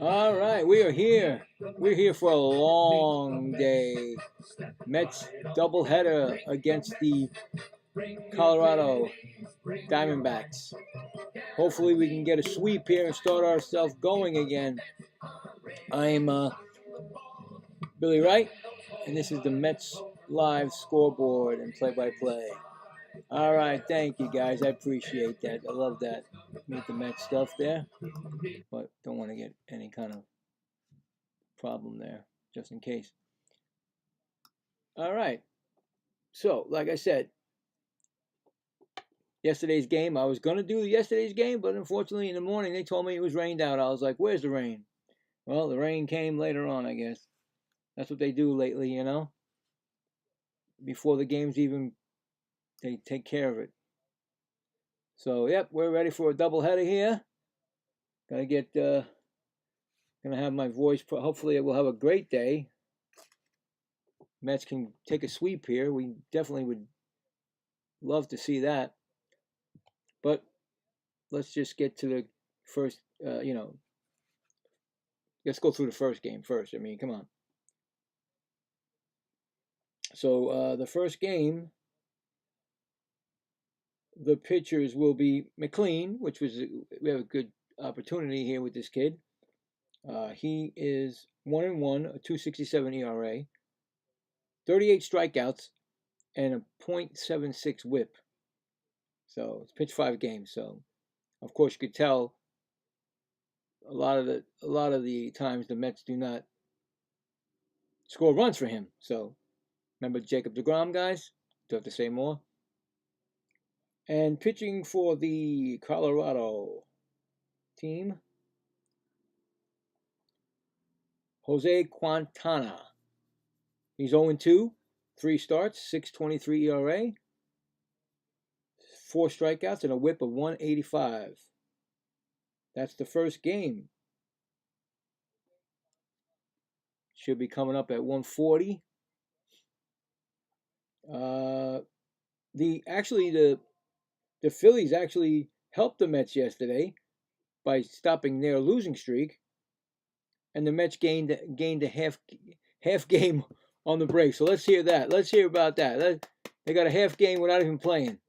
All right, we are here. We're here for a long day. Mets doubleheader against the Colorado Diamondbacks. Hopefully, we can get a sweep here and start ourselves going again. I'm Billy Wright, and this is the Mets live scoreboard and play-by-play. All right, thank you guys. I appreciate that. I love that. With the Mets stuff there, but don't want to get any kind of problem there, just in case. All right. So, like I said, yesterday's game, I was going to do yesterday's game, but unfortunately in the morning they told me it was rained out. I was like, where's the rain? Well, the rain came later on, I guess. That's what they do lately, you know? Before the games even, they take care of it. So, yep, we're ready for a doubleheader here. Gonna get, gonna have my voice, hopefully it will have a great day. Mets can take a sweep here. We definitely would love to see that. But let's just get to the first, let's go through the first game first. I mean, come on. So the first game, the pitchers will be McLean, which was we have a good opportunity here with this kid. He is 1-1, a 2.67 ERA, 38 strikeouts, and a .76 WHIP. So it's pitched 5 games. So of course you could tell a lot of the times the Mets do not score runs for him. So remember Jacob deGrom, guys? Do I have to say more? And pitching for the Colorado team, Jose Quintana. He's 0-2, 3 starts, 6.23 ERA, 4 strikeouts, and a WHIP of 185. That's the first game. Should be coming up at 140. The Phillies actually helped the Mets yesterday by stopping their losing streak, and the Mets gained a half game on the break. So let's hear that. Let's hear about that. They got a half game without even playing.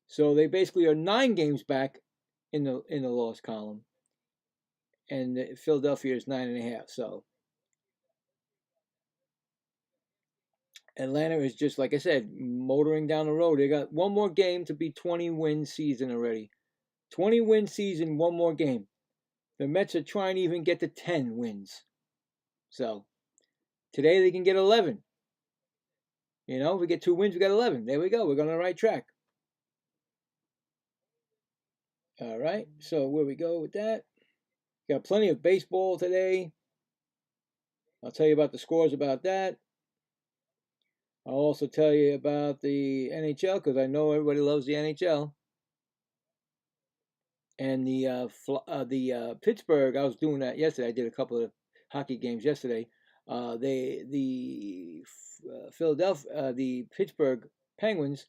So they basically are 9 games back in the loss column, and Philadelphia is 9.5. So Atlanta is just, like I said, motoring down the road. They got one more game to be 20-win season already. 20-win season, one more game. The Mets are trying to even get to 10 wins. So today they can get 11. You know, if we get 2 wins, we got 11. There we go. We're on the right track. All right. So where we go with that? Got plenty of baseball today. I'll tell you about the scores about that. I'll also tell you about the NHL because I know everybody loves the NHL. And the Pittsburgh, I was doing that yesterday. I did a couple of hockey games yesterday. The Pittsburgh Penguins,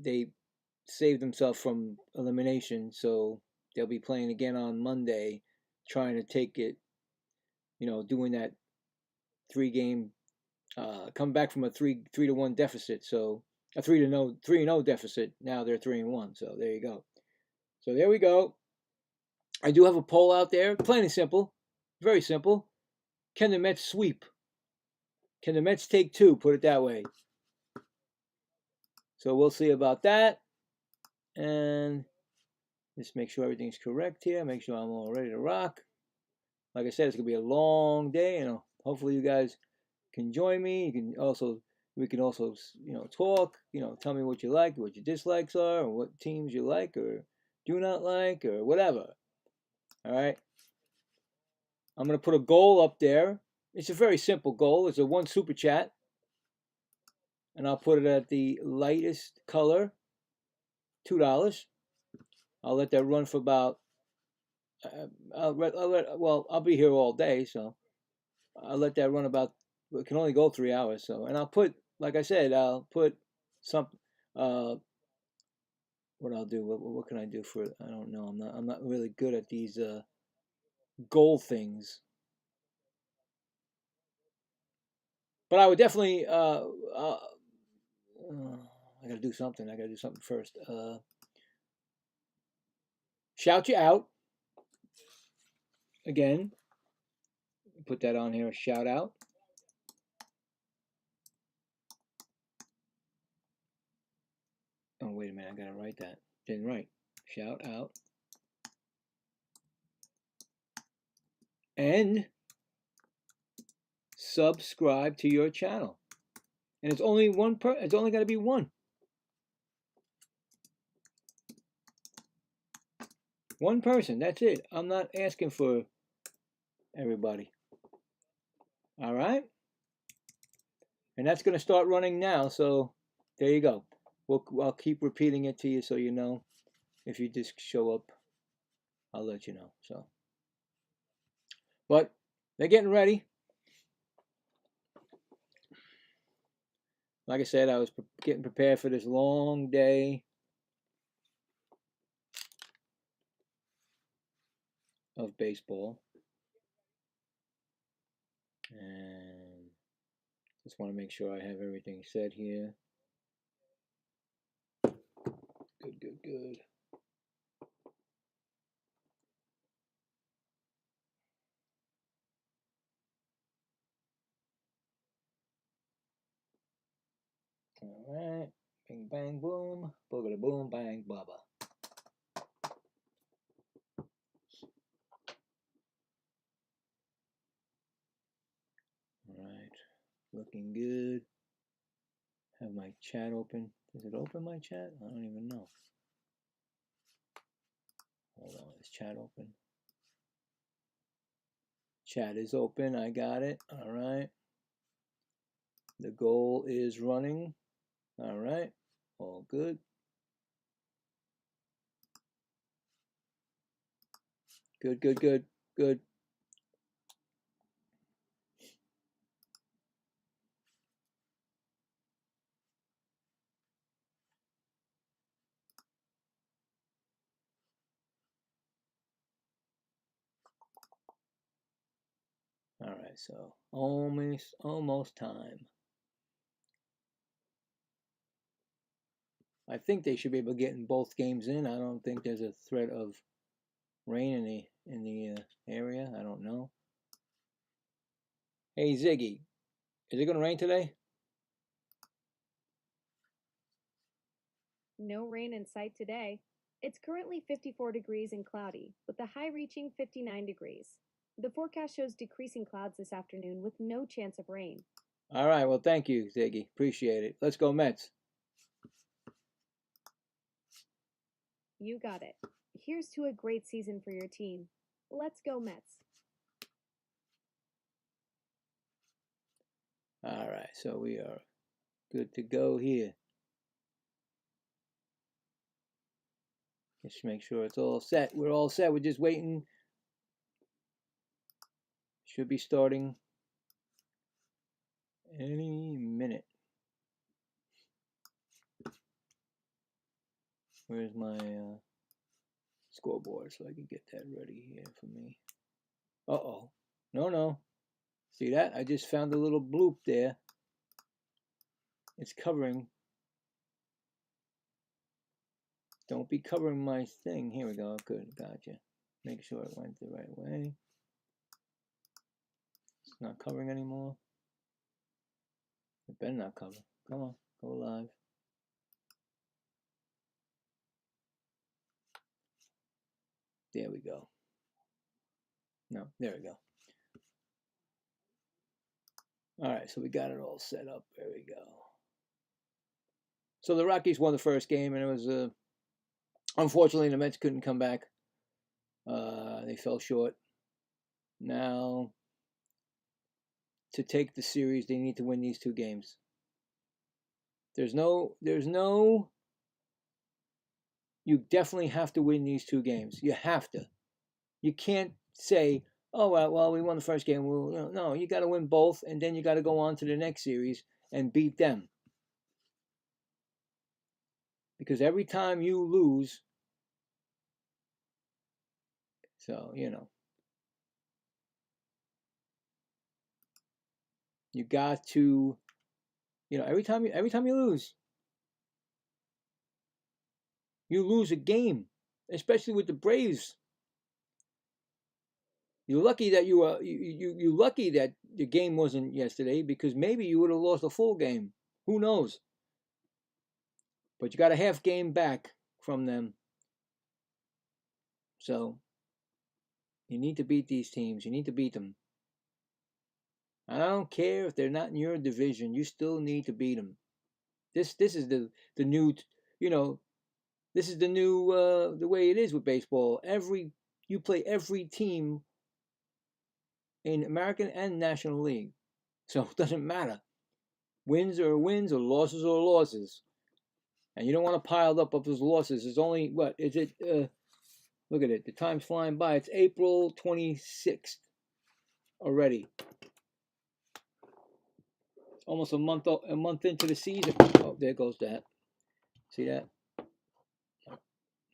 they saved themselves from elimination, so they'll be playing again on Monday, trying to take it, doing that 3-game, come back from a 3-1 deficit. So a 3-0 deficit. Now they're 3-1. So there you go. So there we go. I do have a poll out there, plain and simple, very simple. Can the Mets sweep? Can the Mets take 2? Put it that way. So we'll see about that. And just make sure everything's correct here. Make sure I'm all ready to rock. Like I said, it's gonna be a long day, and hopefully you guys can join me. We can also talk. Tell me what you like, what your dislikes are, or what teams you like or do not like, or whatever. All right. I'm gonna put a goal up there. It's a very simple goal. It's a 1 super chat, and I'll put it at the lightest color, $2. I'll let that run for about. I'll be here all day, so I'll let that run about. It can only go 3 hours, so, and I'll put, like I said, I'll put some. What what I'll do. What can I do for? I don't know. I'm not really good at these goal things. But I would definitely. I gotta do something. I gotta do something first. Shout you out again. Put that on here. Shout out. Oh, wait a minute. I gotta write that. Didn't write. Shout out. And subscribe to your channel. And it's only one it's only got to be one. One person. That's it. I'm not asking for everybody. All right? And that's going to start running now. So there you go. I'll keep repeating it to you so you know. If you just show up, I'll let you know. So, but they're getting ready. Like I said, I was getting prepared for this long day of baseball. And just want to make sure I have everything set here. Good, good, good. All right. Bing, bang, boom. Boogada, boom, bang, bubba. All right. Looking good. Have my chat open. Does it open my chat? I don't even know. Hold on. Is chat open? Chat is open. I got it. All right. The goal is running. All right. All good. Good, good, good, good. All right, so almost time. I think they should be able to get in both games in. I don't think there's a threat of rain in the area. I don't know. Hey Ziggy, is it going to rain today? No rain in sight today. It's currently 54 degrees and cloudy, with the high reaching 59 degrees. The forecast shows decreasing clouds this afternoon with no chance of rain. All right, well, thank you, Ziggy. Appreciate it. Let's go Mets. You got it. Here's to a great season for your team. Let's go Mets. All right, so we are good to go here. Just make sure it's all set. We're all set. We're just waiting. Should be starting any minute. Where's my scoreboard so I can get that ready here for me? Uh-oh. No. See that? I just found a little bloop there. It's covering. Don't be covering my thing. Here we go. Good. Gotcha. Make sure it went the right way. It's not covering anymore. It better not cover. Come on. Go live. There we go. No, there we go. All right, so we got it all set up. There we go. So the Rockies won the first game, and it was unfortunately the Mets couldn't come back. They fell short. Now, to take the series, they need to win these two games. There's no. You definitely have to win these two games. You have to. You can't say, oh, well, we won the first game. Well, no, you got to win both, and then you got to go on to the next series and beat them. because every time you lose, so, you know, you got to, you know, every time you lose a game, especially with the Braves. You're lucky that you're lucky that the game wasn't yesterday, because maybe you would have lost a full game. Who knows? But you got a half game back from them. So you need to beat these teams. You need to beat them. I don't care if they're not in your division. You still need to beat them. This is the new, you know, this is the new the way it is with baseball. You play every team in American and National League. So it doesn't matter. Wins or wins, or losses or losses. And you don't want to pile up of those losses. It's only, what is it? Look at it. The time's flying by. It's April 26th already. Almost a month into the season. Oh, there goes that. See that?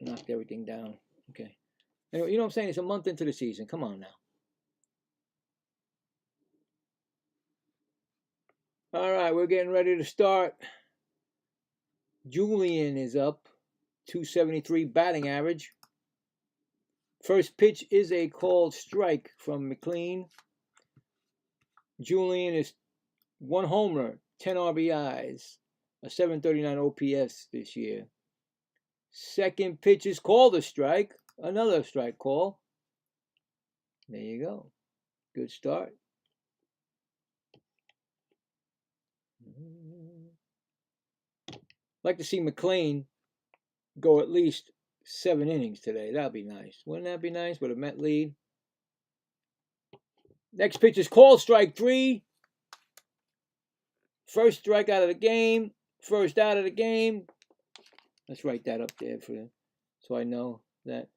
Knocked everything down. Okay. Anyway, you know what I'm saying? It's a month into the season. Come on now. All right, we're getting ready to start. Julian is up. 273 batting average. First pitch is a called strike from McLean. Julian is 1 homer, 10 RBIs, a 739 OPS this year. Second pitch is called a strike. Another strike call. There you go. Good start. Like to see McLean go at least 7 innings today. That'd be nice. Wouldn't that be nice with a Met lead? Next pitch is called strike 3. First strike out of the game. First out of the game. Let's write that up there so I know that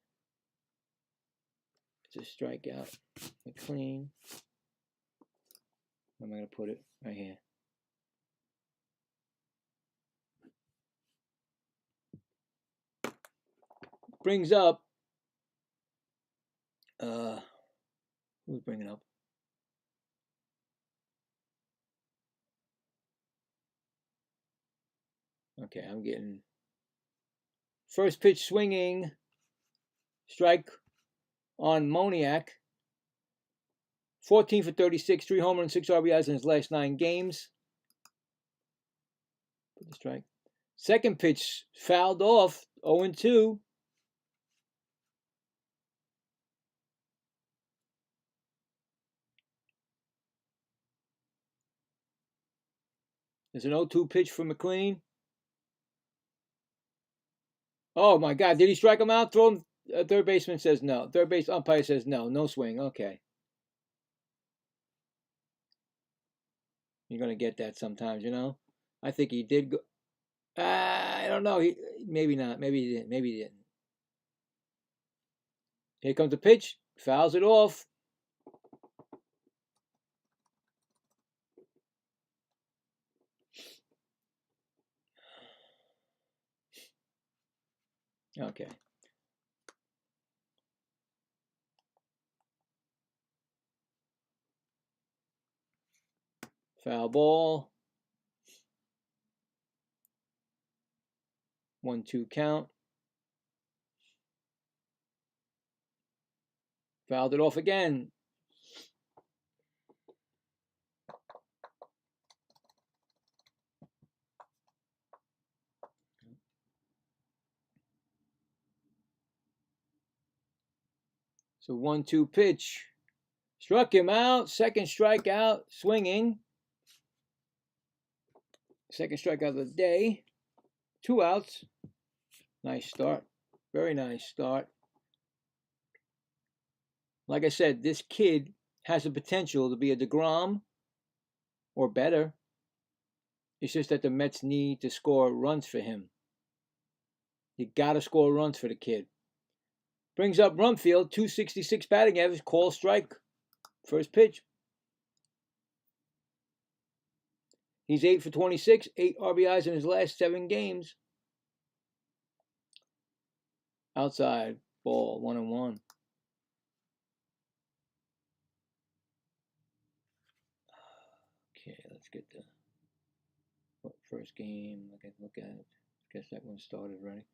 it's a strikeout. McLean. Where am I going to put it? Right here. Brings up. Who's bringing up? Okay, I'm getting first pitch swinging. Strike on Moniak. 14 for 36, 3 homers and 6 RBIs in his last 9 games. Put the strike. Second pitch fouled off. 0-2. There's an 0-2 pitch for McLean. Oh my God! Did he strike him out? Throw him. Third baseman says no. Third base umpire says no. No swing. Okay. You're gonna get that sometimes, you know. I think he did go. I don't know. Maybe not. Maybe he didn't. Maybe he didn't. Here comes the pitch. Fouls it off. Okay. Foul ball. 1-2 count. Fouled it off again. So 1-2 pitch. Struck him out. Second strikeout. Swinging. Second strikeout of the day. 2 outs. Nice start. Very nice start. Like I said, this kid has the potential to be a DeGrom or better. It's just that the Mets need to score runs for him. You got to score runs for the kid. Brings up Rumfield, 266 batting average, call strike. First pitch. He's 8 for 26, 8 RBIs in his last 7 games. Outside ball, 1-1. Okay, let's get the first game. I can look at it. Guess that one started already.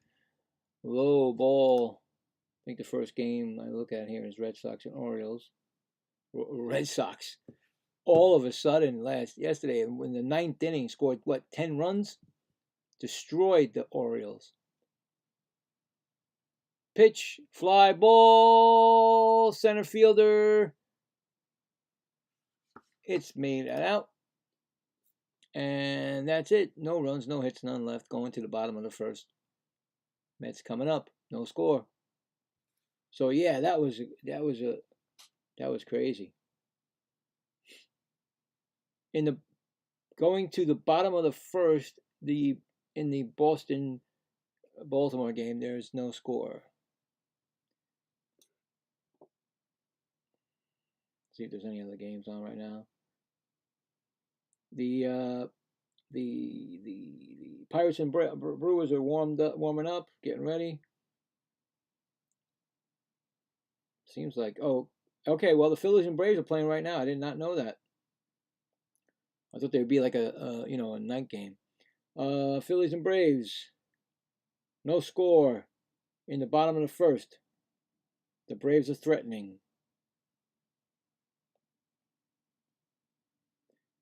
Low ball. I think the first game I look at here is Red Sox and Orioles. Red Sox, all of a sudden, yesterday in the 9th inning, scored 10 runs, destroyed the Orioles. Pitch, fly ball, center fielder. It's made out. And that's it. No runs, no hits, none left. Going to the bottom of the first. Mets coming up. No score. So yeah, that was crazy. Going to the bottom of the first, in the Baltimore game, there's no score. See if there's any other games on right now. The Pirates and Brewers are warming up, getting ready. Seems like, oh, okay, well, the Phillies and Braves are playing right now. I did not know that. I thought they would be like a night game. Phillies and Braves, no score in the bottom of the first. The Braves are threatening.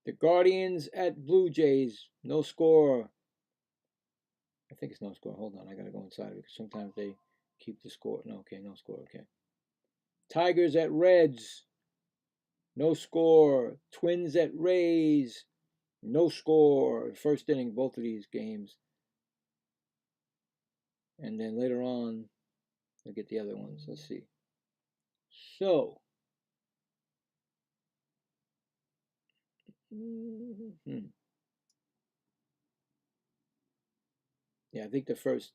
The Guardians at Blue Jays, no score. I think it's no score. Hold on, I gotta go inside because sometimes they keep the score. No, okay, no score. Okay. Tigers at Reds, no score. Twins at Rays, no score. First inning, both of these games. And then later on, we'll get the other ones. Let's see. So, yeah, I think the first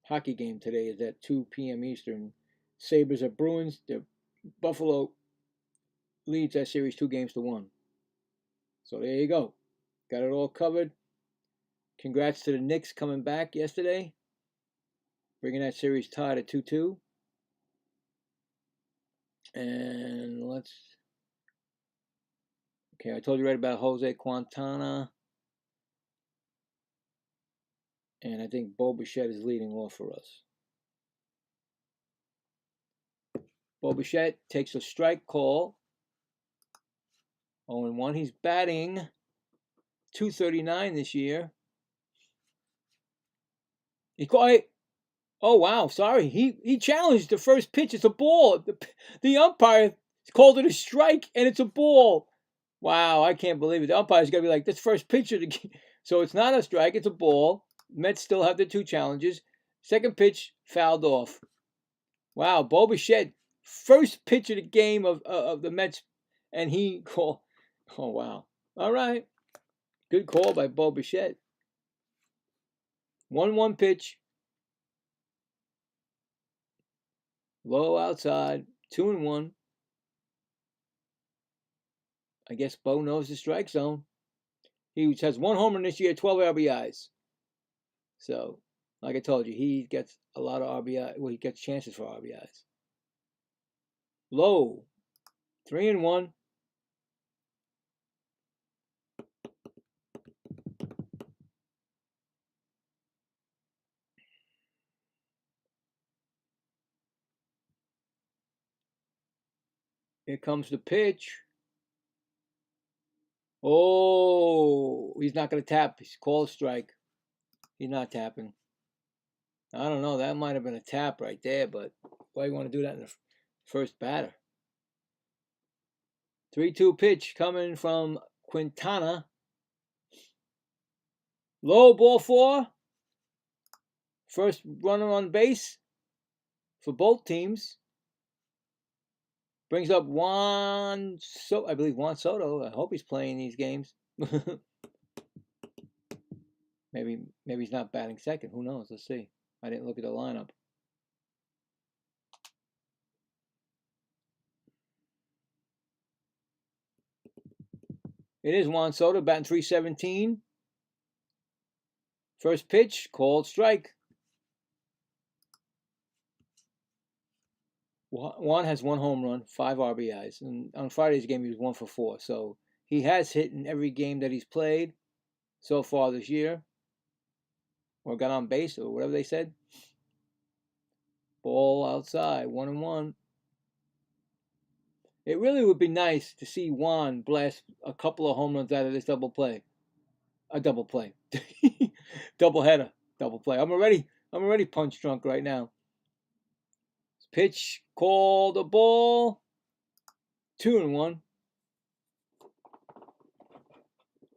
hockey game today is at 2 p.m. Eastern. Sabres at Bruins. Buffalo leads that series 2-1. So there you go. Got it all covered. Congrats to the Knicks coming back yesterday, bringing that series tied at 2-2. And okay, I told you right about Jose Quintana. And I think Bo Bichette is leading off for us. Bo Bichette takes a strike call. 0-1. He's batting .239 this year. Oh, wow. Sorry. He challenged the first pitch. It's a ball. The umpire called it a strike, and it's a ball. Wow, I can't believe it. The umpire's got to be like, this first pitch of the game. So it's not a strike. It's a ball. Mets still have their 2 challenges. Second pitch, fouled off. Wow, Bo Bichette, first pitch of the game of the Mets, and he called. Oh, wow. All right. Good call by Bo Bichette. 1-1 pitch. Low outside. 2-1. I guess Bo knows the strike zone. He has 1 homer this year, 12 RBIs. So, like I told you, he gets a lot of RBI. Well, he gets chances for RBIs. Low. 3-1. Here comes the pitch. Oh, he's not going to tap. He's called a strike. He's not tapping. I don't know. That might have been a tap right there, but why do you want to do that in the first batter? 3-2 pitch coming from Quintana. Low, ball 4. First runner on base for both teams. Brings up I believe Juan Soto. I hope he's playing these games. Maybe he's not batting second. Who knows? Let's see. I didn't look at the lineup. It is Juan Soto batting .317. First pitch, called strike. Juan has 1 home run, 5 RBIs, and on Friday's game he was 1 for 4. So he has hit in every game that he's played so far this year, or got on base, or whatever they said. Ball outside, 1-1. It really would be nice to see Juan blast a couple of home runs out of this double play. A double play. Double header. Double play. I'm already punch drunk right now. Pitch, call the ball. 2-1.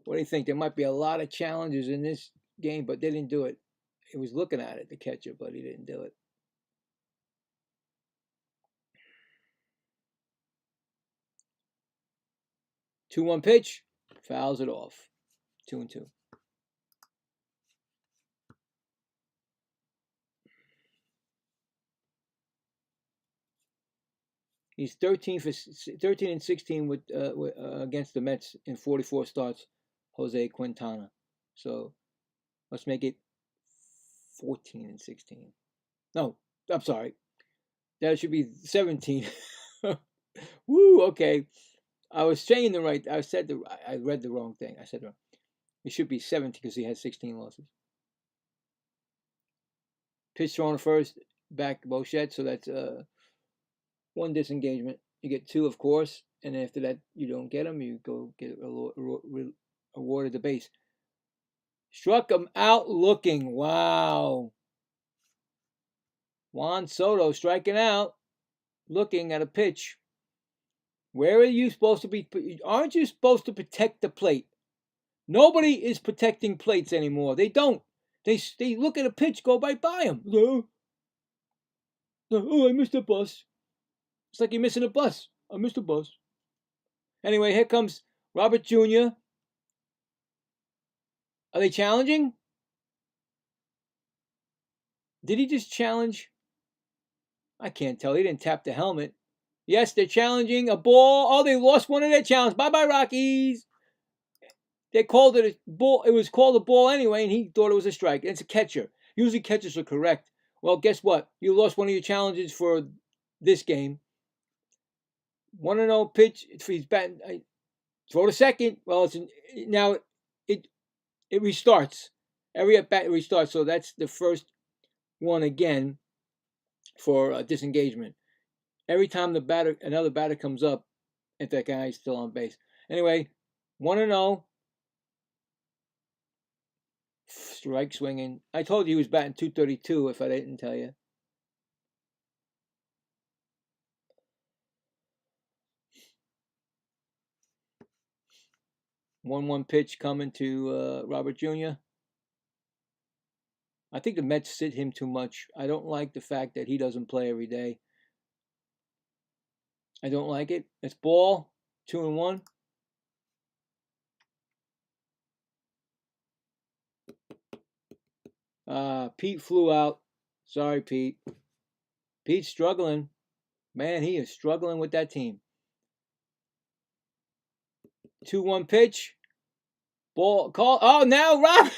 What do you think? There might be a lot of challenges in this game, but they didn't do it. He was looking at it, the catcher, but he didn't do it. 2-1 pitch, fouls it off. 2-2. He's 13 and 16 with against the Mets in 44 starts. Jose Quintana. So let's make it 14 and 16. No, I'm sorry. That should be 17. Woo. Okay. I was saying I read the wrong thing. I said wrong. It should be 17 because he has 16 losses. Pitch thrown to first, back Bochette. So that's 1 disengagement. You get 2, of course, and after that you don't get them. You go get awarded the base. Struck him out looking. Wow. Juan Soto striking out, looking at a pitch. Where are you supposed to be? Aren't you supposed to protect the plate? Nobody is protecting plates anymore. They don't. They look at a pitch, go right by them. No. Oh, I missed a bus. It's like you're missing a bus. I missed a bus. Anyway, here comes Robert Jr. Are they challenging? Did he just challenge? I can't tell. He didn't tap the helmet. Yes, they're challenging a ball. Oh, they lost one of their challenges. Bye-bye, Rockies. They called it a ball. It was called a ball anyway, and he thought it was a strike. It's a catcher. Usually catchers are correct. Well, guess what? You lost one of your challenges for this game. 1-0 pitch. He's batting. Throw to second. Well, now it restarts. Every at bat restarts. So that's the first one again for disengagement. Every time another batter comes up, if that guy is still on base. Anyway, 1-0. Strike swinging. I told you he was batting .232 if I didn't tell you. One pitch coming to Robert Jr. I think the Mets sit him too much. I don't like the fact that he doesn't play every day. I don't like it. It's ball. 2-1. Pete flew out. Sorry, Pete. Pete's struggling. Man, he is struggling with that team. 2-1 pitch. Ball call. Oh, now Rob.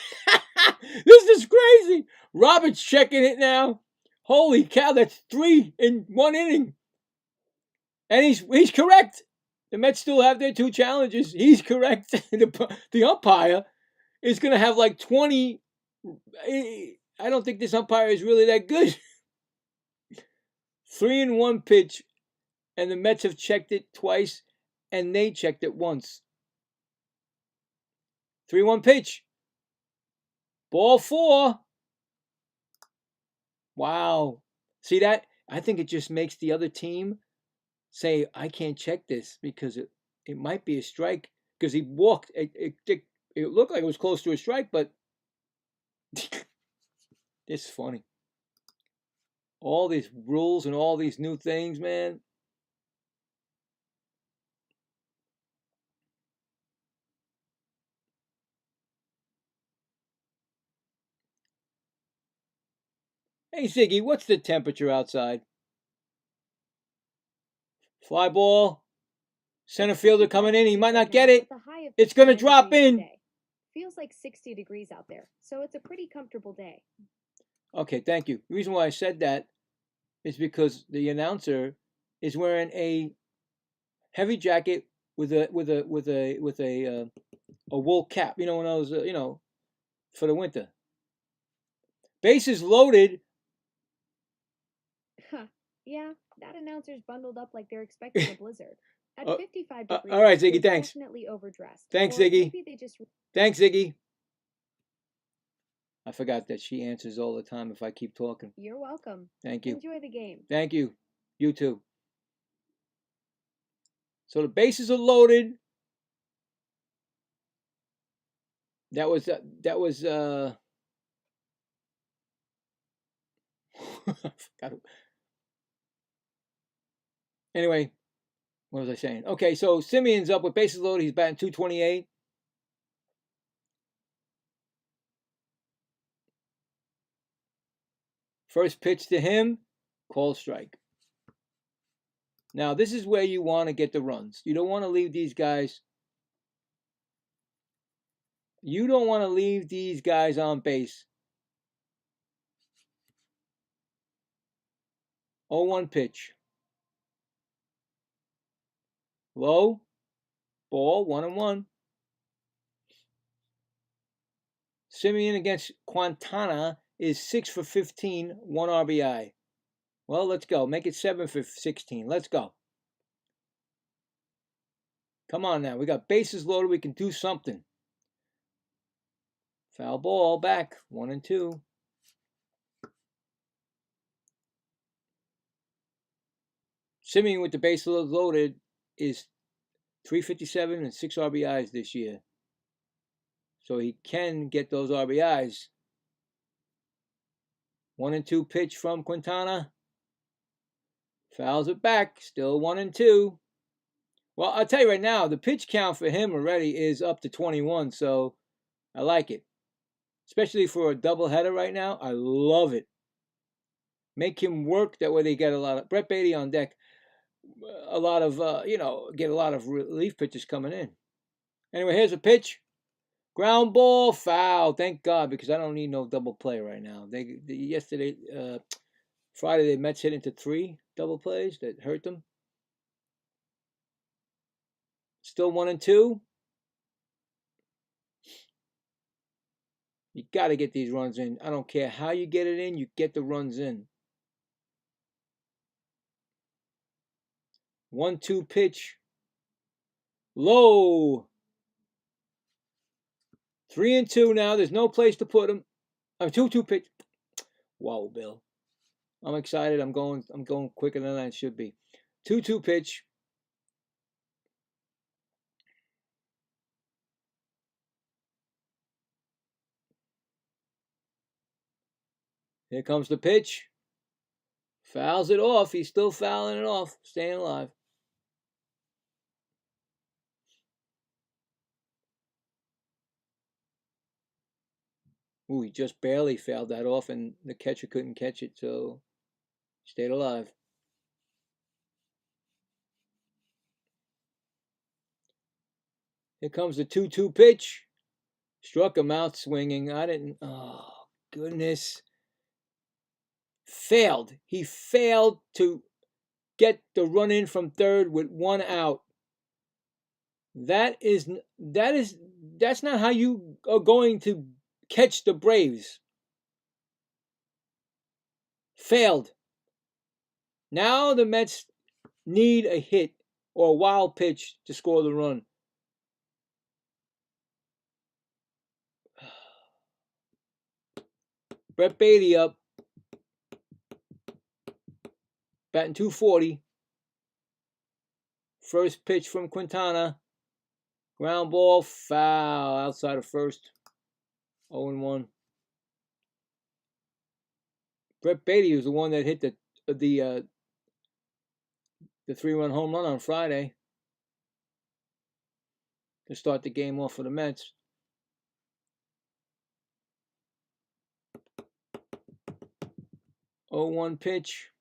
This is crazy. Robert's checking it now. Holy cow, that's 3 in 1 inning. And he's correct. The Mets still have their 2 challenges. He's correct. The umpire is going to have like 20. I don't think this umpire is really that good. 3-1 pitch. And the Mets have checked it twice. And they checked it once. 3-1 pitch. Ball 4. Wow. See that? I think it just makes the other team say, I can't check this because it might be a strike. Because he walked. It looked like it was close to a strike, but it's funny. All these rules and all these new things, man. Hey, Ziggy, what's the temperature outside? Fly ball. Center fielder coming in. He might not get it. It's going to drop in. Feels like 60 degrees out there, so it's a pretty comfortable day. Okay, thank you. The reason why I said that is because the announcer is wearing a heavy jacket with a wool cap. You know, one of those, you know, for the winter. Bases loaded. Huh. Yeah, that announcer's bundled up like they're expecting a blizzard. At 55 degrees, all right, Ziggy, they're thanks. definitely overdressed. Thanks, Or Ziggy. maybe they just... Thanks, Ziggy. I forgot that she answers all the time if I keep talking. You're welcome. Thank you. Enjoy the game. Thank you. You too. So the bases are loaded. That was anyway, what was I saying? Okay, so Simeon's up with bases loaded. He's batting .228. First pitch to him, call strike. Now, this is where you want to get the runs. You don't want to leave these guys. You don't want to leave these guys on base. 0-1 pitch. Low. Ball, 1-1. Simeon against Quintana is 6 for 15, 1 RBI. Well, let's go. Make it 7 for 16. Let's go. Come on now. We got bases loaded. We can do something. Foul ball back. 1-2. Simeon with the bases loaded is 357 and 6 RBIs this year. So he can get those RBIs. 1-2 pitch from Quintana. Fouls it back. Still 1-2. Well, I'll tell you right now, the pitch count for him already is up to 21. So I like it. Especially for a doubleheader right now. I love it. Make him work. That way they get a lot of Brett Beatty on deck. A lot of, get a lot of relief pitches coming in. Anyway, here's a pitch. Ground ball, foul. Thank God, because I don't need no double play right now. Yesterday, Friday, the Mets hit into 3 double plays that hurt them. Still 1-2. You got to get these runs in. I don't care how you get it in. You get the runs in. 1-2 pitch. Low. 3-2 now. There's no place to put him. 2-2 pitch. Whoa, Bill. I'm excited. I'm going quicker than I should be. 2-2 pitch. Here comes the pitch. Fouls it off. He's still fouling it off. Staying alive. Ooh, he just barely fouled that off, and the catcher couldn't catch it, so stayed alive. Here comes the 2-2 pitch. Struck him out swinging. Oh, goodness. Failed. He failed to get the run in from third with 1 out. That's not how you are going to catch the Braves. Failed. Now the Mets need a hit or a wild pitch to score the run. Brett Beatty up. Batting .240. First pitch from Quintana. Ground ball, foul outside of first. 0-1. Brett Beatty was the one that hit the 3-run home run on Friday to start the game off for the Mets. .01 pitch.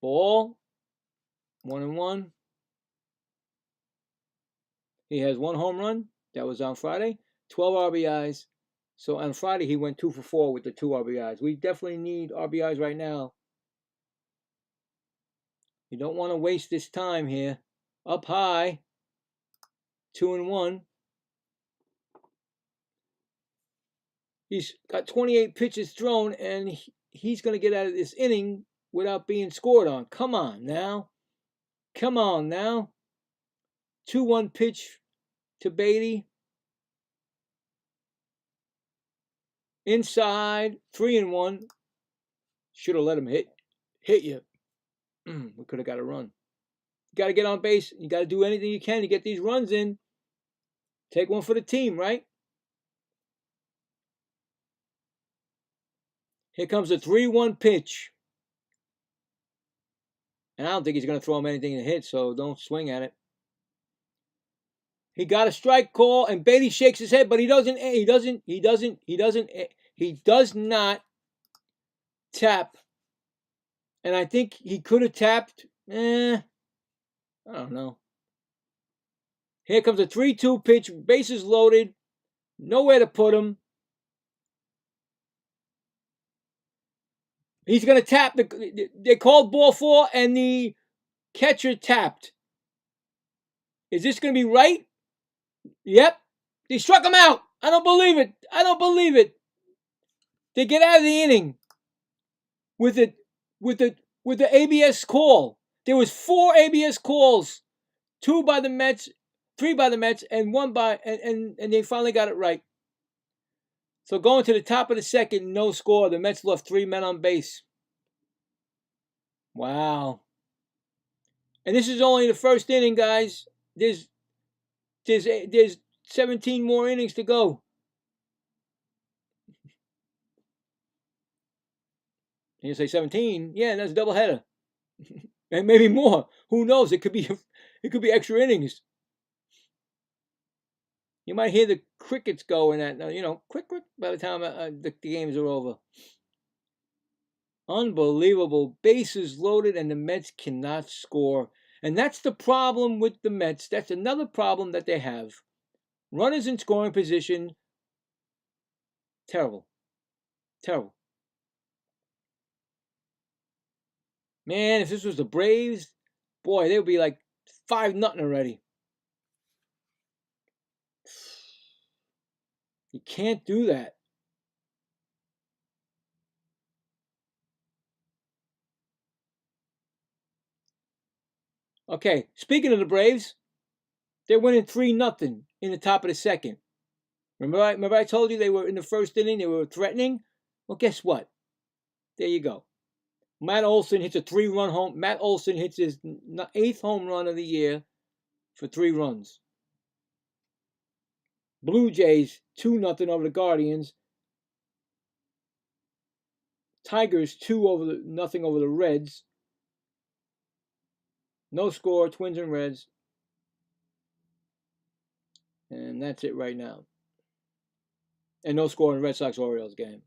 Ball. 1-1. He has 1 home run. That was on Friday. 12 RBIs. So on Friday, he went 2 for 4 with the 2 RBIs. We definitely need RBIs right now. You don't want to waste this time here. Up high, 2-1. He's got 28 pitches thrown, and he's going to get out of this inning without being scored on. Come on now. Come on now. 2-1 pitch to Beatty. Inside, 3-1. Should have let him hit you. We could have got a run. You got to get on base. You got to do anything you can to get these runs in. Take one for the team, right? Here comes a 3-1 pitch. And I don't think he's going to throw him anything to hit, so don't swing at it. He got a strike call, and Beatty shakes his head, but he does not tap. And I think he could have tapped. I don't know. Here comes a 3-2 pitch, bases loaded, nowhere to put him. He's going to tap. They called ball 4, and the catcher tapped. Is this going to be right? Yep. They struck him out. I don't believe it. I don't believe it. They get out of the inning with the ABS call. There was 4 ABS calls, 2 by the Mets, 3 by the Mets, and 1 by and they finally got it right. So going to the top of the second, no score. The Mets left 3 men on base. Wow. And this is only the first inning, guys. There's 17 more innings to go. You say 17? Yeah, that's a doubleheader. And maybe more. Who knows? It could be extra innings. You might hear the crickets going at, quick, by the time the games are over. Unbelievable. Bases loaded, and the Mets cannot score. And that's the problem with the Mets. That's another problem that they have. Runners in scoring position. Terrible. Terrible. Man, if this was the Braves, boy, they would be like 5-0 already. You can't do that. Okay, speaking of the Braves, they're winning 3-0 in the top of the second. Remember I told you they were in the first inning, they were threatening? Well, guess what? There you go. Matt Olson hits a 3-run home. Matt Olson hits his 8th home run of the year for 3 runs. Blue Jays 2-0 over the Guardians. Tigers 2-0 over the Reds. No score, Twins and Reds. And that's it right now. And no score in the Red Sox-Orioles game.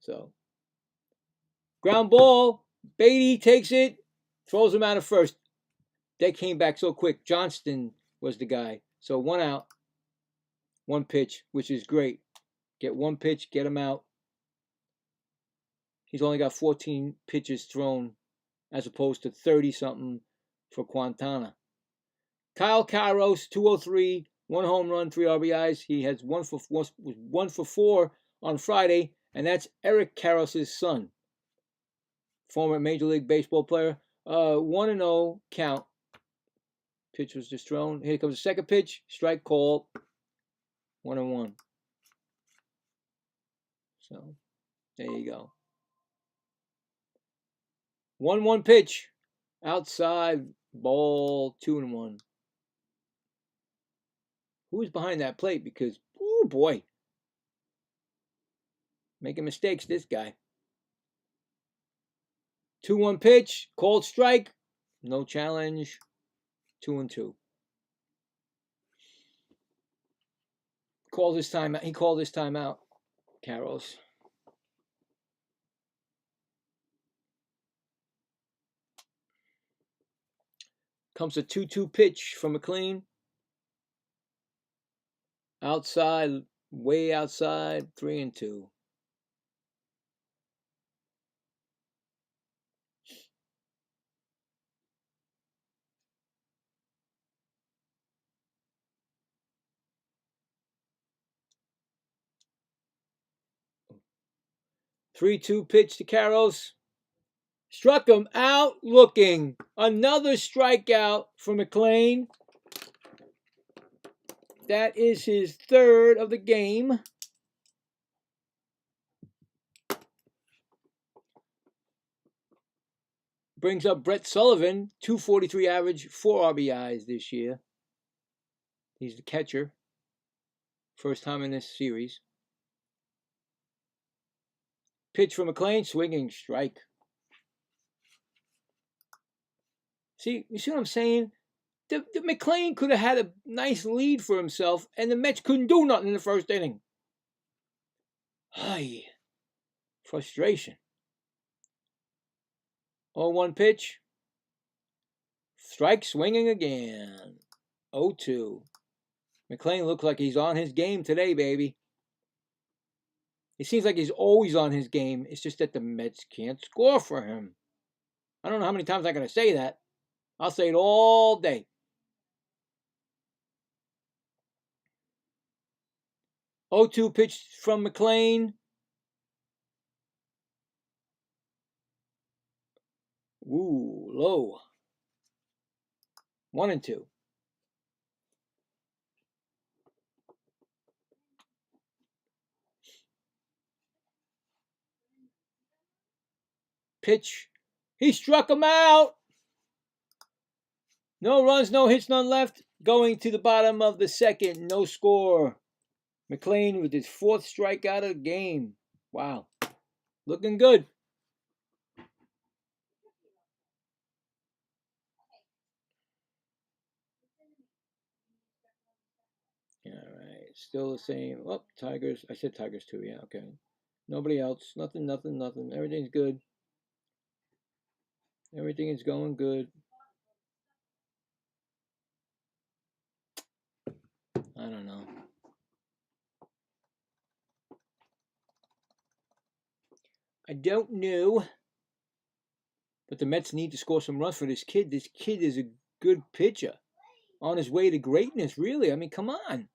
So, ground ball. Beatty takes it. Throws him out of first. They came back so quick. Johnston was the guy. So 1 out. 1 pitch, which is great. Get 1 pitch, get him out. He's only got 14 pitches thrown as opposed to 30-something for Quintana. Kyle Kairos, 203, 1 home run, 3 RBIs. He has 1 for 4 on Friday, and that's Eric Karros' son, former Major League Baseball player. 1-0 count. Pitch was just thrown. Here comes the second pitch. Strike call. 1-1. So, there you go. 1-1 pitch. Outside ball. 2-1. Who's behind that plate? Because, oh boy, making mistakes, this guy. 2-1 pitch. Called strike. No challenge. 2-2. Called his time. He called his timeout. Karros. Comes a 2-2 pitch from McLean. Outside way outside, 3-2. Three-two pitch to Carros. Struck him out looking. Another strikeout for McLean. That is his third of the game. Brings up Brett Sullivan, 243 average, 4 RBIs this year. He's the catcher. First time in this series. Pitch for McLean, swinging strike. See, you see what I'm saying? The McLean could have had a nice lead for himself, and the Mets couldn't do nothing in the first inning. Ay, frustration. 0-1 pitch. Strike swinging again. 0-2. McLean looks like he's on his game today, baby. It seems like he's always on his game. It's just that the Mets can't score for him. I don't know how many times I gotta say that. I'll say it all day. 0-2 pitch from McLean. Ooh, low. 1-2. Pitch. He struck him out. No runs, no hits, none left. Going to the bottom of the second. No score. McLean with his fourth strikeout of the game. Wow. Looking good. All right. Still the same. Oh, Tigers. I said Tigers too. Yeah, okay. Nobody else. Nothing. Everything's good. Everything is going good. I don't know. I don't know. But the Mets need to score some runs for this kid. This kid is a good pitcher. On his way to greatness, really. I mean, come on.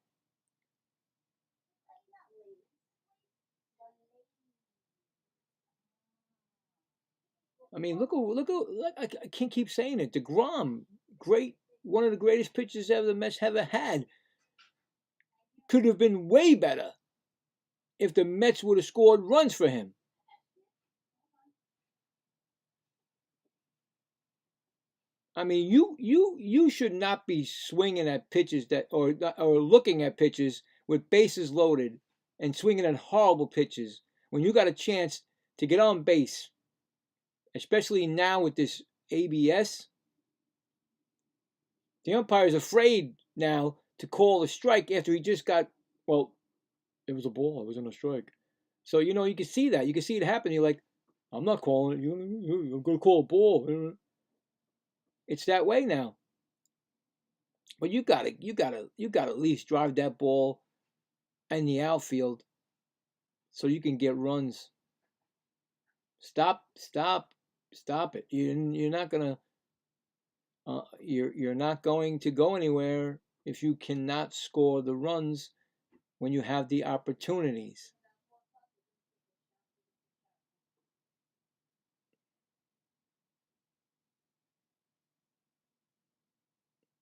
I mean, look, I can't keep saying it. DeGrom, great, one of the greatest pitchers ever the Mets ever had. Could have been way better if the Mets would have scored runs for him. I mean, you should not be swinging at pitches that or looking at pitches with bases loaded and swinging at horrible pitches when you got a chance to get on base, especially now with this ABS. The umpire is afraid now to call a strike after he just got, well, it was a ball. It wasn't a strike. So, you can see that. You can see it happen. You're like, I'm not calling it. You're going to call a ball. It's that way now. But you gotta at least drive that ball in the outfield so you can get runs. Stop it. You're not gonna you're not going to go anywhere if you cannot score the runs when you have the opportunities.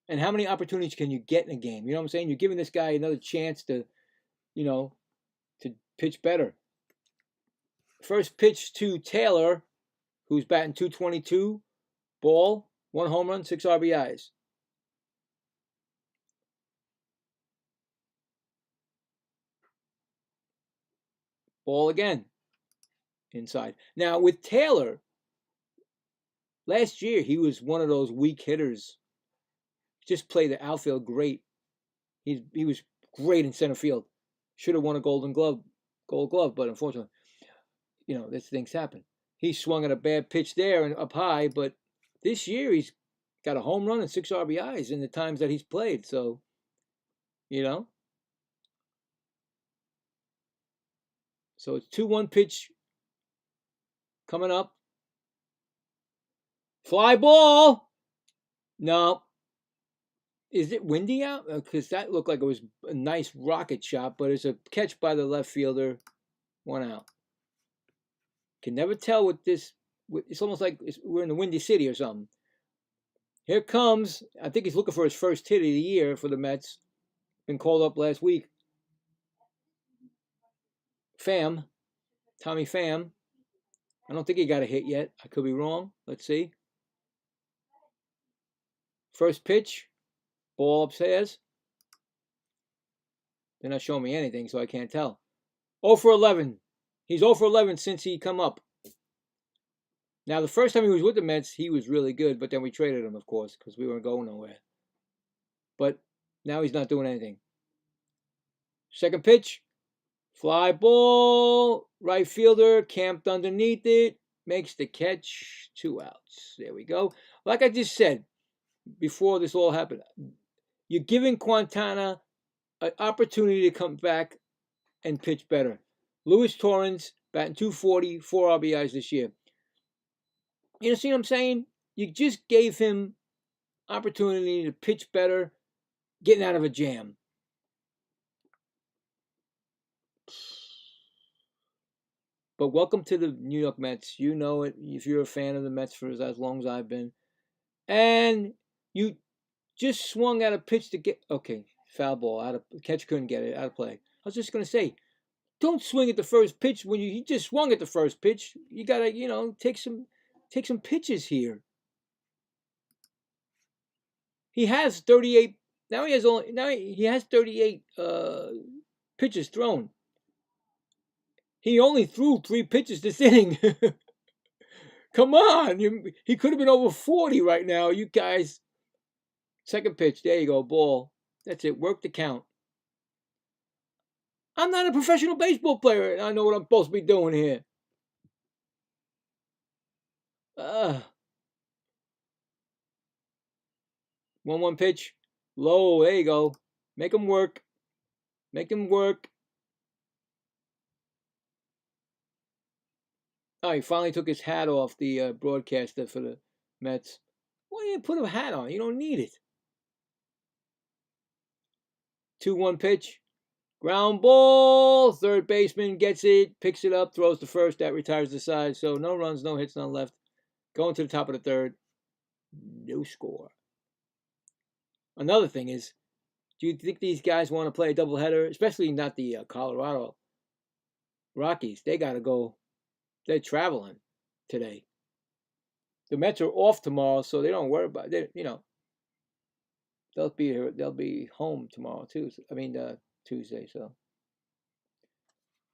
And how many opportunities can you get in a game? You know what I'm saying? You're giving this guy another chance to, to pitch better. First pitch to Taylor, who's batting .222, ball, 1 home run, 6 RBIs. Ball again, inside. Now with Taylor, last year he was one of those weak hitters. Just played the outfield great. He was great in center field. Should have won a Gold Glove, but unfortunately, these things happen. He swung at a bad pitch there and up high, but this year he's got a home run and 6 RBIs in the times that he's played. So, So it's 2-1 pitch coming up. Fly ball. No. Is it windy out? Because that looked like it was a nice rocket shot, but it's a catch by the left fielder. 1 out. Can never tell with this. It's almost like we're in the Windy City or something. Here comes, I think he's looking for his first hit of the year for the Mets. Been called up last week. Pham. Tommy Pham. I don't think he got a hit yet. I could be wrong. Let's see. First pitch. Ball upstairs. They're not showing me anything, so I can't tell. 0 for 11. He's 0 for 11 since he come up. Now, the first time he was with the Mets, he was really good, but then we traded him, of course, because we weren't going nowhere. But now he's not doing anything. Second pitch. Fly ball. Right fielder camped underneath it. Makes the catch. 2 outs. There we go. Like I just said before this all happened, you're giving Quintana an opportunity to come back and pitch better. Luis Torrens batting .240, 4 RBIs this year. You see what I'm saying? You just gave him opportunity to pitch better, getting out of a jam. But welcome to the New York Mets. You know it if you're a fan of the Mets for as long as I've been. And you just swung at a pitch to get, okay, foul ball. Out of catch couldn't get it, out of play. I was just going to say, don't swing at the first pitch when you just swung at the first pitch. You got to, take some pitches here. He has 38. Now he has 38 pitches thrown. He only threw 3 pitches this inning. Come on, he could have been over 40 right now. You guys. Second pitch. There you go, ball. That's it. Work the count. I'm not a professional baseball player, and I know what I'm supposed to be doing here. 1-1 pitch. Low. There you go. Make him work. Make him work. Oh, he finally took his hat off, the broadcaster for the Mets. Why do you put a hat on? You don't need it. 2-1 pitch. Ground ball. Third baseman gets it, picks it up, throws to first. That retires the side. So no runs, no hits, none left. Going to the top of the third. No score. Another thing is, do you think these guys want to play a doubleheader? Especially not the Colorado Rockies. They got to go. They're traveling today. The Mets are off tomorrow, so they don't worry about it. They'll be here. They'll be home tomorrow too. Tuesday. So,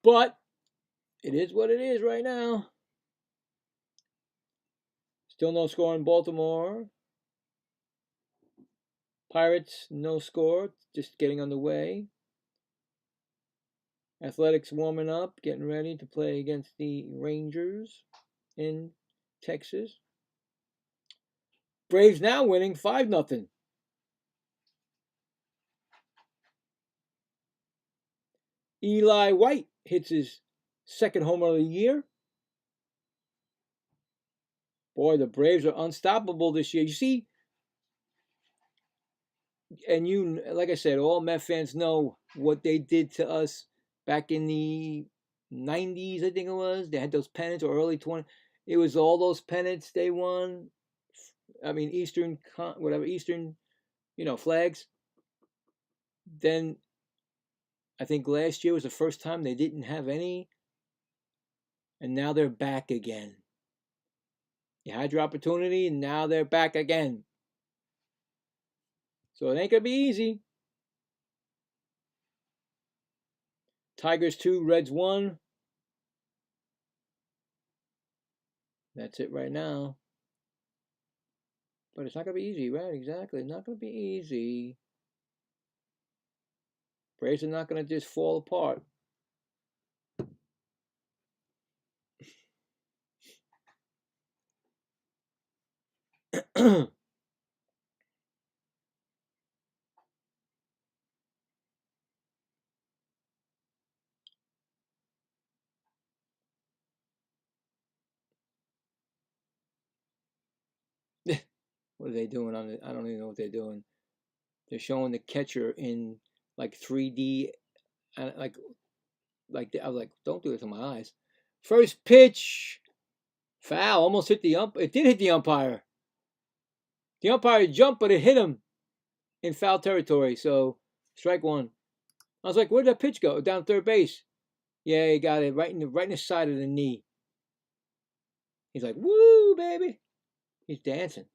but it is what it is right now. Still no score in Baltimore. Pirates, no score. Just getting underway. Athletics warming up, getting ready to play against the Rangers in Texas. Braves now winning 5-0. Eli White hits his second homer of the year. Boy, the Braves are unstoppable this year. You see, and like I said, all Met fans know what they did to us back in the 90s, I think it was. They had those pennants, or early 20s. It was all those pennants they won. I mean, Eastern, flags. Then I think last year was the first time they didn't have any. And now they're back again. You had your opportunity, and now they're back again. So it ain't going to be easy. Tigers 2, Reds 1. That's it right now. But it's not going to be easy, right? Exactly. Not going to be easy. Braves are not going to just fall apart. What are they doing on it? I don't even know what they're doing. They're showing the catcher in like 3D, and I was like, don't do it to my eyes. First pitch, foul, almost hit the ump. It did hit the umpire. The umpire jumped, but it hit him in foul territory. So strike one. I was like, where'd that pitch go? Down third base. Yeah, he got it right in the side of the knee. He's like, woo, baby. He's dancing.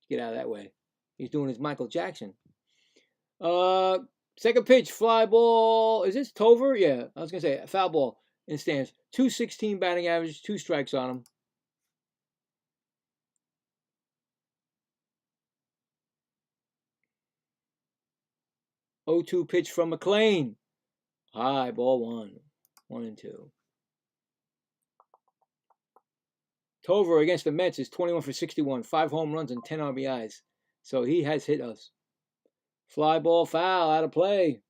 Get out of that way. He's doing his Michael Jackson. Second pitch, fly ball. Is this Tover? Yeah, I was gonna say foul ball in stands. 216 batting average, 2 strikes on him. Oh-2 pitch from McLean. High, ball 1. 1 and 2. Tover against the Mets is 21 for 61, 5 home runs and 10 RBIs. So he has hit us. Fly ball, foul, out of play.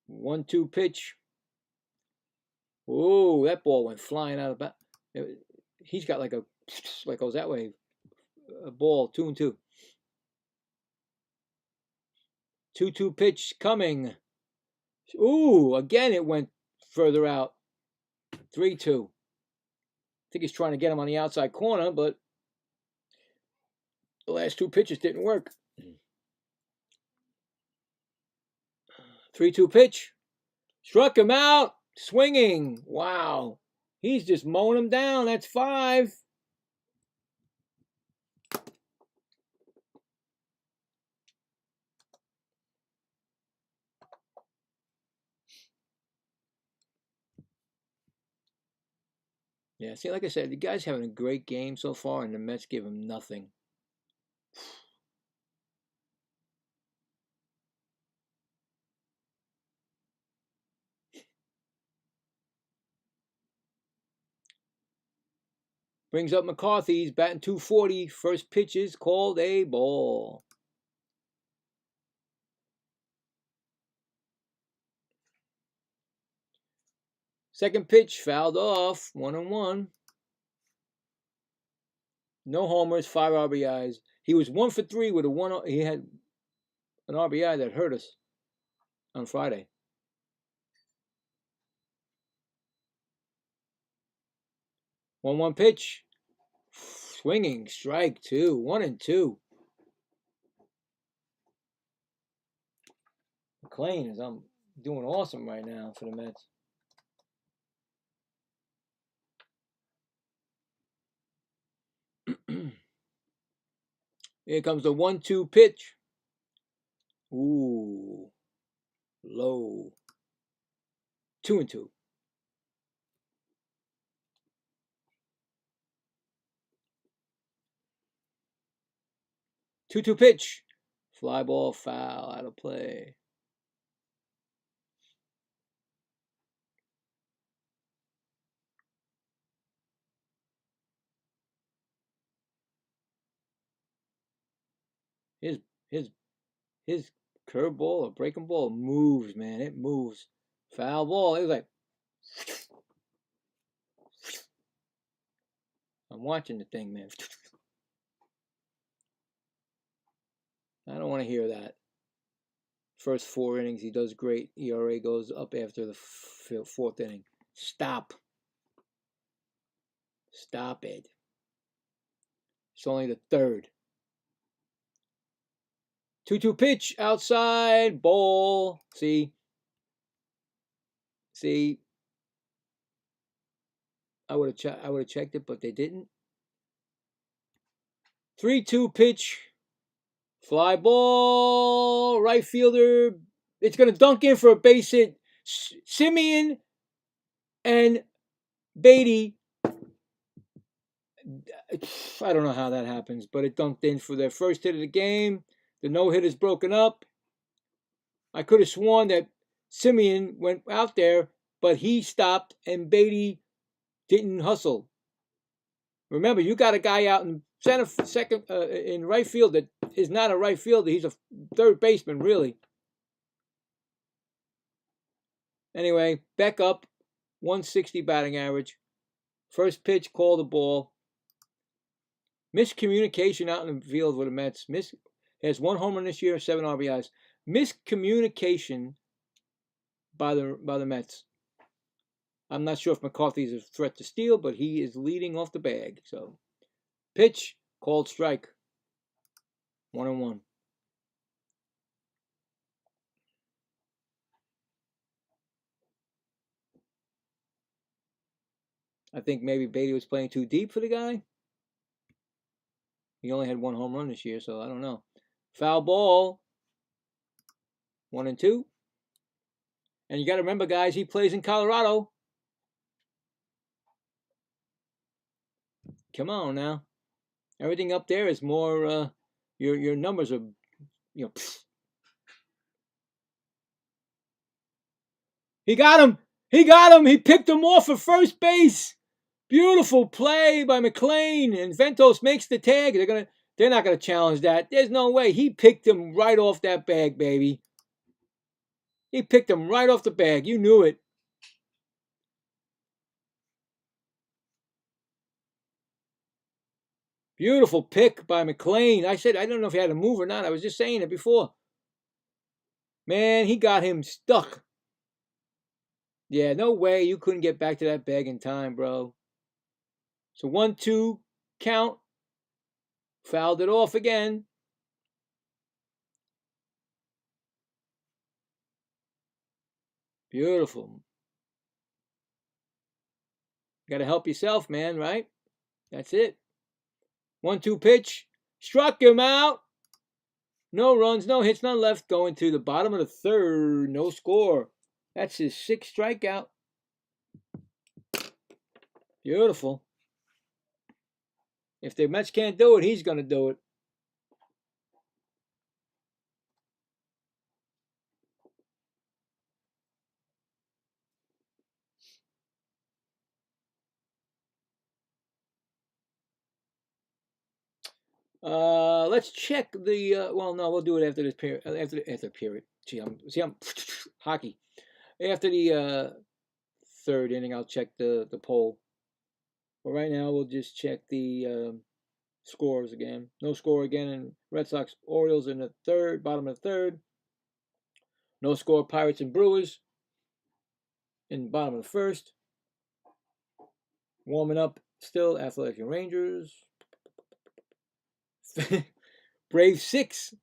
One-two pitch. Oh, that ball went flying out of the bat. He's got like goes that way. A ball, 2 and 2. 2-2 pitch coming. Ooh, again it went further out. 3-2. I think he's trying to get him on the outside corner, but the last 2 pitches didn't work. 3-2 pitch. Struck him out. Swinging. Wow. He's just mowing him down. That's 5. Yeah, see, like I said, the guy's having a great game so far, and the Mets give him nothing. Brings up McCarthy. He's batting 240. First pitch is called a ball. Second pitch fouled off. 1-1. No homers, 5 RBIs. He was 1 for 3 with a 1. He had an RBI that hurt us on Friday. 1-1 pitch. Swinging, strike 2. 1 and 2. McLean is doing awesome right now for the Mets. Here comes the 1-2 pitch. Ooh, low. 2 and 2. 2-2 pitch. Fly ball, foul, out of play. His curve ball or breaking ball moves, man. It moves. Foul ball. It was like, I'm watching the thing, man. I don't want to hear that. First 4 innings, he does great. ERA goes up after the 4th inning. Stop. Stop it. It's only the 3rd. 2-2 pitch, outside, ball. See? I would have checked it, but they didn't. 3-2 pitch, fly ball, right fielder. It's going to dunk in for a base hit. Simeon and Beatty. I don't know how that happens, but it dunked in for their first hit of the game. The no-hit is broken up. I could have sworn that Simeon went out there, but he stopped and Beatty didn't hustle. Remember, you got a guy out in in right field that is not a right fielder. He's a third baseman, really. Anyway, Beck up, 160 batting average. First pitch, call the ball. Miscommunication out in the field with the Mets. Has 1 home run this year, 7 RBIs. Miscommunication by the Mets. I'm not sure if McCarthy's a threat to steal, but he is leading off the bag. So, pitch, called strike. 1-1. I think maybe Beatty was playing too deep for the guy. He only had 1 home run this year, so I don't know. Foul ball. 1-2. And you got to remember, guys, he plays in Colorado. Come on now. Everything up there is more, your numbers are, He got him. He got him. He picked him off at first base. Beautiful play by McLean. And Ventos makes the tag. They're not gonna challenge that. There's no way. He picked him right off that bag, baby. He picked him right off the bag. You knew it. Beautiful pick by McLean. I said, I don't know if he had to move or not. I was just saying it before. Man, he got him stuck. Yeah, no way you couldn't get back to that bag in time, bro. So 1-2 count. Fouled it off again. Beautiful. Got to help yourself, man, right? That's it. 1-2 pitch. Struck him out. No runs, no hits, none left. Going to the bottom of the third. No score. That's his 6th strikeout. Beautiful. If the Mets can't do it, he's going to do it. Let's check the. Well, no, we'll do it after this period. After period. I'm hockey. After the 3rd inning, I'll check the poll. But right now, we'll just check the scores again. No score again in Red Sox Orioles in the 3rd, bottom of the 3rd. No score Pirates and Brewers in the bottom of the 1st. Warming up still, Athletics and Rangers. Braves 6,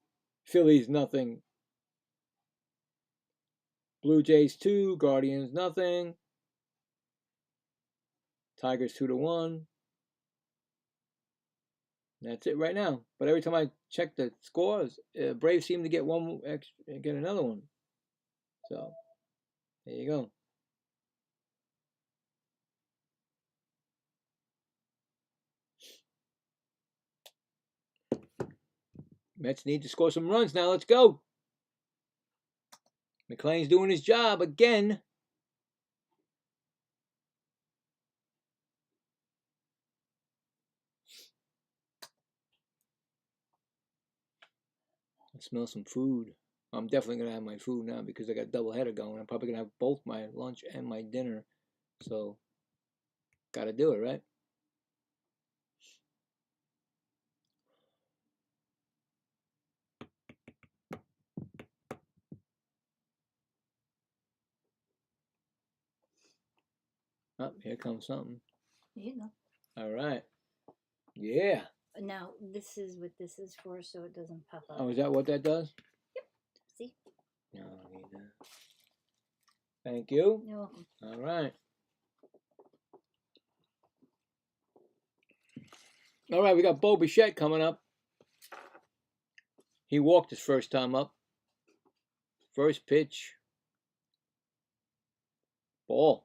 Phillies nothing. Blue Jays 2, Guardians nothing. Tigers 2-1. That's it right now. But every time I check the scores, Braves seem to get get another one. So there you go. Mets need to score some runs now. Let's go. McLean's doing his job again. I smell some food. I'm definitely going to have my food now because I got a doubleheader going. I'm probably going to have both my lunch and my dinner. So, got to do it, right? Oh, here comes something. You know. All right. Yeah. Now, this is what this is for, so it doesn't pop up. Oh, is that what that does? Yep. See? No, I need that. Thank you. You're welcome. All right. All right, we got Bo Bichette coming up. He walked his first time up. First pitch. Ball.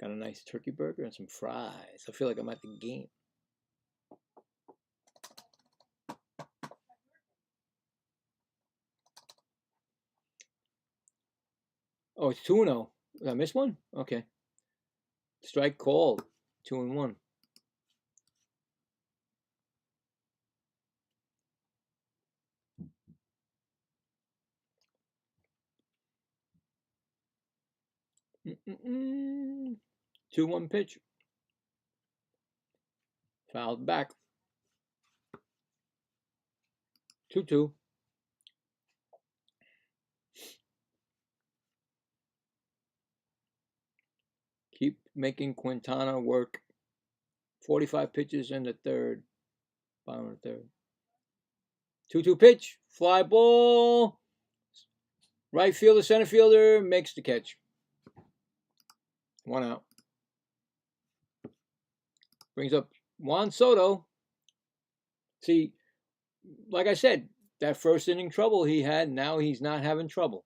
Got a nice turkey burger and some fries. I feel like I'm at the game. Oh, it's 2-0. Did I miss one? Okay. Strike called. 2-1. 2-1 pitch. Fouled back. 2-2. Keep making Quintana work. 45 pitches in the third. Bottom of the third. 2-2 pitch. Fly ball. Right fielder, center fielder makes the catch. 1 out. Brings up Juan Soto. See, like I said, that first inning trouble he had, now he's not having trouble.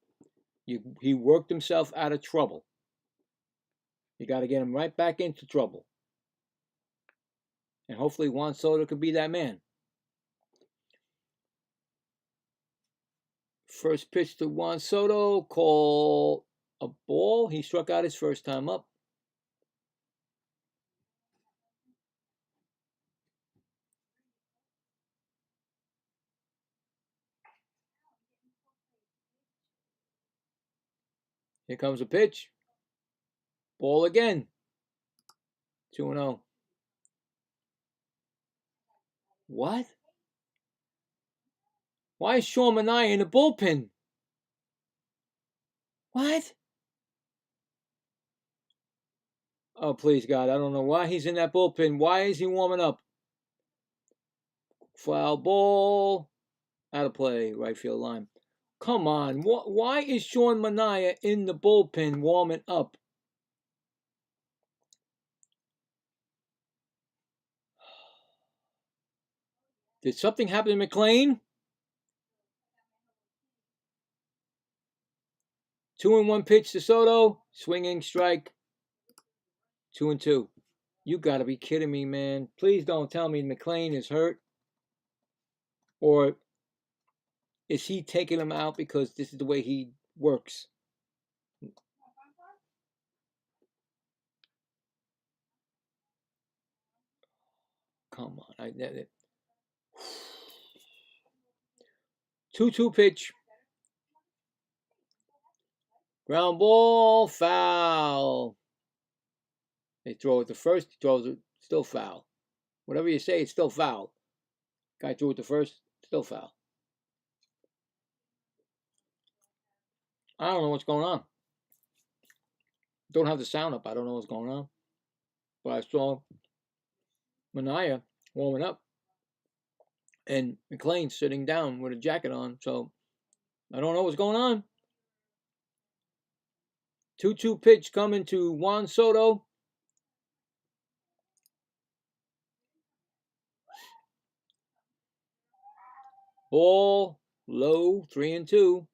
He worked himself out of trouble. You got to get him right back into trouble. And hopefully Juan Soto could be that man. First pitch to Juan Soto, call a ball. He struck out his first time up. Here comes a pitch. Ball again. 2-0. What? Why is Sean Manaea in the bullpen? What? Oh, please, God. I don't know why he's in that bullpen. Why is he warming up? Foul ball. Out of play. Right field line. Come on. Why is Sean Manaea in the bullpen warming up? Did something happen to McLean? 2-1 pitch to Soto. Swinging strike. 2-2. You got to be kidding me, man. Please don't tell me McLean is hurt. Or is he taking him out because this is the way he works? Come on. 2-2 pitch. Ground ball. Foul. They throw it to first. He throws it. Still foul. Whatever you say, it's still foul. Guy threw it to first. Still foul. I don't know what's going on. Don't have the sound up. I don't know what's going on. But I saw Manaea warming up. And McLean sitting down with a jacket on. So I don't know what's going on. 2-2 pitch coming to Juan Soto. Ball low, 3-2.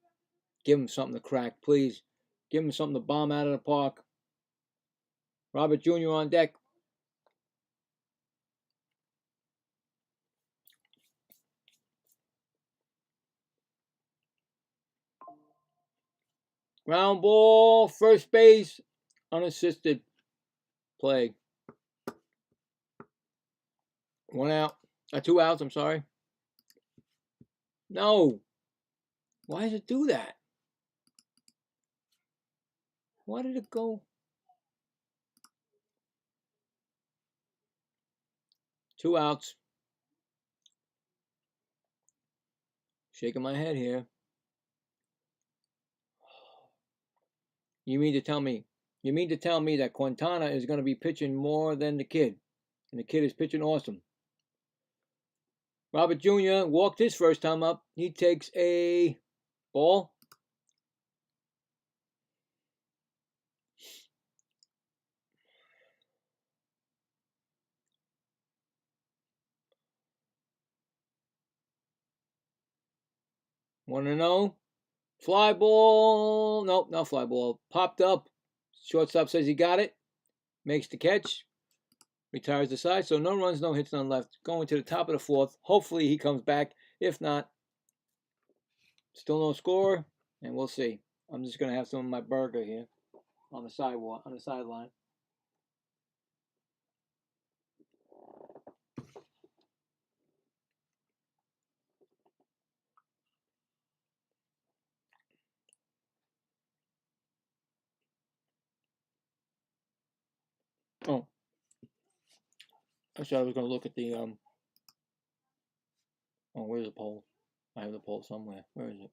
Give him something to crack, please. Give him something to bomb out of the park. Robert Jr. on deck. Ground ball, first base, unassisted play. 1 out. 2 outs, I'm sorry. No. Why does it do that? Why did it go? 2 outs. Shaking my head here. You mean to tell me that Quintana is going to be pitching more than the kid? And the kid is pitching awesome. Robert Jr. walked his first time up. He takes a ball. Want to know? Fly ball. Nope, not fly ball. Popped up. Shortstop says he got it. Makes the catch. Retires the side. So no runs, no hits, none left. Going to the top of the 4th. Hopefully he comes back. If not, still no score. And we'll see. I'm just going to have some of my burger here on the sidewalk, on the sideline. I said I was going to look at the oh, where's the poll? I have the poll somewhere. Where is it?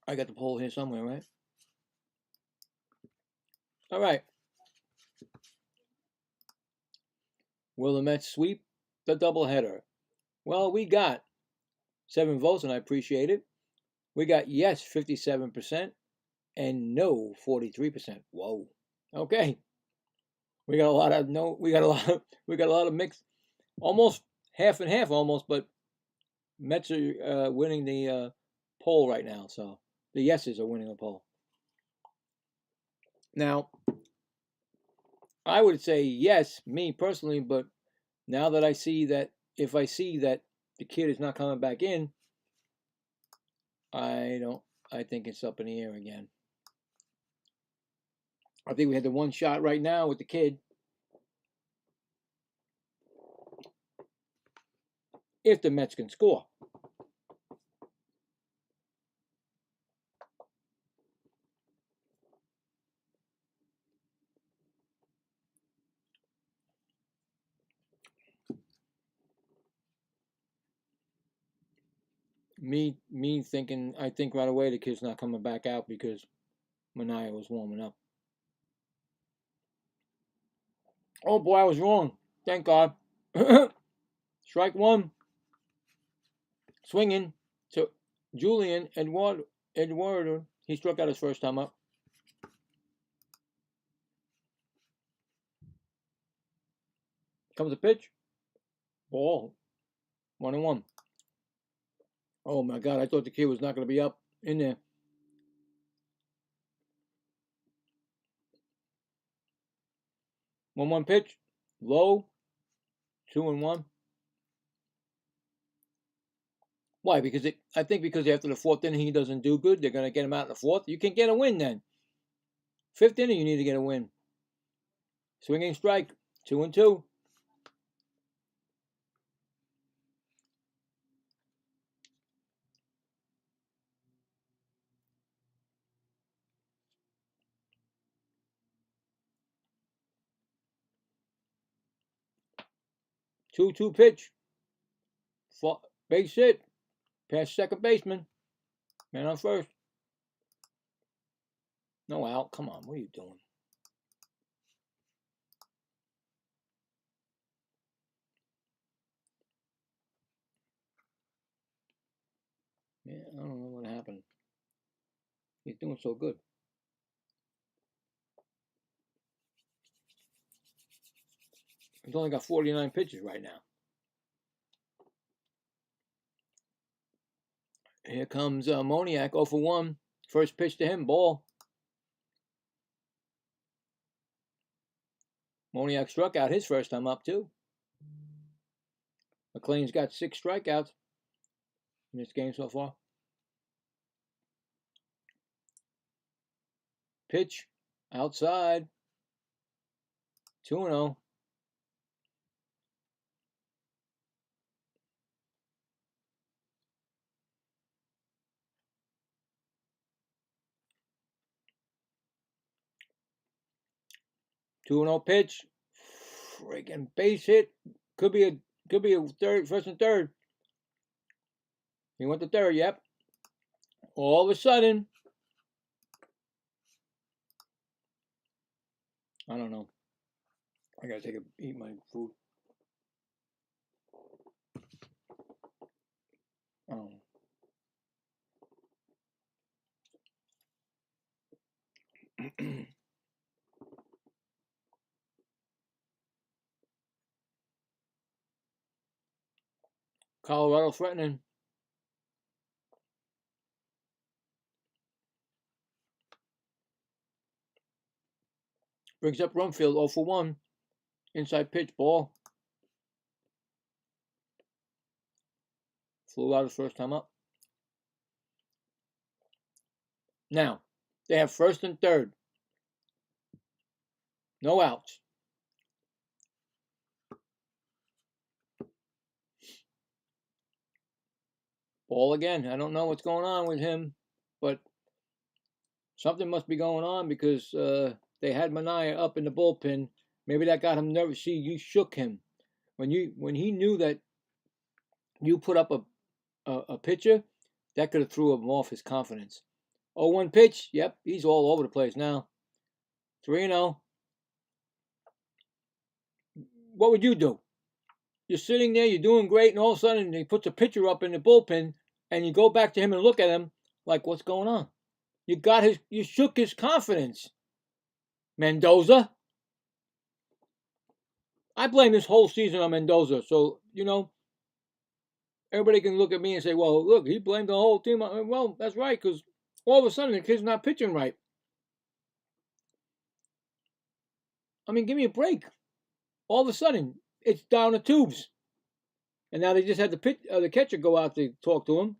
I got the poll here somewhere, right? All right. Will the Mets sweep the doubleheader? Well, we got 7 votes, and I appreciate it. We got yes 57% and no 43%. Whoa. Okay. We got a lot of no. We got a lot of mixed, almost half and half, almost. But Mets are winning the poll right now, so the yeses are winning the poll. Now, I would say yes, me personally, but now that I see that, if I see that the kid is not coming back in, I think it's up in the air again. I think we had the one shot right now with the kid. If the Mets can score. Me thinking, I think right away the kid's not coming back out because Mania was warming up. Oh boy, I was wrong. Thank God. Strike one. Swinging to Julian Eduardo. He struck out his first time up. Comes a pitch. Ball. 1-1. Oh my God, I thought the kid was not going to be up in there. One pitch. Low. 2-1. Why? Because I think because after the 4th inning he doesn't do good, they're going to get him out in the 4th. You can get a win then. 5th inning you need to get a win. Swinging strike. 2-2. Two pitch. Base hit. Past second baseman. Man on first. No out. Come on, what are you doing? Yeah, I don't know what happened. He's doing so good. He's only got 49 pitches right now. Here comes Moniak, 0 for 1. First pitch to him, ball. Moniak struck out his first time up, too. McLean's got 6 strikeouts in this game so far. Pitch, outside. 2-0. Pitch. Freaking base hit. Could be a third, first and third. He went to third, yep. All of a sudden, I don't know. I gotta eat my food. I don't know. Colorado threatening. Brings up Rumfield, 0 for 1. Inside pitch, ball. Flew out his first time up. Now, they have first and third. No outs. Ball again. I don't know what's going on with him. but something must be going on because they had Mania up in the bullpen. Maybe that got him nervous. See, you shook him when he knew that you put up a pitcher. That could have threw him off his confidence. 0-1 pitch. Yep, he's all over the place now. 3-0. What would you do? You're sitting there, you're doing great, and all of a sudden he puts a pitcher up in the bullpen, and you go back to him and look at him like, what's going on? You shook his confidence, Mendoza. I blame this whole season on Mendoza. So, everybody can look at me and say, well, look, he blamed the whole team. Well, that's right, because all of a sudden the kid's not pitching right. I mean, give me a break. All of a sudden, it's down the tubes. And now they just had the catcher go out to talk to him.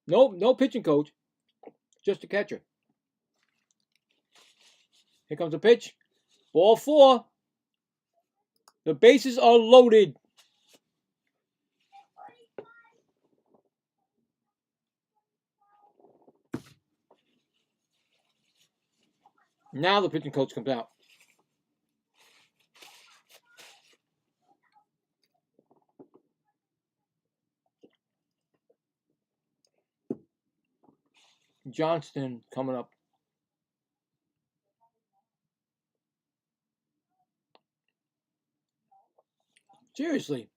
No pitching coach, just the catcher. Here comes the pitch. Ball 4. The bases are loaded. Now the pitching coach comes out. Johnston coming up. Seriously.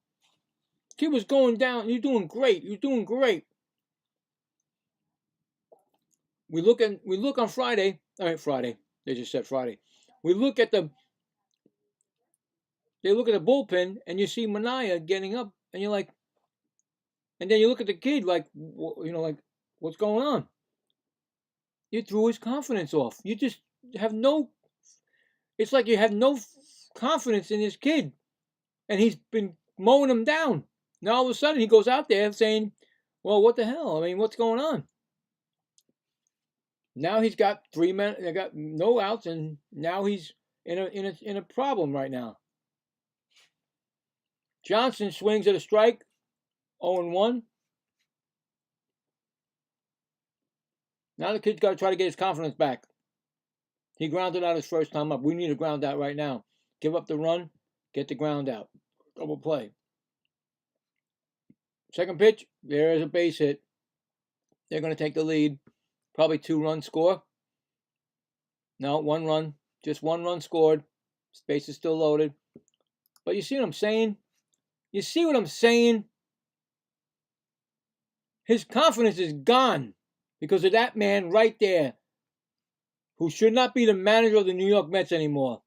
Kid was going down. You're doing great. You're doing great. We look on Friday. All right, Friday. They just said Friday. They look at the bullpen, and you see Mania getting up, and you're like, and then you look at the kid like, like, what's going on? You threw his confidence off. You just have no. It's like you have no confidence in this kid, and he's been mowing him down. Now all of a sudden he goes out there saying, "Well, what the hell? I mean, what's going on?" Now he's got 3 men. They got no outs, and now he's in a problem right now. Johnson swings at a strike, 0-1. Now the kid's got to try to get his confidence back. He grounded out his first time up. We need a ground out right now. Give up the run, get the ground out. Double play. Second pitch, there is a base hit. They're going to take the lead. Probably 2-run score. No, 1 run. Just 1 run scored. Base is still loaded. But you see what I'm saying? You see what I'm saying? His confidence is gone because of that man right there who should not be the manager of the New York Mets anymore.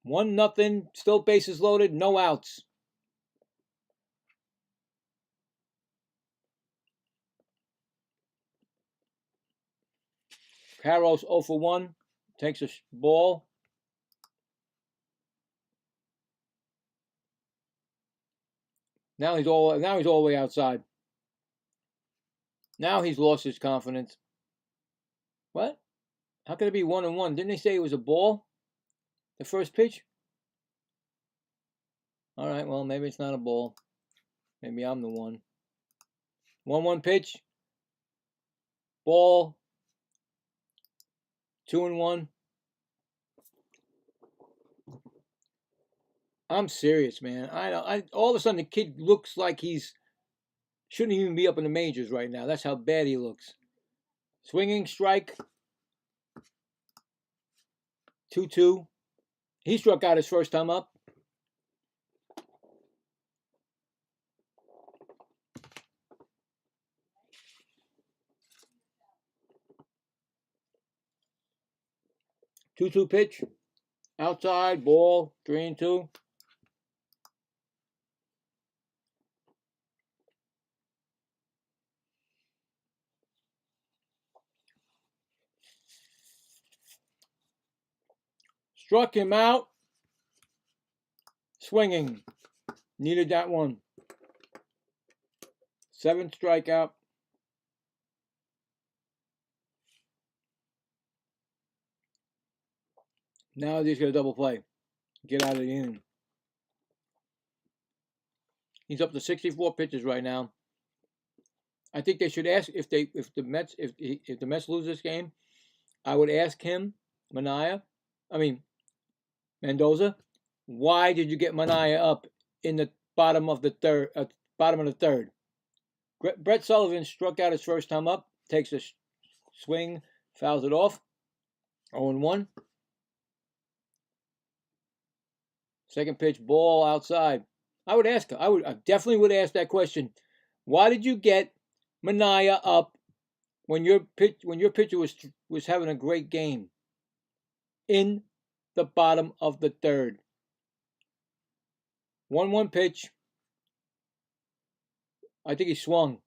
One nothing, still bases loaded, no outs. Carros 0 for 1, takes a ball. Now he's all the way outside. Now he's lost his confidence. What? How could it be 1-1? Didn't they say it was a ball? The first pitch? All right, well, maybe it's not a ball. Maybe I'm the one. 1-1 pitch. Ball. 2-1. I'm serious, man. I all of a sudden the kid looks like he's shouldn't even be up in the majors right now. That's how bad he looks. Swinging strike. 2-2. He struck out his first time up. Two pitch. Outside, ball, 3-2. Struck him out. Swinging. Needed that one. 7th strikeout. Now he's got a double play. Get out of the inning. He's up to 64 pitches right now. I think they should ask if the Mets lose this game, I would ask him, Mendoza, why did you get Manaea up in the bottom of the third? Brett Sullivan struck out his first time up, takes a swing, fouls it off. 0-1. Second pitch, ball outside. I definitely would ask that question. Why did you get Manaea up when your pitcher was having a great game in the bottom of the third? 1-1 pitch. I think he swung.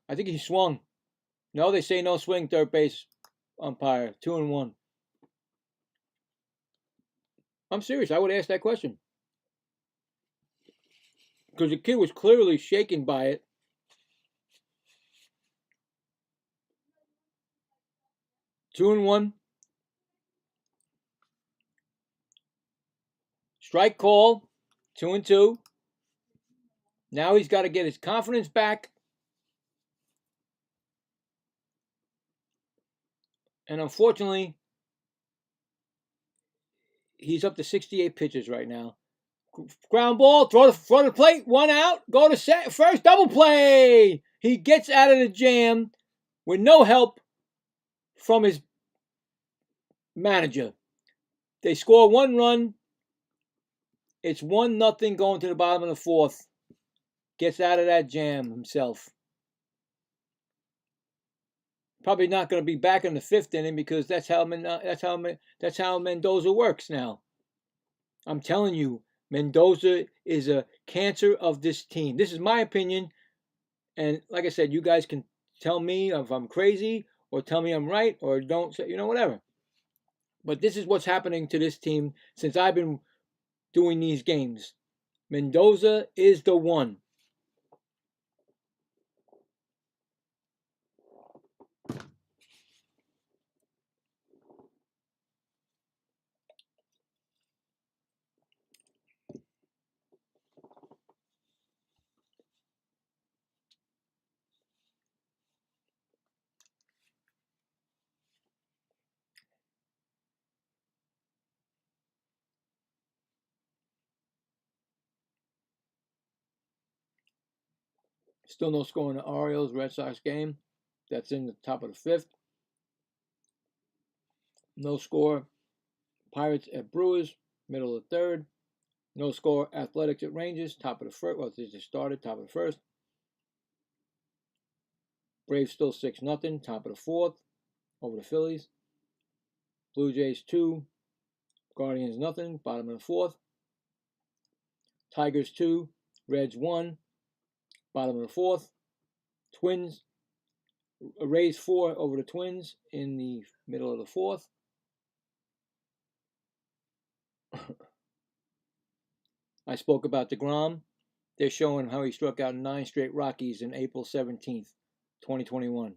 No, they say no swing, third base umpire. 2-1. I'm serious. I would ask that question. Because the kid was clearly shaken by it. Two and one. Strike call. 2-2. Now he's got to get his confidence back. And unfortunately, he's up to 68 pitches right now. Ground ball, throw to front of the plate, 1 out, go to first, double play. He gets out of the jam with no help from his manager. They score 1 run. It's 1-0 going to the bottom of the fourth. Gets out of that jam himself. Probably not going to be back in the 5th inning because that's how Mendoza works now. I'm telling you, Mendoza is a cancer of this team. This is my opinion, and like I said, you guys can tell me if I'm crazy or tell me I'm right or don't say, whatever. But this is what's happening to this team since I've been doing these games. Mendoza is the one. Still no score in the Orioles-Red Sox game. That's in the top of the 5th. No score. Pirates at Brewers, middle of the 3rd. No score. Athletics at Rangers, top of the 1st. Well, they just started, top of the 1st. Braves still 6-0, top of the 4th, over the Phillies. Blue Jays 2, Guardians 0, bottom of the 4th. Tigers 2, Reds 1, bottom of the 4th. Twins, Rays 4 over the Twins in the middle of the 4th. I spoke about DeGrom. They're showing how he struck out 9 straight Rockies in April 17th, 2021.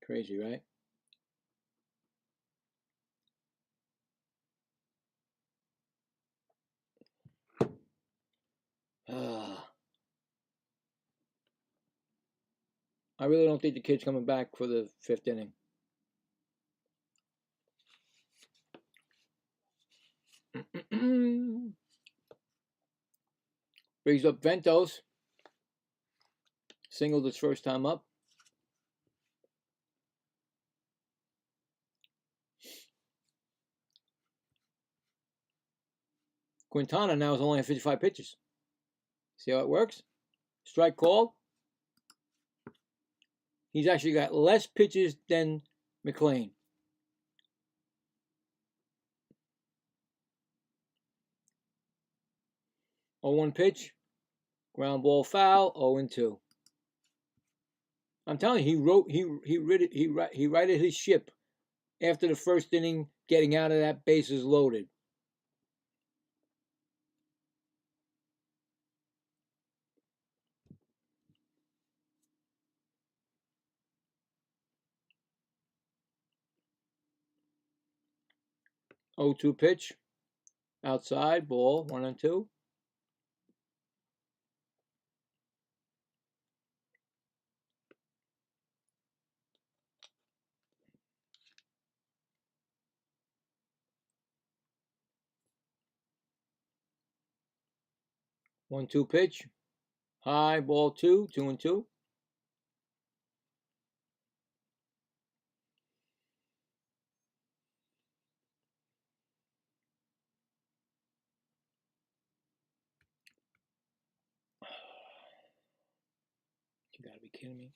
Crazy, right? I really don't think the kid's coming back for the 5th inning. Brings up Ventos. Singled his first time up. Quintana now is only at 55 pitches. See how it works? Strike call. He's actually got less pitches than McLean. Oh, 1 pitch. Ground ball foul. 0-2. I'm telling you, he righted his ship after the 1st inning, getting out of that bases loaded. Oh, 2 pitch. Outside, ball, 1-2. 1-2 pitch. High ball 2, 2-2. You gotta be kidding me.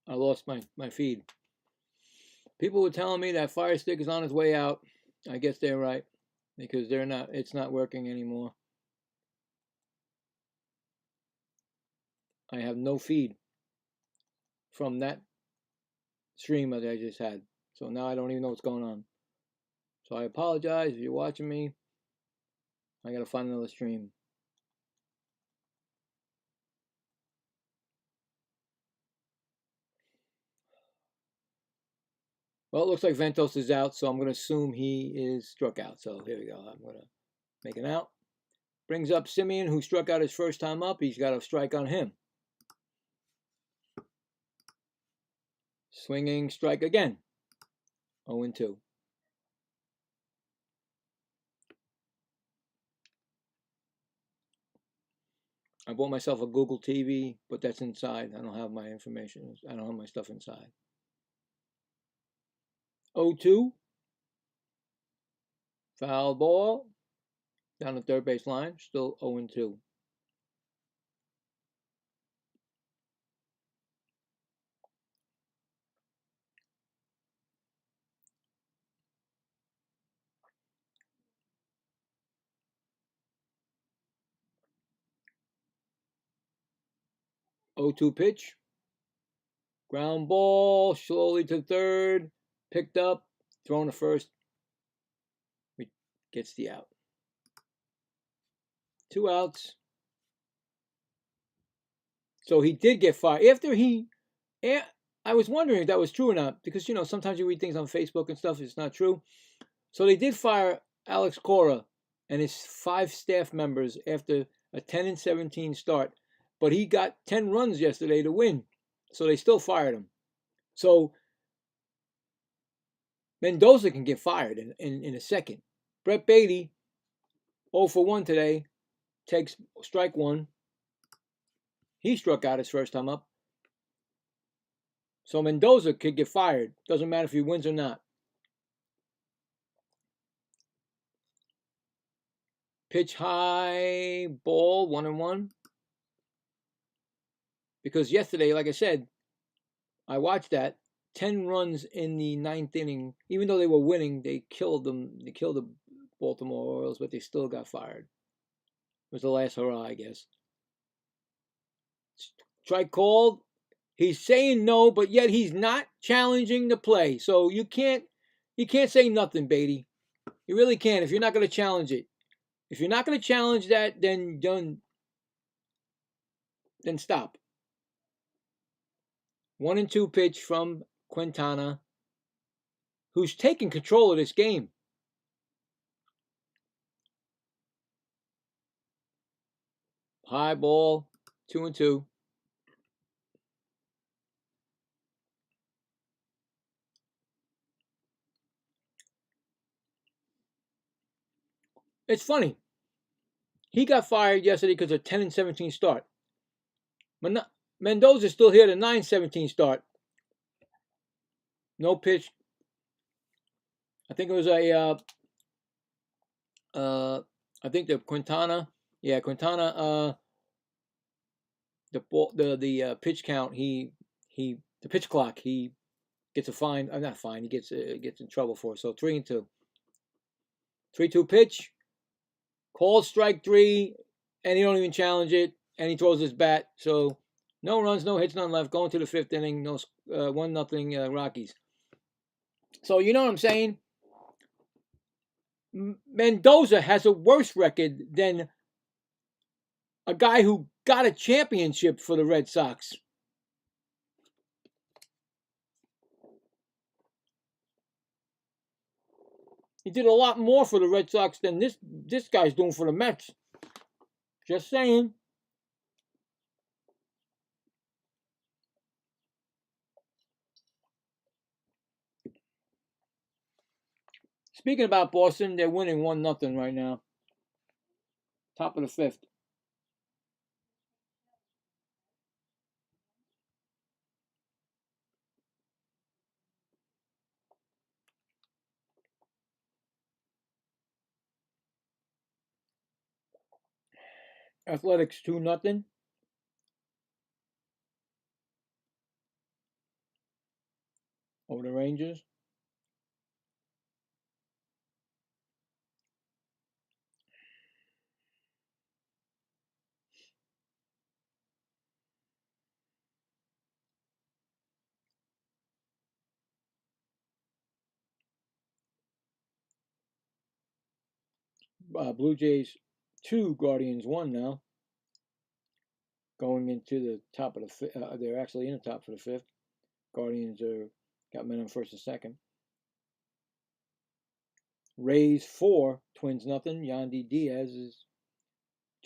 I lost my feed. People were telling me that Fire Stick is on its way out. I guess they're right, because it's not working anymore. I have no feed from that stream that I just had. So now I don't even know what's going on. So I apologize if you're watching me. I gotta find another stream. Well, it looks like Ventos is out, so I'm going to assume he is struck out. So here we go. I'm going to make an out. Brings up Simeon, who struck out his first time up. He's got a strike on him. Swinging strike again. 0-2. I bought myself a Google TV, but that's inside. I don't have my information. I don't have my stuff inside. 0-2. Foul ball. Down the third base line. Still 0-2. Pitch. Ground ball. Slowly to third. Picked up. Thrown to first. Gets the out. 2 outs. So he did get fired. I was wondering if that was true or not, because, you know, sometimes you read things on Facebook and stuff, it's not true. So they did fire Alex Cora and his 5 staff members after a 10-17 start. But he got 10 runs yesterday to win. So they still fired him. So Mendoza can get fired in a second. Brett Beatty, 0 for 1 today, takes strike 1. He struck out his first time up. So Mendoza could get fired. Doesn't matter if he wins or not. Pitch high, ball, 1-1. Because yesterday, like I said, I watched that. 10 runs in the 9th inning. Even though they were winning, they killed them. They killed the Baltimore Orioles, but they still got fired. It was the last hurrah, I guess. Strike called. He's saying no, but yet he's not challenging the play. So you can't say nothing, Beatty. You really can't if you're not going to challenge it. If you're not going to challenge that, then stop. 1-2 pitch from Quintana, who's taking control of this game. High ball, 2-2. It's funny. He got fired yesterday because of 10-17 start. Mendoza's still here, the 9-17 start. No pitch. I think it was I think the Quintana. Yeah, Quintana. The pitch count. The pitch clock. He gets a fine. Not fine. He gets in trouble for it. So 3-2. 3-2 pitch. Called strike 3, and he don't even challenge it, and he throws his bat. So no runs, no hits, none left. Going to the 5th inning. No 1-0 Rockies. So you know what I'm saying? Mendoza has a worse record than a guy who got a championship for the Red Sox. He did a lot more for the Red Sox than this guy's doing for the Mets. Just saying. Speaking about Boston, they're winning 1-0 right now. Top of the 5th. Athletics 2-0. Over the Rangers. Blue Jays 2, Guardians 1 now. Going into the top of the 5th. They're actually in the top for the 5th. Guardians got men on 1st and 2nd. Rays 4, Twins 0. Yandy Diaz's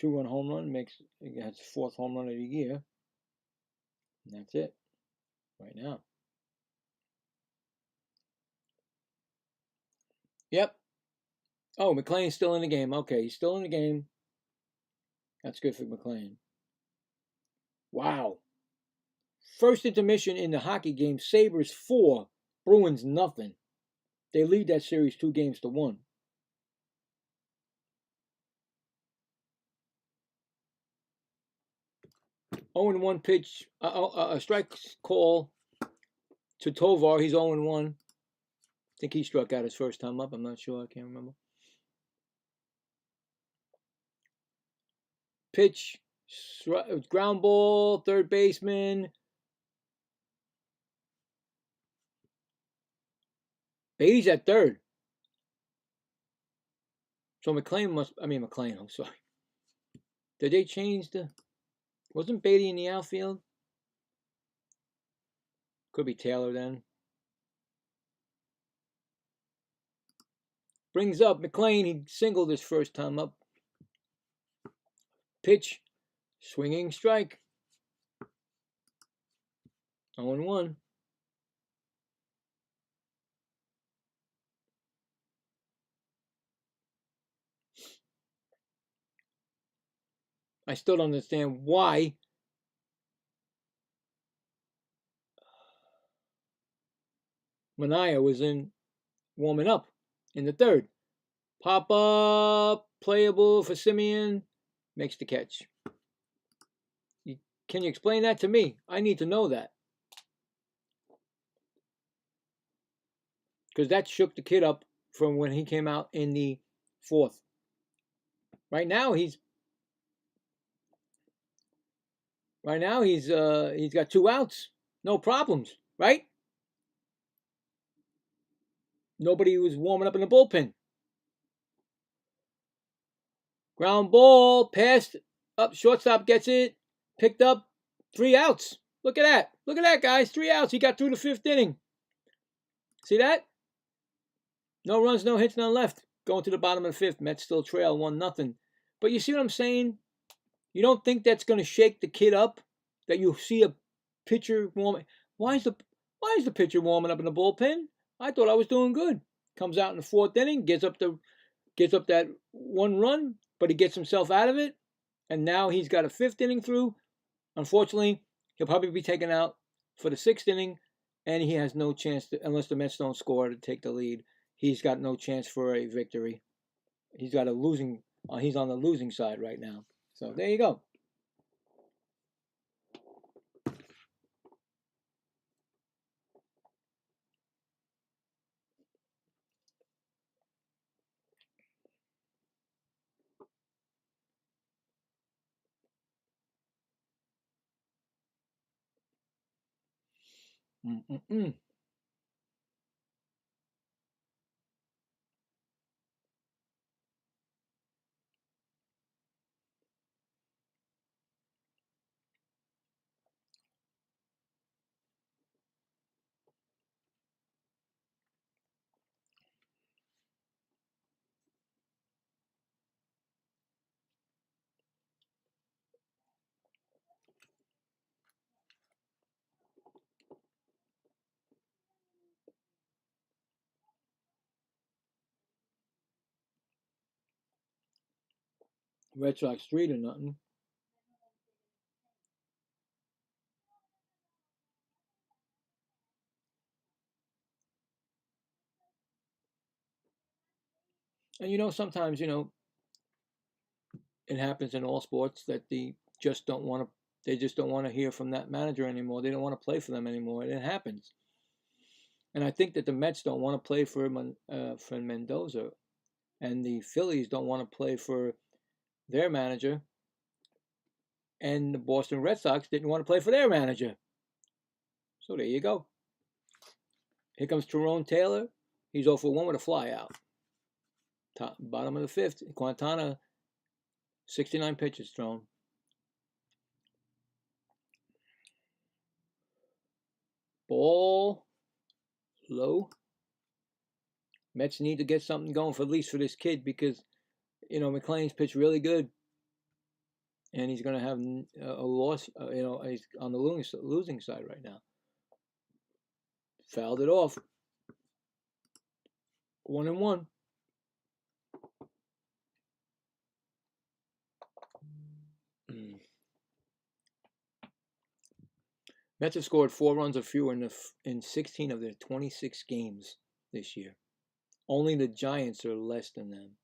2-run home run has his 4th home run of the year. And that's it right now. Yep. Oh, McLean's still in the game. Okay, he's still in the game. That's good for McLean. Wow. First intermission in the hockey game. Sabres 4, Bruins 0. They lead that series 2-1. Oh, 0-1 pitch. A strike call to Tovar. He's 0-1. I think he struck out his first time up. I'm not sure. I can't remember. Pitch. Ground ball. Third baseman. Beatty's at third. So McLean, I'm sorry. Did they change wasn't Beatty in the outfield? Could be Taylor then. Brings up McLean. He singled his first time up. Pitch. Swinging strike. 0-1. I still don't understand why Manaea was warming up in the 3rd. Pop up, playable for Simeon, makes the catch. Can you explain that to me? I need to know that. Because that shook the kid up from when he came out in the 4th. Right now he's got 2 outs, no problems, right? Nobody was warming up in the bullpen. Ground ball, passed up, shortstop gets it, picked up, 3 outs. Look at that. Look at that, guys. 3 outs. He got through the 5th inning. See that? No runs, no hits, none left. Going to the bottom of the 5th. Mets still trail 1-0. But you see what I'm saying? You don't think that's going to shake the kid up? That you see a pitcher warming. Why is the pitcher warming up in the bullpen? I thought I was doing good. Comes out in the 4th inning, gives up that 1 run, but he gets himself out of it. And now he's got a 5th inning through. Unfortunately, he'll probably be taken out for the 6th inning, and he has no chance unless the Mets don't score to take the lead. He's got no chance for a victory. He's on the losing side right now. So there you go. Mm-mm-mm. Red Sox 3-0. And sometimes it happens in all sports that they just don't want to hear from that manager anymore. They don't want to play for them anymore. It happens. And I think that the Mets don't want to play for Mendoza, and the Phillies don't want to play for their manager, and the Boston Red Sox didn't want to play for their manager. So there you go. Here comes Tyrone Taylor. He's 0 for 1 with a fly out. Bottom of the 5th. Quintana, 69 pitches thrown. Ball low. Mets need to get something going for at least for this kid because, McLean's pitched really good. And he's going to have a loss. He's on the losing side right now. Fouled it off. 1-1. Mets have scored 4 runs or fewer in 16 of their 26 games this year. Only the Giants are less than them.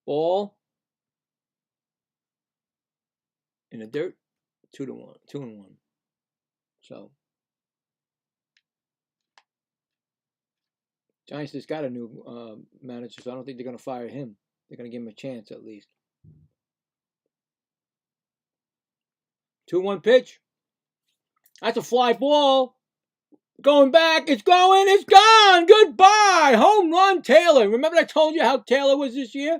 Ball in the dirt, 2-1, 2-1. So Giants just got a new manager, so I don't think they're going to fire him. They're going to give him a chance at least. 2-1 pitch. That's a fly ball. Going back. It's going. It's gone. Goodbye. Home run, Taylor. Remember I told you how Taylor was this year?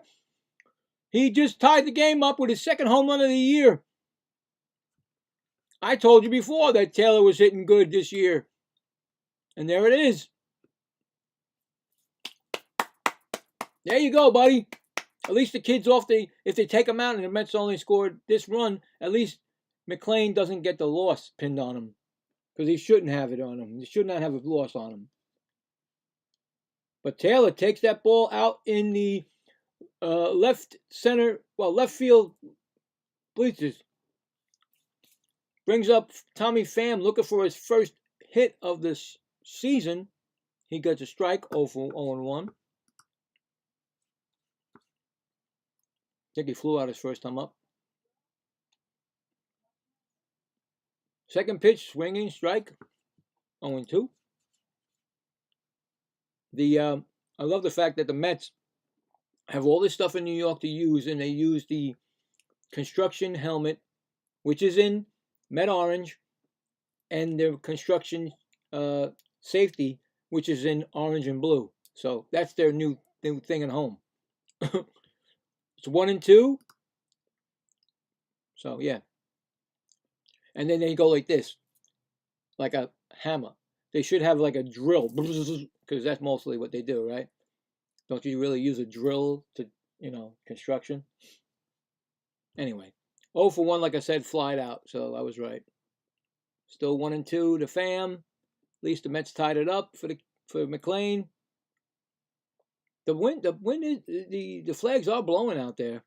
He just tied the game up with his second home run of the year. I told you before that Taylor was hitting good this year. And there it is. There you go, buddy. At least the kid's off if they take him out and the Mets only scored this run, at least McLean doesn't get the loss pinned on him. Because he shouldn't have it on him. He should not have a loss on him. But Taylor takes that ball out in the left field bleachers. Brings up Tommy Pham looking for his first hit of the season. He gets a strike, 0-1. I think he flew out his first time up. Second pitch, swinging, strike, 0-2. I love the fact that the Mets have all this stuff in New York to use, and they use the construction helmet, which is in Met Orange, and their construction safety, which is in orange and blue. So that's their new thing at home. It's 1-2. So yeah. And then they go like this, like a hammer. They should have like a drill, because that's mostly what they do, right? Don't you really use a drill to, construction? Anyway, 0 for 1, like I said, flied out, so I was right. Still 1-2 to Pham. At least the Mets tied it up for McLean. The wind is the flags are blowing out there.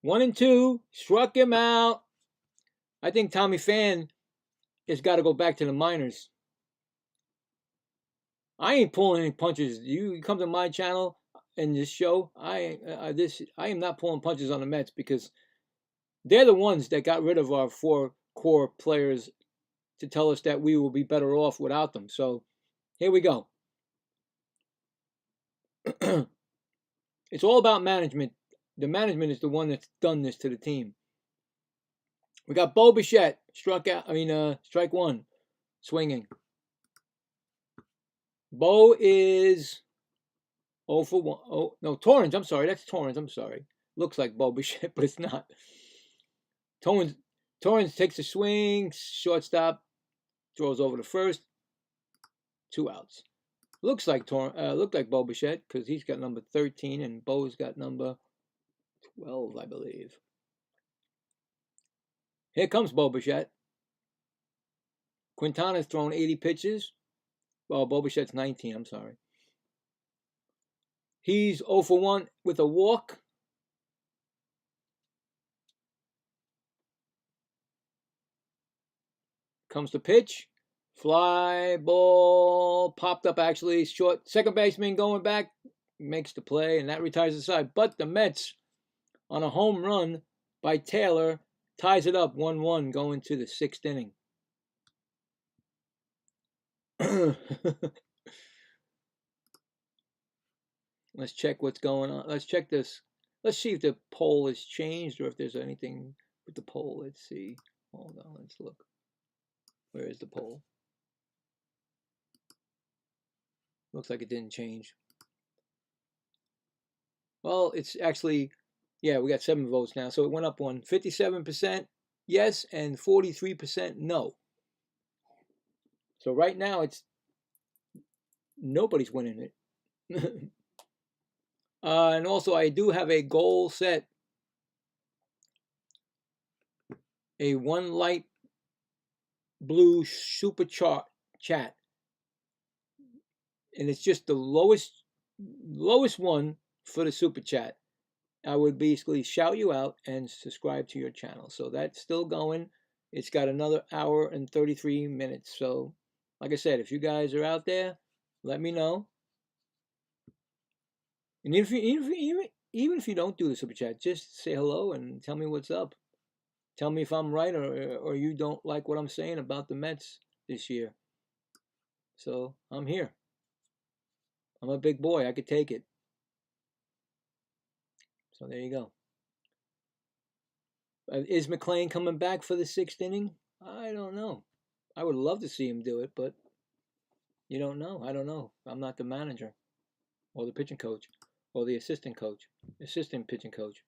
1-2, struck him out. I think Tommy Pham has got to go back to the minors. I ain't pulling any punches. You come to my channel and this show, I am not pulling punches on the Mets because they're the ones that got rid of our 4 core players to tell us that we will be better off without them. So here we go. It's all about management. The management is the one that's done this to the team. We got Bo Bichette, strike 1, swinging. Bo is 0 for 1. Oh, no, Torrens. I'm sorry. That's Torrens. I'm sorry. Looks like Bo Bichette, but it's not. Torrens takes a swing, shortstop, throws over to first. 2 outs. Looks like Bo Bichette because he's got number 13 and Bo's got number 12, I believe. Here comes Bo Bichette. Quintana's thrown 80 pitches. Well, Bo Bichette's 19, I'm sorry. He's 0 for 1 with a walk. Comes the pitch. Fly ball popped up actually. Short second baseman going back. Makes the play, and that retires the side. But the Mets, on a home run by Taylor, ties it up 1-1 going to the 6th inning. Let's check what's going on. Let's check this. Let's see if the poll has changed or if there's anything with the poll. Let's see. Hold on, let's look. Where is the poll? Looks like it didn't change. Well, it's actually, yeah, we got 7 votes now. So it went up 57% yes and 43% no. So right now it's nobody's winning it. And also I do have a goal set. A 1 light blue super chat. And it's just the lowest one for the super chat. I would basically shout you out and subscribe to your channel. So that's still going. It's got another hour and 33 minutes. So like I said, if you guys are out there, let me know. And even if you don't do the super chat, just say hello and tell me what's up. Tell me if I'm right or you don't like what I'm saying about the Mets this year. So I'm here. I'm a big boy. I could take it. So there you go. Is McClain coming back for the 6th inning? I don't know. I would love to see him do it, but you don't know. I don't know. I'm not the manager or the pitching coach or the assistant pitching coach.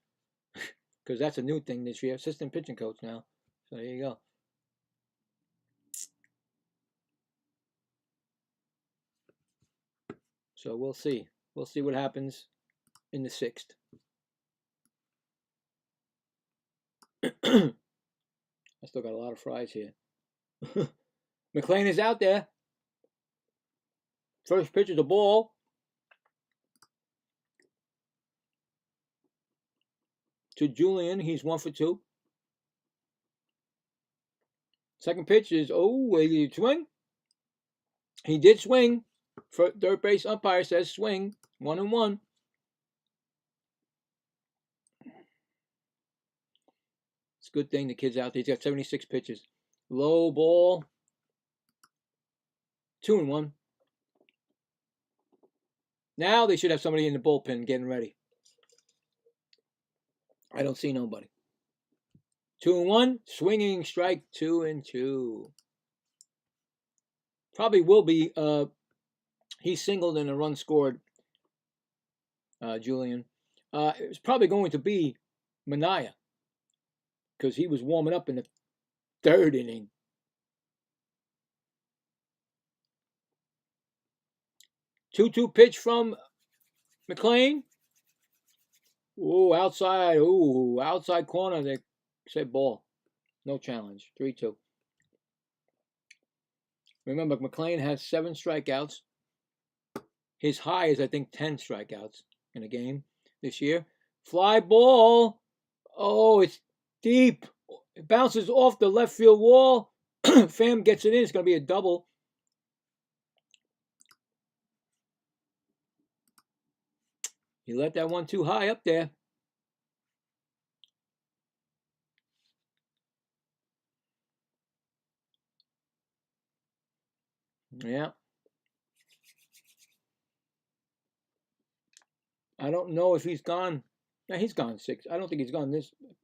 Because that's a new thing this year, assistant pitching coach now. So there you go. So we'll see. We'll see what happens in the 6th. I still got a lot of fries here. McClain is out there. First pitch is a ball. To Julian, he's 1 for 2. Second pitch is, will he swing? He did swing. Third base umpire says swing. 1-1. It's a good thing the kid's out there. He's got 76 pitches. Low ball. 2-1. Now they should have somebody in the bullpen getting ready. I don't see nobody. 2-1. Swinging strike. 2-2. Probably will be. He singled and a run scored. Julian. It's probably going to be Mania, because he was warming up in the 3rd inning. Two pitch from McClain. Outside. Outside corner. They say ball. No challenge. 3-2. Remember, McClain has 7 strikeouts. His high is, I think, 10 strikeouts in a game this year. Fly ball. It's deep. It bounces off the left field wall. Pham gets it in. It's going to be a double. He let that one too high up there. Yeah. I don't know if he's gone. No, he's gone 6. I don't think he's gone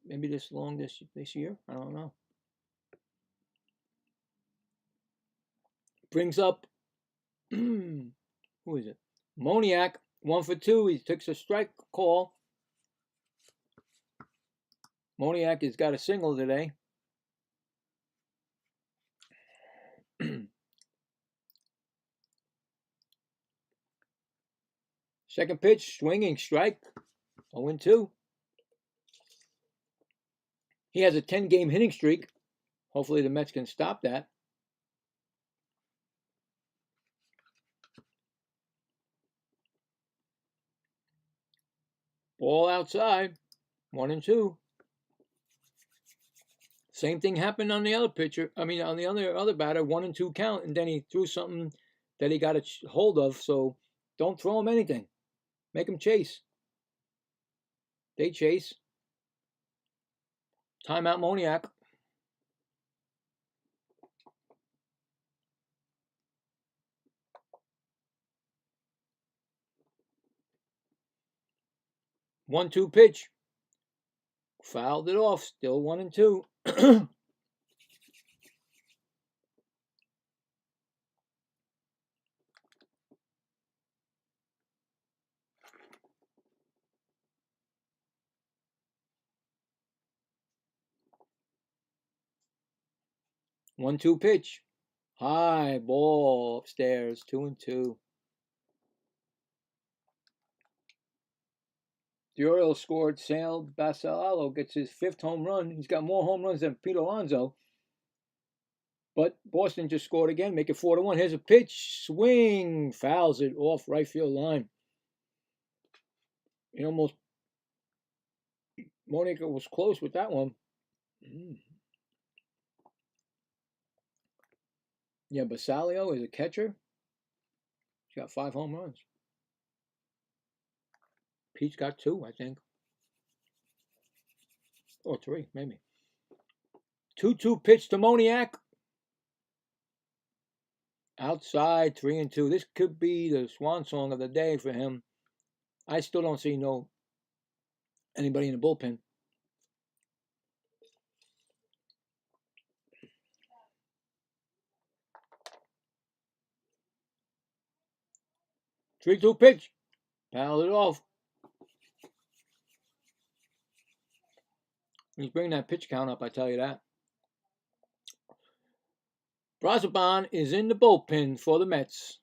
maybe this long this year. I don't know. Brings up, who is it? Moniak, 1 for 2. He takes a strike call. Moniak has got a single today. Second pitch, swinging strike. 0-2. He has a 10-game hitting streak. Hopefully the Mets can stop that. Ball outside. 1-2. Same thing happened on the other pitcher. I mean, on the other batter, 1-2 count, and then he threw something that he got a hold of. So don't throw him anything. Make him chase. They chase. Timeout, Moniak. One-two pitch. Fouled it off. Still 1-2. 1-2 pitch. High ball upstairs. 2-2. The Orioles scored. Sale Basalalo gets his 5th home run. He's got more home runs than Pete Alonso. But Boston just scored again. Make it 4-1. Here's a pitch. Swing. Fouls it off right field line. He almost... Monica was close with that one. Yeah, Basalio is a catcher. He's got 5 home runs. Pete's got 2, I think. Or 3, maybe. 2-2 pitch to Moniak. Outside, 3-2. This could be the swan song of the day for him. I still don't see anybody in the bullpen. Three-two pitch. Fouled it off. He's bringing that pitch count up, I tell you that. Brazoban is in the bullpen for the Mets.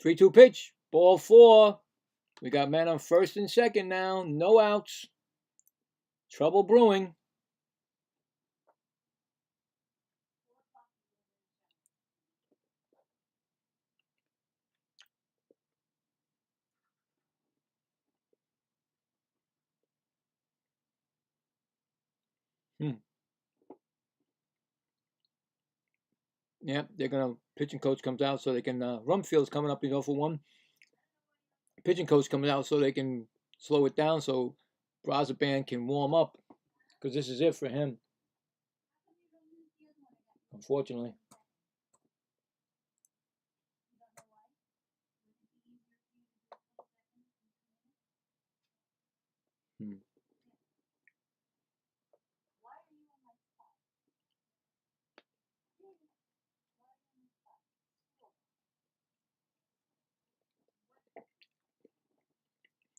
3-2 pitch. Ball 4. We got men on first and second now. No outs. Trouble brewing. Yep, they're going to, pitching coach comes out so they can, Rumfield's coming up, he's 0-for-1. Pitching coach comes out so they can slow it down so Brazoban can warm up. Because this is it for him. Unfortunately.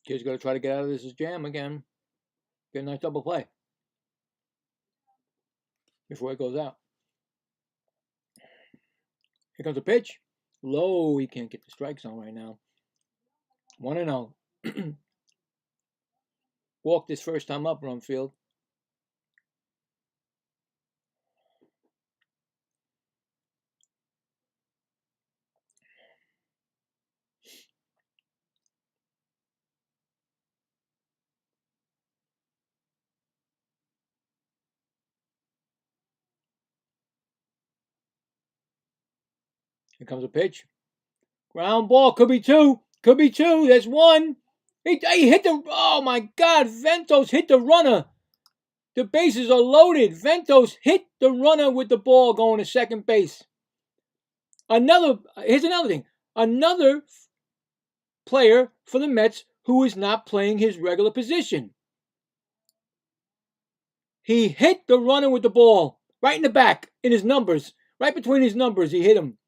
Kid's going to try to get out of this jam again. Get a nice double play before it goes out. Here comes a pitch. Low. He can't get the strike zone right now. 1-0. Walked his first time up, Rumfield. Here comes a pitch. Ground ball. Could be 2. Could be 2. There's 1. He hit the... Oh, my God. Ventos hit the runner. The bases are loaded. Ventos hit the runner with the ball going to second base. Here's another thing. Another player for the Mets who is not playing his regular position. He hit the runner with the ball right in the back, in his numbers. Right between his numbers, he hit him.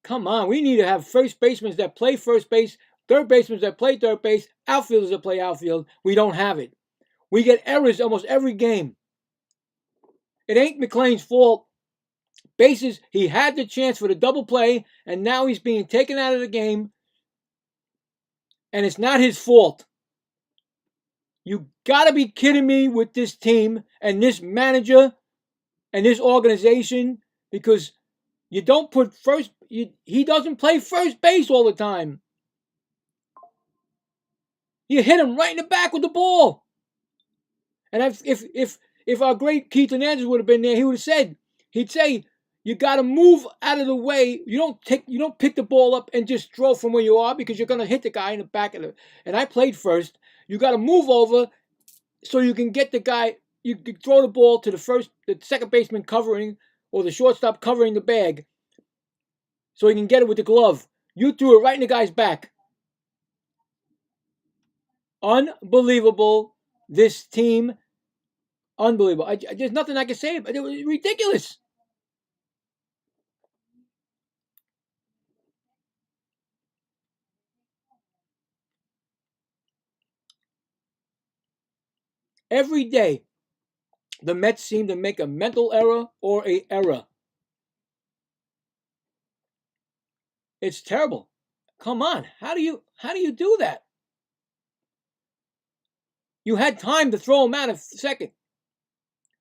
Come on, we need to have first basemen that play first base, third basemen that play third base, outfielders that play outfield. We don't have it. We get errors almost every game. It ain't McClain's fault. Bases, he had the chance for the double play, and now he's being taken out of the game, and it's not his fault. You gotta be kidding me with this team and this manager and this organization, because you don't put he doesn't play first base all the time. You hit him right in the back with the ball. And if our great Keith Hernandez would have been there, he'd say, you got to move out of the way. You don't pick the ball up and just throw from where you are because you're going to hit the guy in the back of it. And I played first. You got to move over so you can get the guy. You can throw the ball to the second baseman covering, or the shortstop covering the bag, so he can get it with the glove. You threw it right in the guy's back. Unbelievable. This team, unbelievable. There's nothing I can say about it. It was ridiculous. Every day, the Mets seem to make a mental error or an error. It's terrible. Come on. How do you do that? You had time to throw him out at second.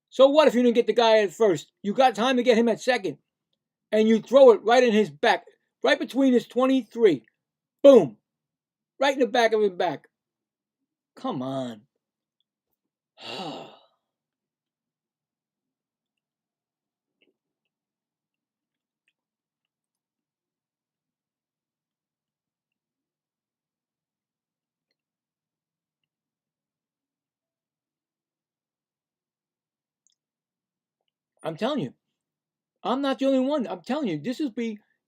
So what if you didn't get the guy at first? You got time to get him at second. And you throw it right in his back. Right between his 23. Boom. Right in the back of his back. Come on. I'm telling you. I'm not the only one. I'm telling you.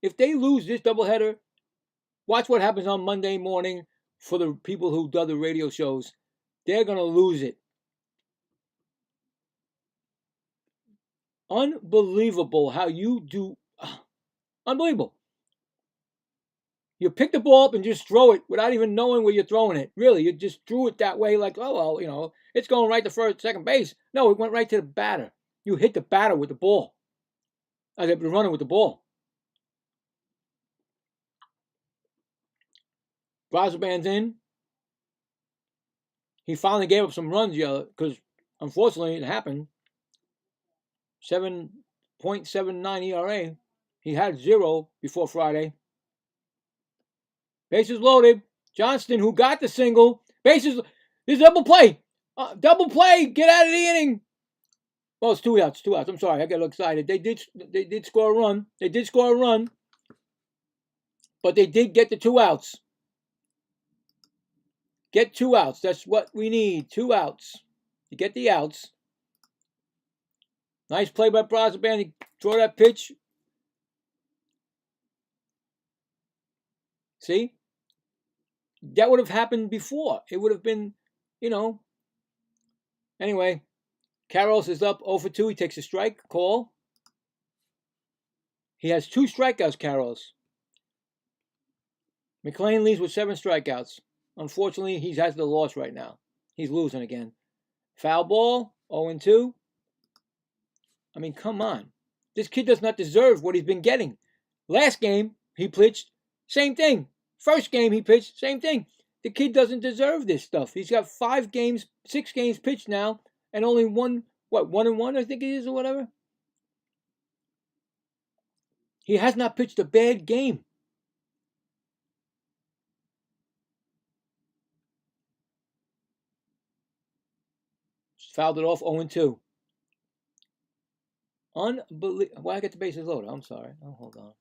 If they lose this doubleheader, watch what happens on Monday morning for the people who do the radio shows. They're going to lose it. Unbelievable how you do. Unbelievable. You pick the ball up and just throw it without even knowing where you're throwing it. Really, you just threw it that way like, oh, well, it's going right to second base. No, it went right to the batter. You hit the batter with the ball. The runner with the ball. Brazoban's in. He finally gave up some runs, because unfortunately it happened. 7.79 ERA. He had 0 before Friday. Bases loaded. Johnston, who got the single. Bases. There's double play. Double play. Get out of the inning. Well, it's 2 outs. 2 outs. I'm sorry. I got excited. They did score a run. They did score a run. But they did get the 2 outs. Get 2 outs. That's what we need. 2 outs. To get the outs. Nice play by Brazoban. He throw that pitch. See? That would have happened before. It would have been, Anyway, Carroll's is up 0 for 2. He takes a strike. Call. He has 2 strikeouts, Carroll's. McLean leads with 7 strikeouts. Unfortunately, he has the loss right now. He's losing again. Foul ball, 0-2. I mean, come on. This kid does not deserve what he's been getting. Last game, he pitched, same thing. First game, he pitched, same thing. The kid doesn't deserve this stuff. He's got 6 games pitched now, and only 1-1, I think it is, or whatever. He has not pitched a bad game. Fouled it off, 0-2. Unbelievable. Well, I get the bases loaded. I'm sorry. Oh, hold on.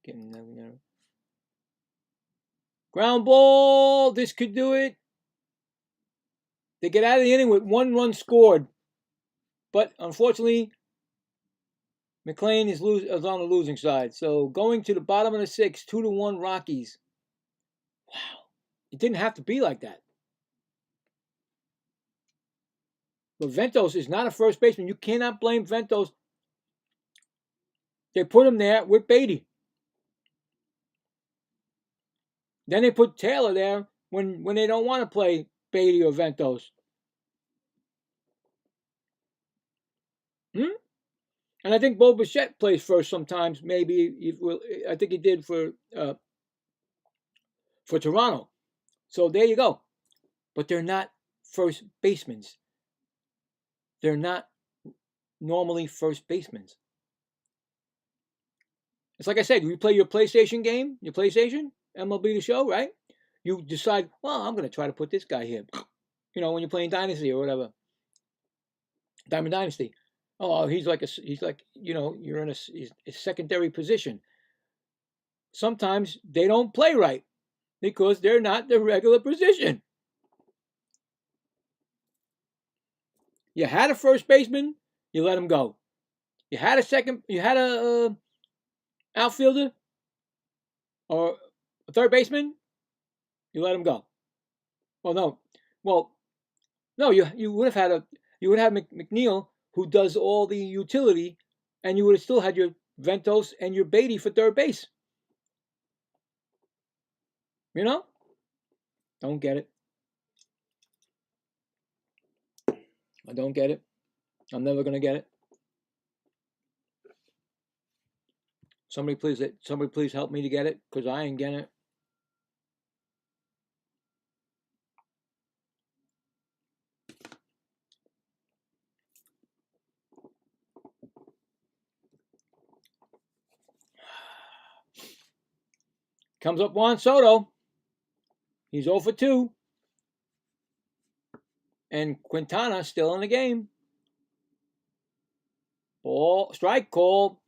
Getting there. Ground ball. This could do it. They get out of the inning with 1 run scored. But unfortunately, McLean is on the losing side. So going to the bottom of the 6th, 2-1 Rockies. Wow. It didn't have to be like that. But Ventos is not a first baseman. You cannot blame Ventos. They put him there with Beatty. Then they put Taylor there when they don't want to play Beatty or Ventos. And I think Bo Bichette plays first sometimes. Maybe I think he did for Toronto. So there you go. But they're not first basemen. They're not normally first basemen. It's like I said, you play your PlayStation game, MLB The Show, right? You decide, well, I'm going to try to put this guy here. When you're playing Dynasty or whatever. Diamond Dynasty. Oh, he's like you're in a secondary position. Sometimes they don't play right because they're not the regular position. You had a first baseman, you let him go. You had a outfielder or a third baseman, you let him go. Oh no, well, no, you would have McNeil who does all the utility, and you would have still had your Ventos and your Beatty for third base. You know, don't get it. I don't get it. I'm never gonna get it. Somebody please help me to get it, because I ain't getting it. Comes up Juan Soto. He's 0 for 2. And Quintana still in the game. Ball, strike call.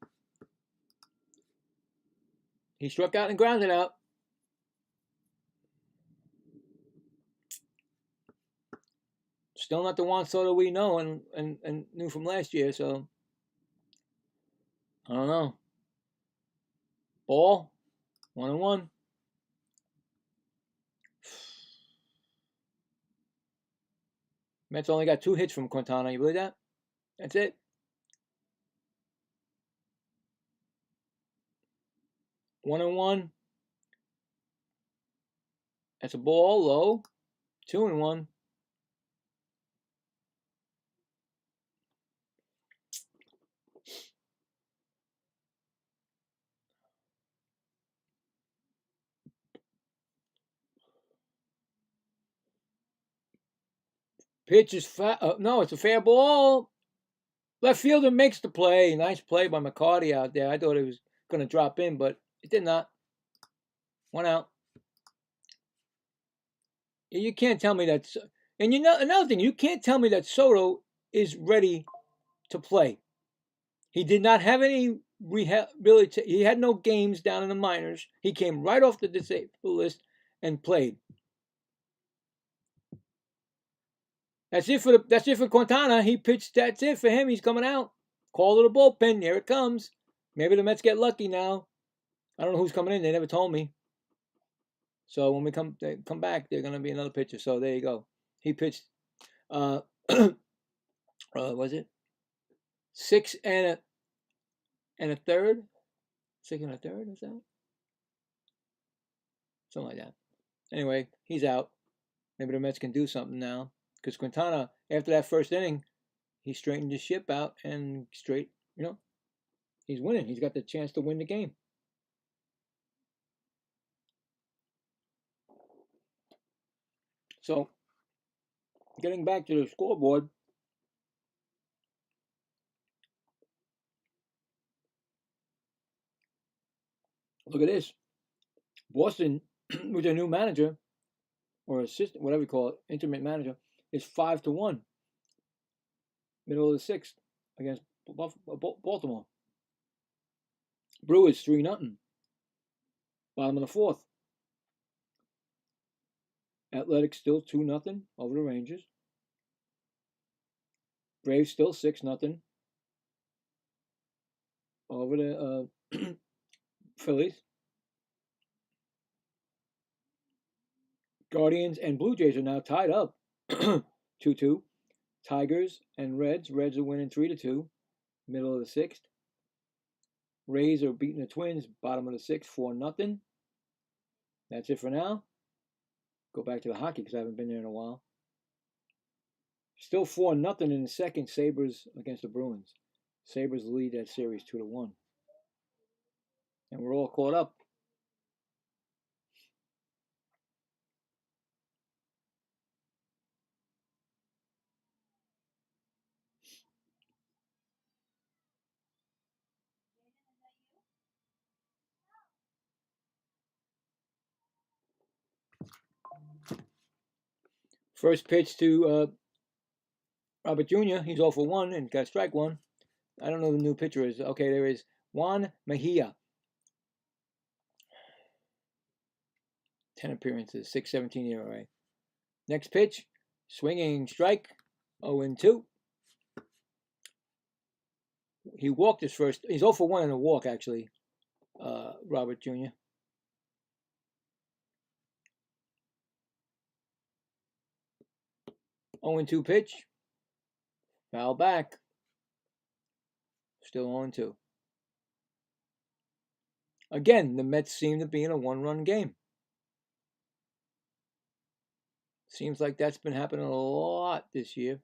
He struck out and grounded out. Still not the Juan Soto we know and knew from last year, so I don't know. Ball, 1-1. Mets only got 2 hits from Quintana. You believe that? That's it. 1-1. That's a ball, low. 2-1. Pitch is no, it's a fair ball. Left fielder makes the play. Nice play by McCarty out there. I thought it was going to drop in, but it did not. 1 out. You can't tell me that. And another thing, you can't tell me that Soto is ready to play. He did not have any rehabilitation. He had no games down in the minors. He came right off the disabled list and played. That's it for Quintana. He pitched. That's it for him. He's coming out. Call to the bullpen. Here it comes. Maybe the Mets get lucky now. I don't know who's coming in. They never told me. So when we come back, they're gonna be another pitcher. So there you go. He pitched. Was it 6 and a third? 6 and a third, is that? Something like that. Anyway, he's out. Maybe the Mets can do something now. Because Quintana, after that first inning, he straightened his ship out and he's winning. He's got the chance to win the game. So, getting back to the scoreboard, look at this. Boston, with their new manager, or assistant, whatever you call it, intermittent manager, is 5-1. Middle of the 6th against Baltimore. Brewers 3-0. Bottom of the 4th. Athletics still 2-0 over the Rangers. Braves still 6-0 over the Phillies. Guardians and Blue Jays are now tied up 2-2. Tigers and Reds. Reds are winning 3-2. Middle of the 6th. Rays are beating the Twins. Bottom of the 6th, 4-0. That's it for now. Go back to the hockey because I haven't been there in a while. Still 4-0 in the second. Sabres against the Bruins. Sabres lead that series 2-1. And we're all caught up. First pitch to Robert Jr., he's 0 for 1 and got strike one. I don't know who the new pitcher is. Okay, there is Juan Mejia. 10 appearances, 6.17 ERA. Next pitch, swinging strike, 0-2. He walked his first. He's 0 for 1 in a walk, actually, Robert Jr. Oh and 2 pitch. Foul back. Still 0-2. Again, the Mets seem to be in a one-run game. Seems like that's been happening a lot this year.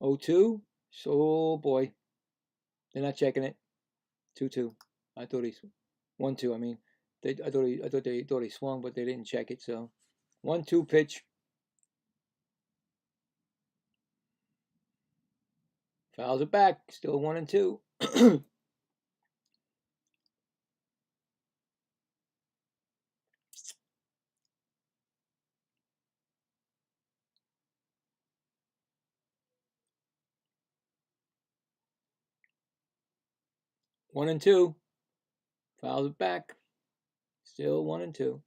0-2. So, boy. They're not checking it. 2-2. I thought he 1-2. I mean, I thought he swung, but they didn't check it. So, 1-2 pitch. Fouls it back. Still 1-2. 1-2. Fouls it back. Still 1-2.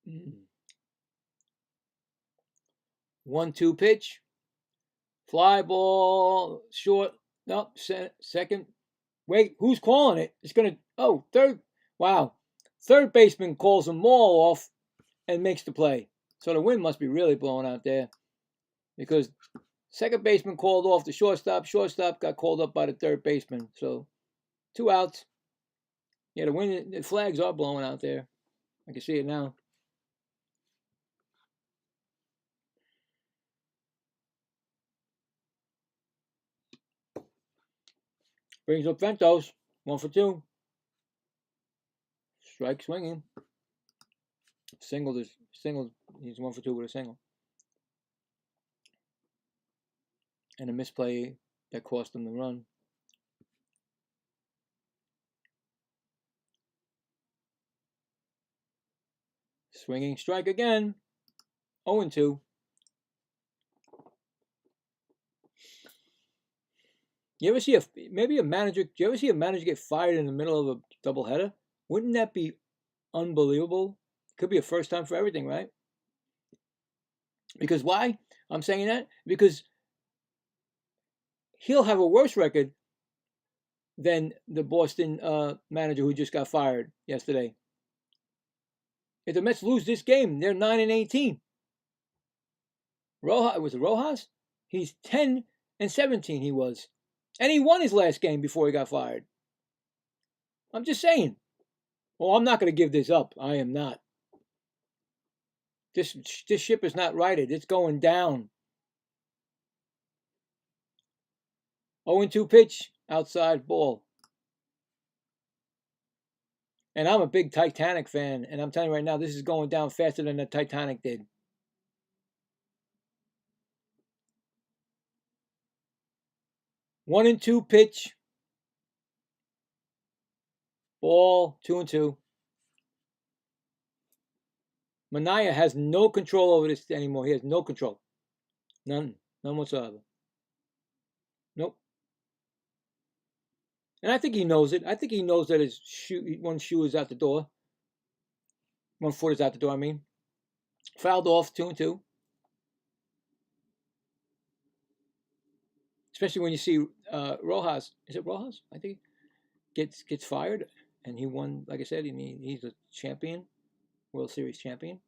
Mm. 1-2 pitch. Fly ball. Short. No, second. Wait, who's calling it? It's going to. Oh, third. Wow. Third baseman calls them all off and makes the play. So the wind must be really blowing out there. Because second baseman called off the shortstop. Shortstop got called up by the third baseman. So 2 outs. Yeah, the wind, the flags are blowing out there. I can see it now. Brings up Ventos. 1 for 2. Strike swinging. Single. He's 1 for 2 with a single. And a misplay that cost him the run. Swinging strike again. 0-2. You ever see maybe a manager? Do you ever see a manager get fired in the middle of a doubleheader? Wouldn't that be unbelievable? Could be a first time for everything, right? Because why? I'm saying that because he'll have a worse record than the Boston manager who just got fired yesterday. If the Mets lose this game, they're 9-18. Was it Rojas? He's 10-17. He was, and he won his last game before he got fired. I'm just saying. Well, I'm not going to give this up. I am not. This ship is not righted. It's going down. 0-2 pitch, outside ball. And I'm a big Titanic fan, and I'm telling you right now, this is going down faster than the Titanic did. One and 2 pitch. Ball, 2-2. Manaea has no control over this anymore. He has no control. None whatsoever. Nope. And I think he knows it. I think he knows that his one shoe is out the door. 1 foot is out the door, I mean. Fouled off, 2-2. Especially when you see Rojas. Is it Rojas? I think gets fired. And he won, like I said, he's a champion. World Series champion.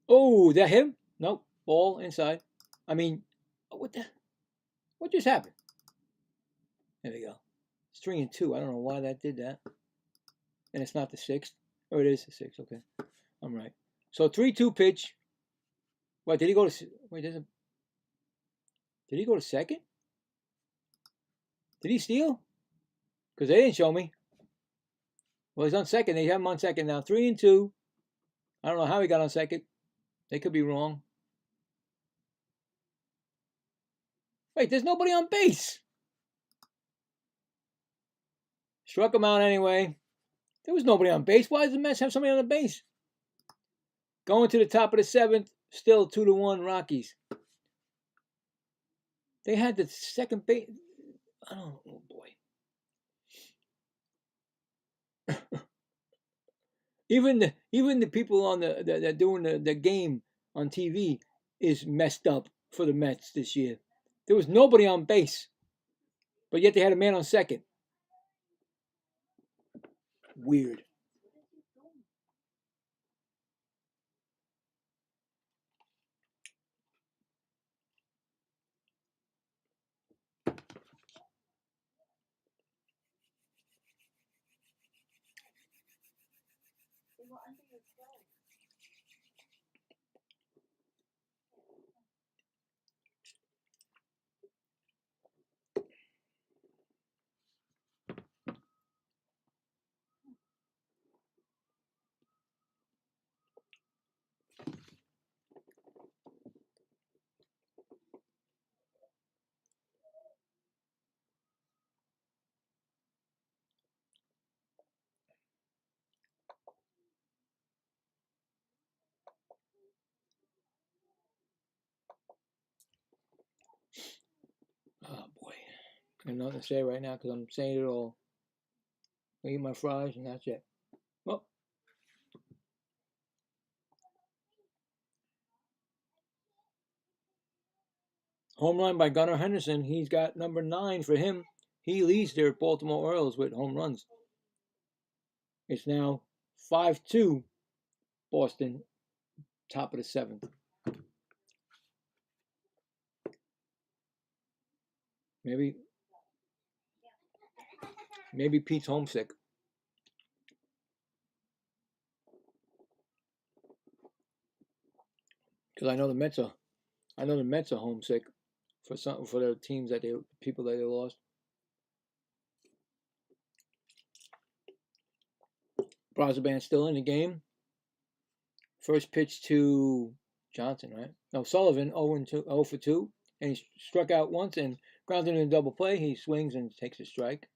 Oh, that him? Nope. Ball inside. I mean, what just happened? There we go. It's 3-2. I don't know why that did that. And it's not the 6th. Oh, it is the 6th. Okay. I'm right. So 3-2 pitch. Wait, did he go to... Wait, did he go to second? Did he steal? Because they didn't show me. Well, he's on second. They have him on second now. 3-2. I don't know how he got on second. They could be wrong. Wait, there's nobody on base. Struck him out anyway. There was nobody on base. Why does the Mets have somebody on the base? Going to the top of the 7th, still 2-1 Rockies. They had the second base. Oh boy. Even the people on that doing the game on TV is messed up for the Mets this year. There was nobody on base, but yet they had a man on second. Weird. Oh boy. I have nothing to say right now because I'm saying it all. I eat my fries and that's it. Well, home run by Gunnar Henderson. He's got number 9 for him. He leads their Baltimore Orioles with home runs. It's now 5-2 Boston, top of the 7th. Maybe Pete's homesick. Because I know the Mets are homesick for their teams people that they lost. Brazaban's still in the game. First pitch to Johnson, right? No, Sullivan 0 for 2, and he struck out once and grounded in a double play. He swings and takes a strike.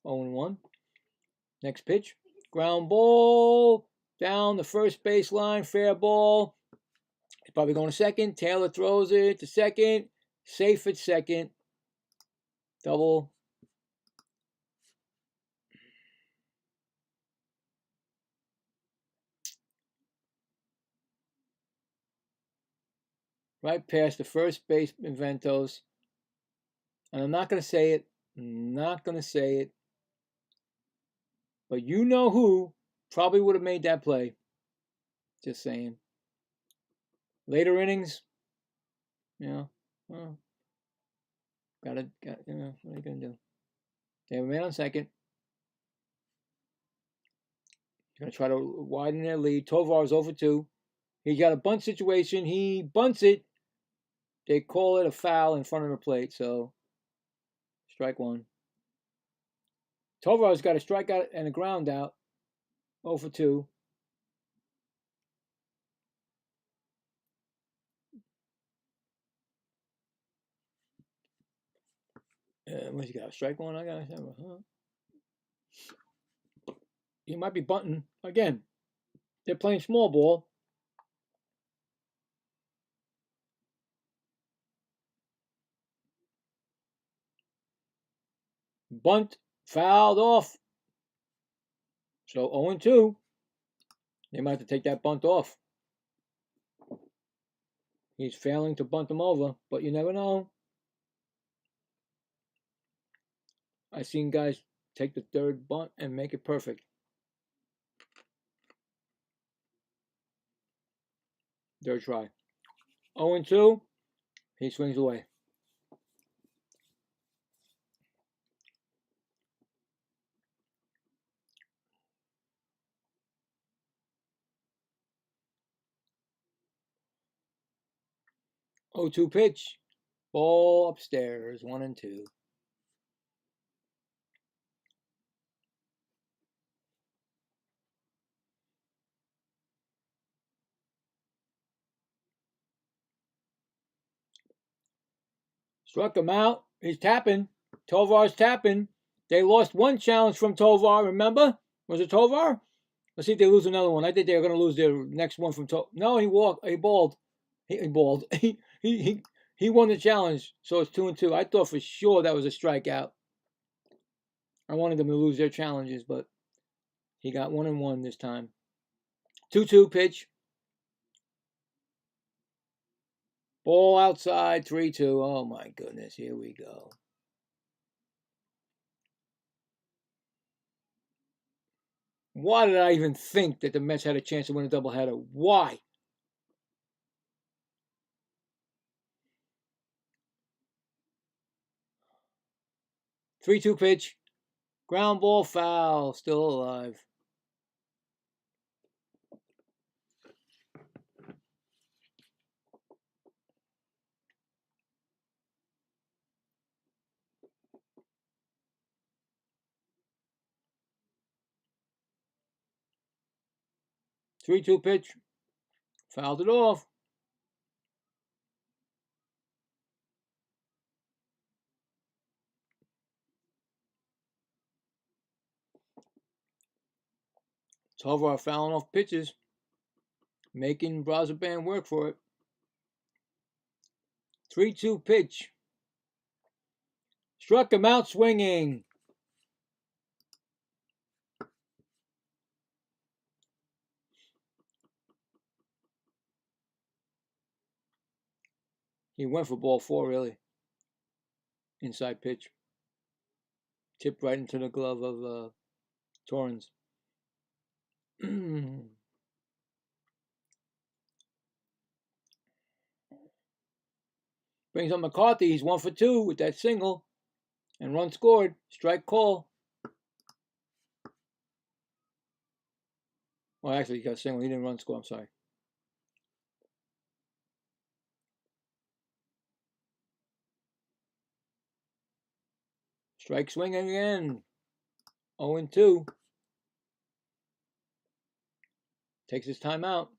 0-1. Next pitch, ground ball down the first baseline, fair ball. He's probably going to second. Taylor throws it to second. Safe at second. Double. Right past the first base Ventos. And I'm not going to say it. But you know who probably would have made that play. Just saying. Later innings, well, what are you going to do? They have a man on second. Going to try to widen their lead. Tovar is 0 for 2. He got a bunt situation. He bunts it. They call it a foul in front of the plate, so strike 1. Tovar's got a strikeout and a ground out. 0 for 2. What's he got? Strike 1? I got He might be bunting. Again, they're playing small ball. Bunt, fouled off. So 0-2. They might have to take that bunt off. He's failing to bunt them over, but you never know. I've seen guys take the third bunt and make it perfect. Third try. 0-2. He swings away. Oh, 2 pitch. Ball upstairs. 1-2. Struck him out. He's tapping. Tovar's tapping. They lost one challenge from Tovar, remember? Was it Tovar? Let's see if they lose another one. I think they're going to lose their next one from Tovar. No, he walked. He balled. He balled. He won the challenge, so it's 2-2. I thought for sure that was a strikeout. I wanted them to lose their challenges, but he got 1-1 this time. 2-2 pitch. Ball outside, 3-2. Oh my goodness, here we go. Why did I even think that the Mets had a chance to win a doubleheader? Why? Three-two pitch. Ground ball foul. Still alive. Three-two pitch. Fouled it off. Tovar fouling off pitches. Making Brazaban work for it. 3-2 pitch. Struck him out swinging. He went for ball 4, really. Inside pitch. Tipped right into the glove of Torrens. Brings up McCarthy. He's 1 for 2 with that single. And run scored. Strike call. Well, actually, he got a single. He didn't run score. I'm sorry. Strike swinging again. 0-2. Takes his time out.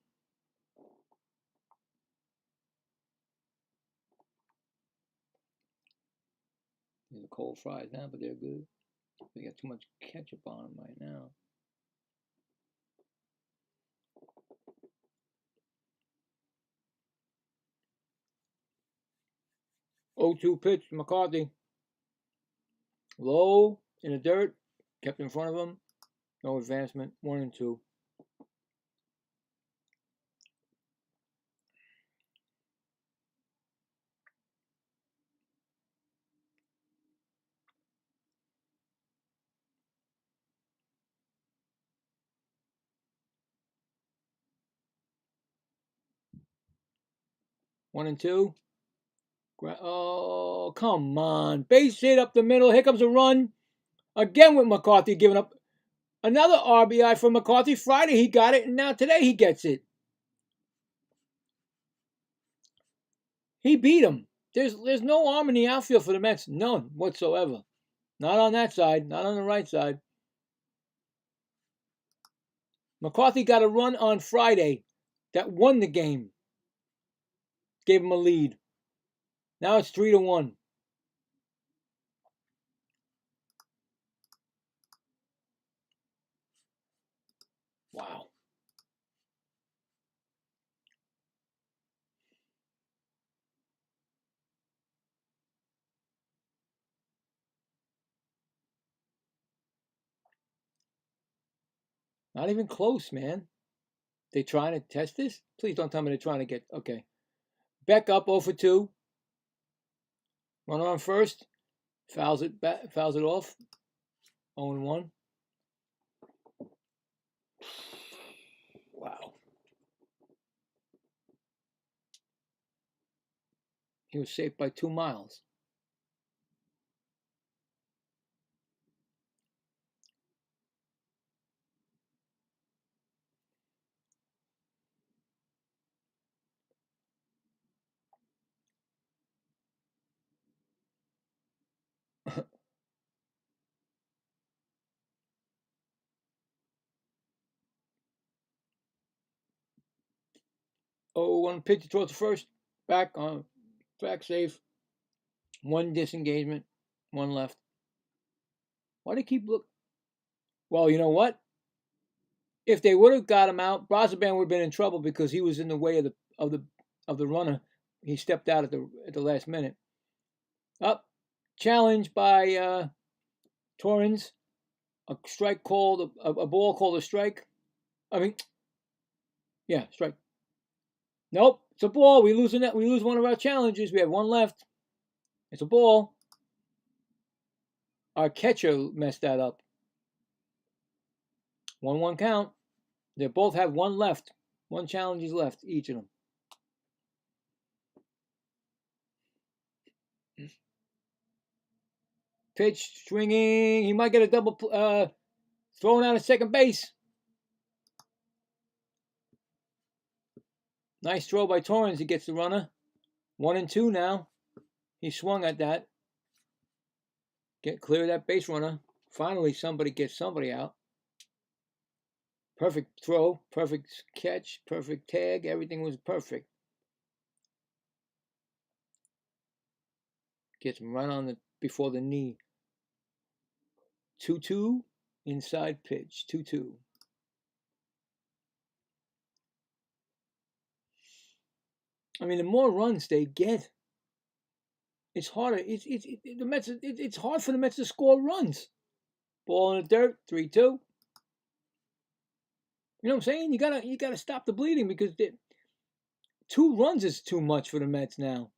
These are cold fries now, but they're good. They got too much ketchup on them right now. Oh-2 pitch, McCarthy. Low in the dirt, kept in front of him. No advancement. 1-2. One and two. Oh, come on. Base hit up the middle. Here comes a run. Again with McCarthy giving up another RBI for McCarthy. Friday he got it, and now today he gets it. He beat him. There's no arm in the outfield for the Mets. None whatsoever. Not on that side. Not on the right side. McCarthy got a run on Friday that won the game. Gave him a lead. Now it's 3-1. Wow. Not even close, man. They trying to test this? Please don't tell me they're trying to get... Okay. Beck up 0 for 2. Runner on first. Fouls it off. 0-1. Wow. He was safe by 2 miles. Oh, one pitch towards the first. Back safe. One disengagement, one left. Why do they keep look? Well, you know what? If they would have got him out, Brazaban would have been in trouble because he was in the way of the runner. He stepped out at the last minute. Up, challenge by Torrens. A strike called, a ball called a strike. I mean, yeah, strike. Nope, it's a ball. We lose one of our challenges. We have one left. It's a ball. Our catcher messed that up. 1-1 count. They both have one left. One challenge is left, each of them. Pitch, swinging. He might get a double thrown out at second base. Nice throw by Torrens. He gets the runner. 1-2 now. He swung at that. Get clear of that base runner. Finally, somebody gets somebody out. Perfect throw, perfect catch, perfect tag. Everything was perfect. Gets him right on before the knee. 2-2 inside pitch. 2-2. I mean, the more runs they get, it's harder. The Mets. It's hard for the Mets to score runs. Ball in the dirt. 3-2. You know what I'm saying? You gotta stop the bleeding because 2 runs is too much for the Mets now.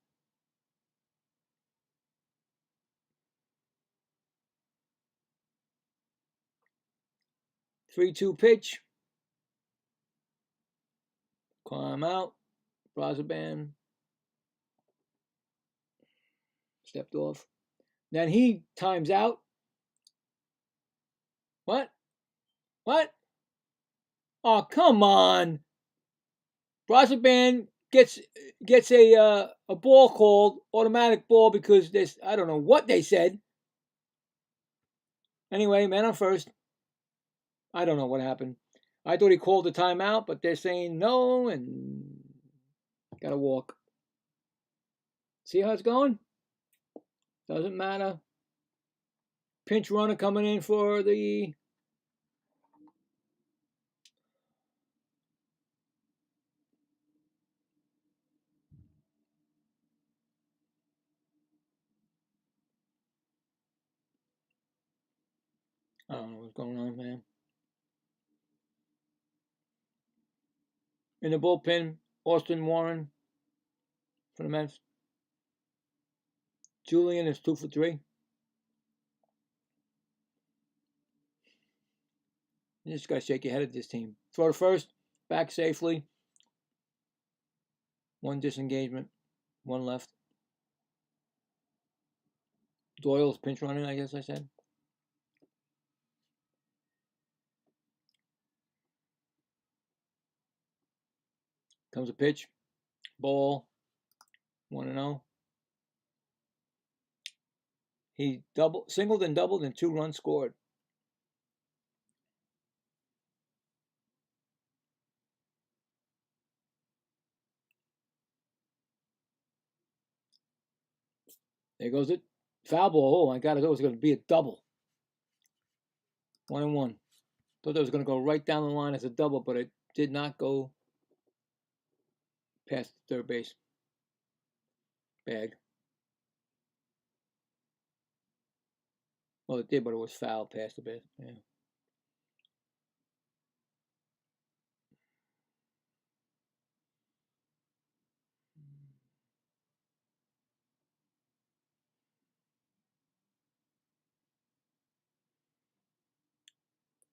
Three-two pitch. Climb out. Brazaban stepped off. Then he times out. What? Oh, come on. Brazaban gets a ball called, automatic ball, because this, I don't know what they said. Anyway, man on first. I don't know what happened. I thought he called the timeout, but they're saying no and got to walk. See how it's going? Doesn't matter. Pinch runner coming in for the... I don't know what's going on, man. In the bullpen, Austin Warren for the Mets. Julian is 2 for 3. You just got to shake your head at this team. Throw to first, back safely. 1 disengagement, 1 left. Doyle's pinch running, I guess I said. Comes a pitch. Ball. 1-0. He singled and doubled and 2 runs scored. There goes it. Foul ball. Oh my God, I thought it was going to be a double. 1-1. Thought that was going to go right down the line as a double, but it did not go past third base. Bag. Well, it did, but it was foul past the base. Yeah.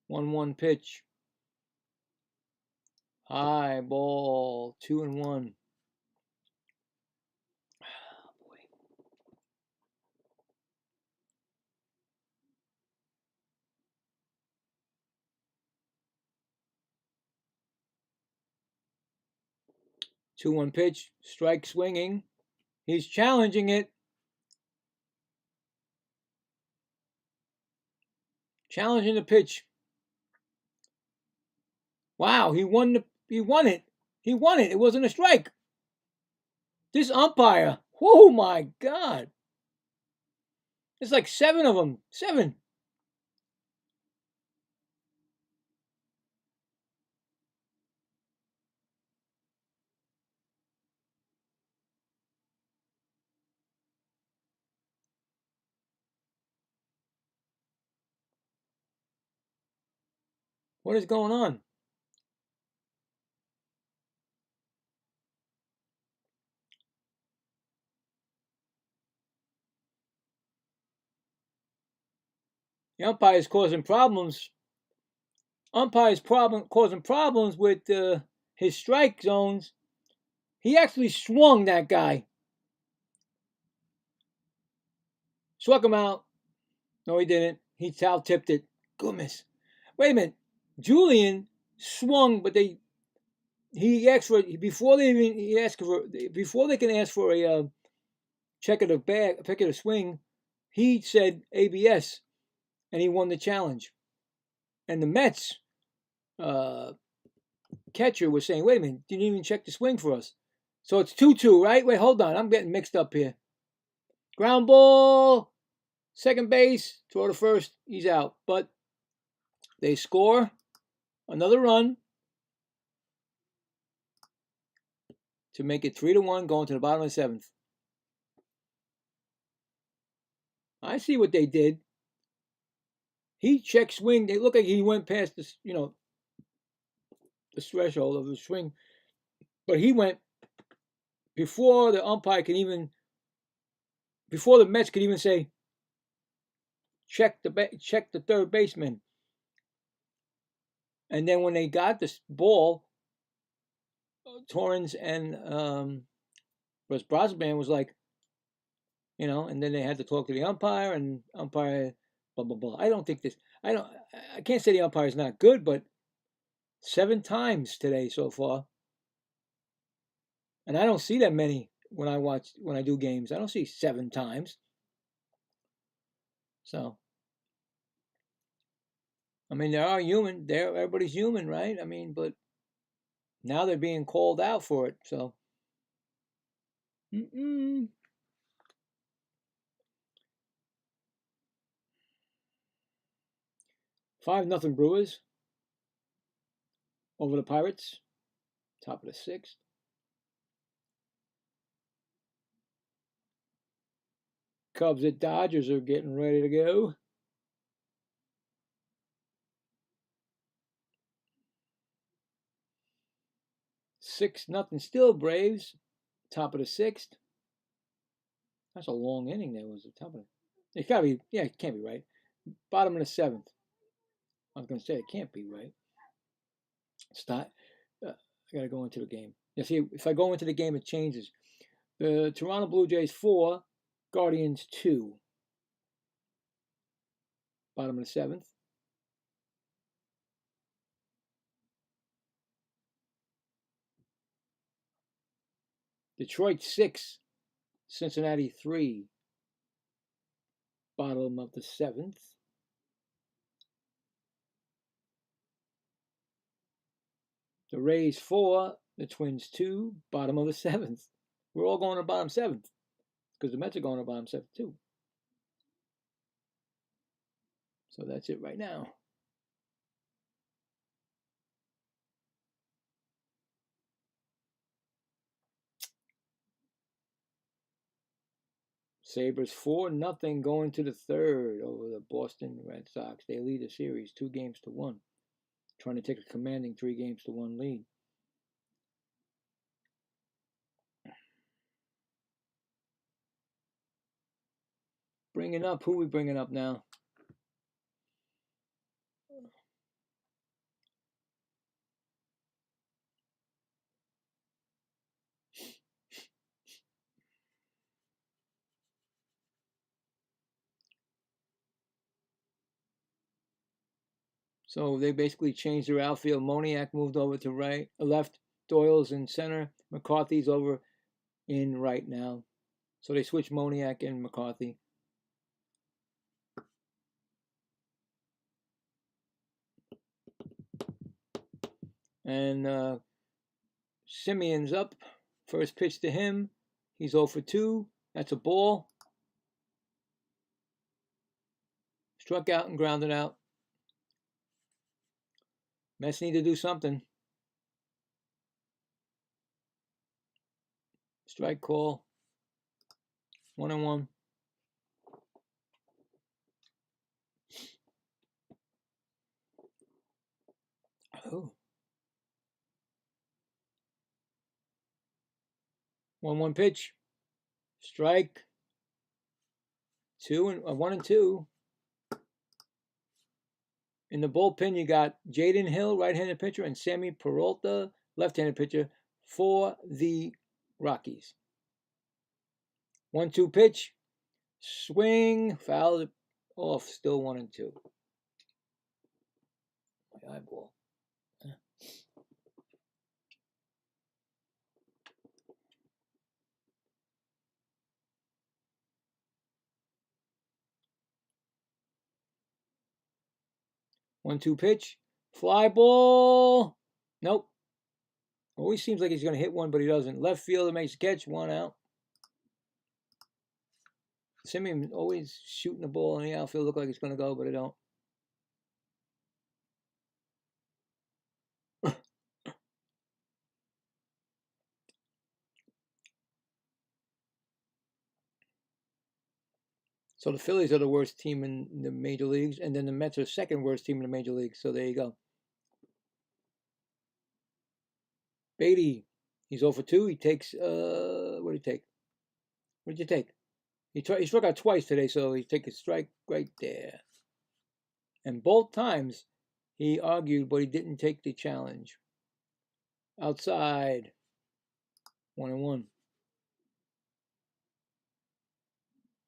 One pitch. High ball. 2-1. Oh, boy. Two-one pitch. Strike swinging. He's challenging it. Challenging the pitch. Wow, he won it. He won it. It wasn't a strike. This umpire. Oh my God. There's like 7 of them. 7. What is going on? The umpire's causing problems. Causing problems with his strike zones. He actually swung that guy. Struck him out. No, he didn't. He foul tipped it. Goodness. Wait a minute. Julian swung, but he asked for before they can ask for a check of the swing. He said ABS, and he won the challenge. And the Mets catcher was saying, "Wait a minute, didn't even check the swing for us." So it's 2-2, right? Wait, hold on, I'm getting mixed up here. Ground ball, second base, throw to first, he's out. But they score another run to make it 3-1, going to the bottom of the 7th. I see what they did. He checked swing. It looked like he went past the threshold of the swing, but he went before the umpire can even, before the Mets could even say, check the third baseman. And then when they got this ball, Torrens and Brosman was like, and then they had to talk to the umpire, and umpire blah blah blah. I can't say the umpire is not good, but 7 times today so far, and I don't see that many when I do games. I don't see 7 times. So, I mean, everybody's human, right? I mean, but now they're being called out for it. So, 5-0 Brewers over the Pirates. Top of the 6th. Cubs at Dodgers are getting ready to go. 6-0 still Braves. Top of the 6th. That's a long inning there. Was the top of it? It gotta be. Yeah, it can't be right. Bottom of the 7th. I was gonna say it can't be right. Stop. I gotta go into the game. You see, if I go into the game, it changes. The Toronto Blue Jays 4, Guardians 2. Bottom of the 7th. Detroit 6, Cincinnati 3. Bottom of the 7th. The Rays 4, the Twins 2, bottom of the 7th. We're all going to bottom 7th because the Mets are going to bottom 7th too. So that's it right now. Sabres 4-0 going to the 3rd over the Boston Red Sox. They lead the series 2-1, trying to take a commanding 3-1 lead. Bringing up, who are we bringing up now? So they basically changed their outfield. Moniak moved over to left. Doyle's in center. McCarthy's over in right now. So they switched Moniak and McCarthy. And Simeon's up. First pitch to him. He's 0 for 2. That's a ball. Struck out and grounded out. Mets need to do something. Strike call. 1-1. Oh. 1-1 pitch. Strike. 1-2. In the bullpen, you got Jaden Hill, right-handed pitcher, and Sammy Peralta, left-handed pitcher, for the Rockies. 1-2 pitch. Swing. Fouled off. Still 1-2. My eyeball. 1-2 pitch. Fly ball. Nope. Always seems like he's going to hit one, but he doesn't. Left fielder makes a catch. 1 out. Simeon always shooting the ball in the outfield. Look like it's going to go, but it don't. So the Phillies are the worst team in the major leagues, and then the Mets are second worst team in the major leagues. So there you go. Beatty, he's 0 for 2. He takes, what did he take? What did you take? He struck out twice today, so he takes a strike right there. And both times he argued, but he didn't take the challenge. Outside, 1-1.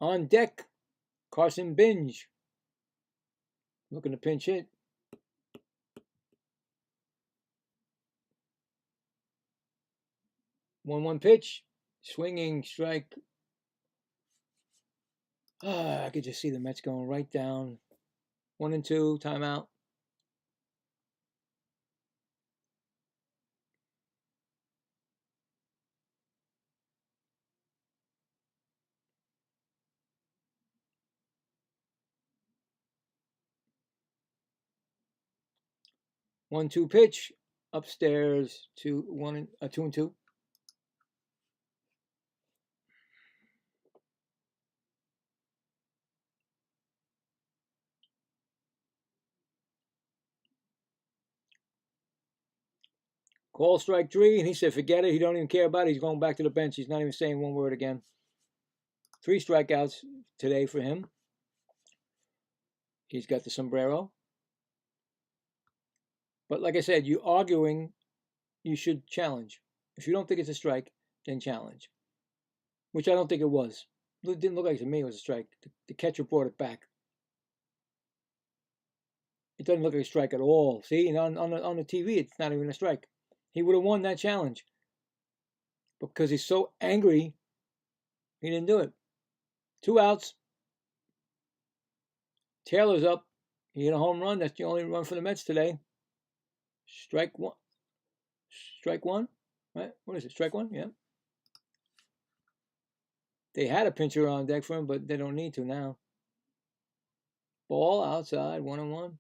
On deck, Carson Binge. Looking to pinch hit. 1-1 pitch. Swinging strike. I could just see the Mets going right down. 1-2, timeout. One-two pitch upstairs to 2-2. Call strike 3, and he said, forget it. He don't even care about it. He's going back to the bench. He's not even saying one word again. 3 strikeouts today for him. He's got the sombrero. But like I said, you arguing, you should challenge. If you don't think it's a strike, then challenge. Which I don't think it was. It didn't look like to me it was a strike. The catcher brought it back. It doesn't look like a strike at all. See, on the TV, it's not even a strike. He would have won that challenge. But because he's so angry, he didn't do it. 2 outs. Taylor's up. He hit a home run. That's the only run for the Mets today. Strike 1. Strike 1? Right? What is it? Strike 1? Yeah. They had a pitcher on deck for him, but they don't need to now. Ball outside, 1-1.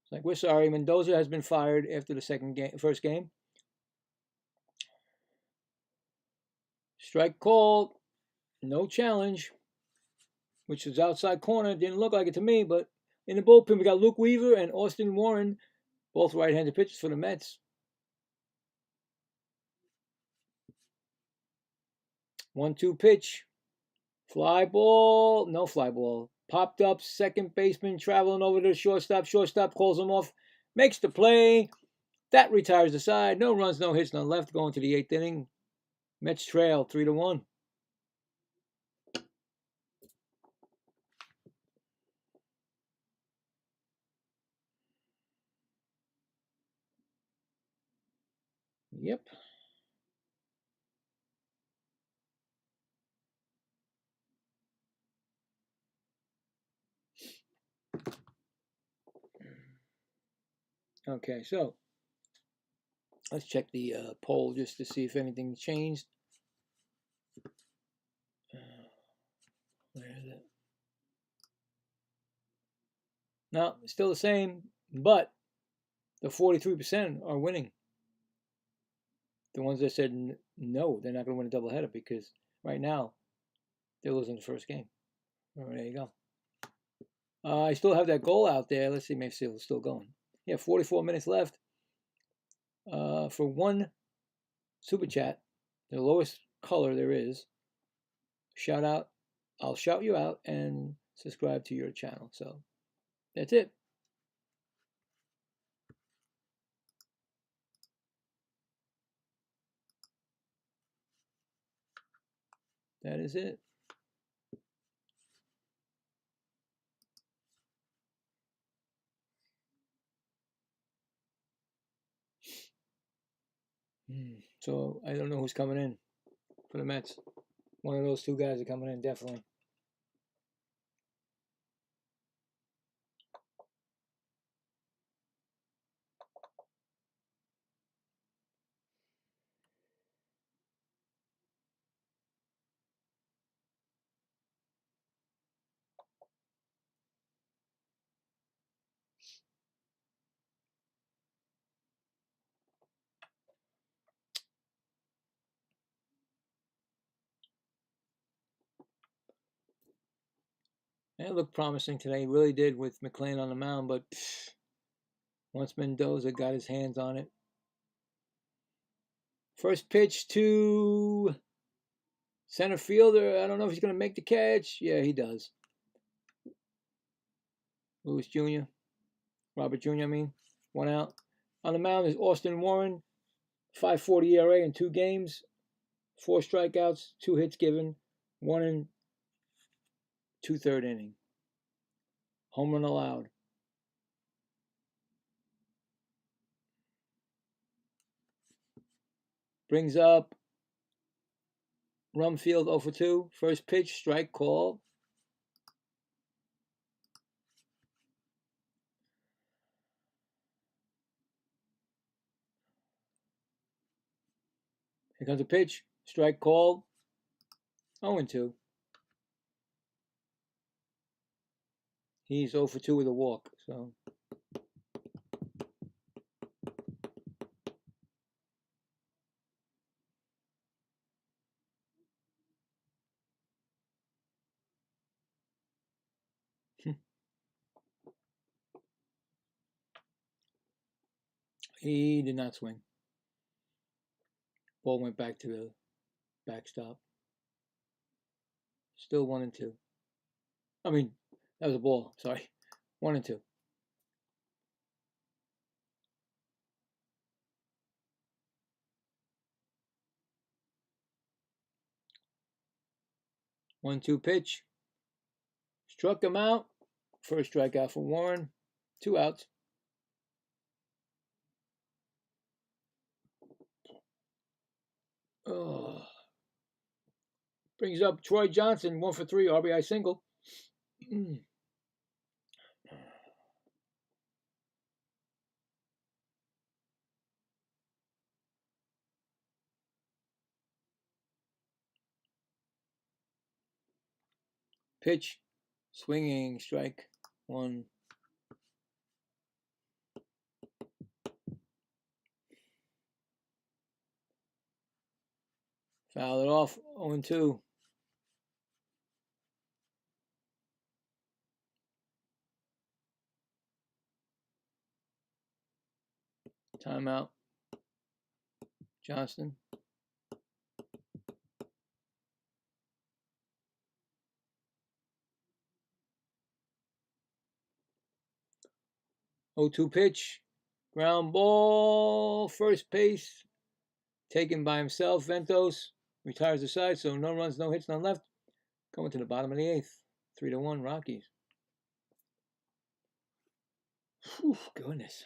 It's like, we're sorry. Mendoza has been fired after the first game. Strike called. No challenge. Which is outside corner. Didn't look like it to me, but in the bullpen, we got Luke Weaver and Austin Warren, both right-handed pitchers for the Mets. 1-2 pitch. Fly ball. No fly ball. Popped up. Second baseman traveling over to the shortstop. Shortstop calls him off. Makes the play. That retires the side. No runs, no hits, none left. Going to the 8th inning. Mets trail 3-1. Yep. Okay, so let's check the poll just to see if anything changed. No, it's still the same, but the 43% are winning. The ones that said no, they're not going to win a doubleheader because right now they're losing the first game. All right, there you go. I still have that goal out there. Let's see, maybe it's still going. Yeah, 44 minutes left. For one super chat, the lowest color there is, shout out. I'll shout you out and subscribe to your channel. So that's it. That is it. So I don't know who's coming in for the Mets. One of those two guys are coming in, definitely. It looked promising today, really did, with McClain on the mound, but once Mendoza got his hands on it. First pitch to center fielder. I don't know if he's going to make the catch. Yeah, he does. Lewis Jr. Robert Jr., I mean. 1 out. On the mound is Austin Warren. 5.40 ERA in 2 games. 4 strikeouts, 2 hits given. 1 and 2/3 inning. Home run allowed. Brings up Rumfield 0 for 2. First pitch, strike call. Here comes a pitch, strike call. 0 and 2. He's 0 for 2 with a walk, so. He did not swing. Ball went back to the backstop. Still 1 and 2. I mean, that was a ball. Sorry. 1 and 2. One-two pitch. Struck him out. First strikeout for Warren. 2 outs. Oh. Brings up Troy Johnson, 1 for 3, RBI single. Pitch, swinging, strike 1. Foul it off, 0 and 2. Timeout. Johnston. Oh-2 pitch. Ground ball. First base. Taken by himself. Ventos retires the side, so no runs, no hits, none left. Going to the bottom of the 8th. 3-1 Rockies. Whew, goodness.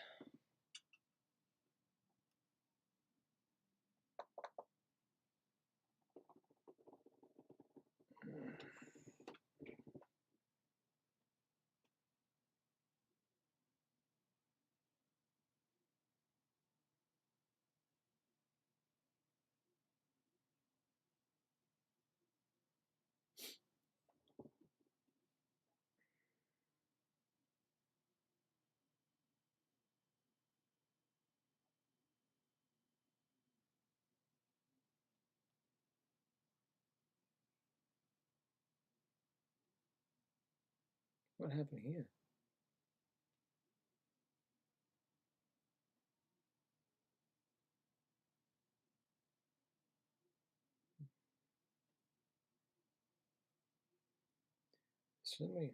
What happened here? Somebody.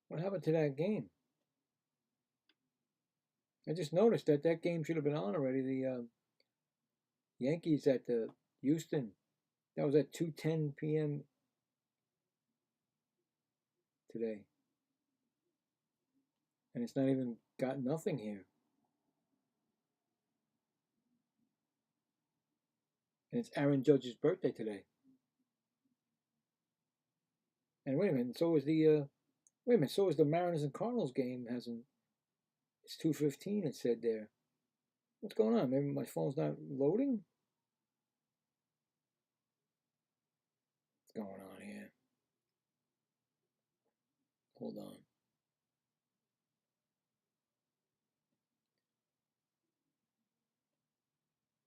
What happened to that game? I just noticed that that game should have been on already. The Yankees at the Houston. That was at 2:10 p.m. today. And it's not even got nothing here. And it's Aaron Judge's birthday today. And wait a minute, so is the so is the Mariners and Cardinals game hasn't. It's 2:15. It said there. What's going on? Maybe my phone's not loading. What's going on here? Hold on.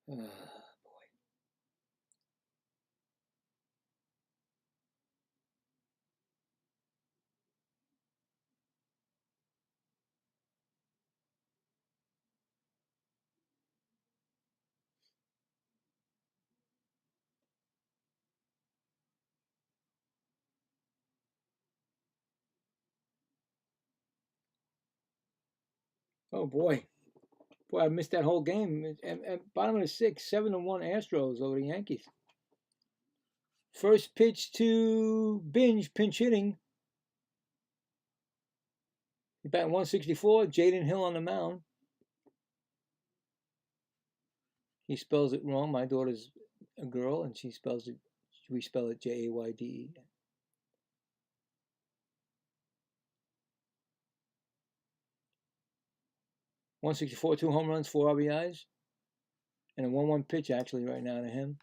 Boy. Oh boy. Boy, I missed that whole game. And bottom of the sixth, 7-1 Astros over the Yankees. First pitch to Binge, pinch hitting. He's batting 164. Jaden Hill on the mound. He spells it wrong. My daughter's a girl, and we spell it Jayde. 164, 2 home runs, 4 RBIs, and a 1-1 pitch actually right now to him.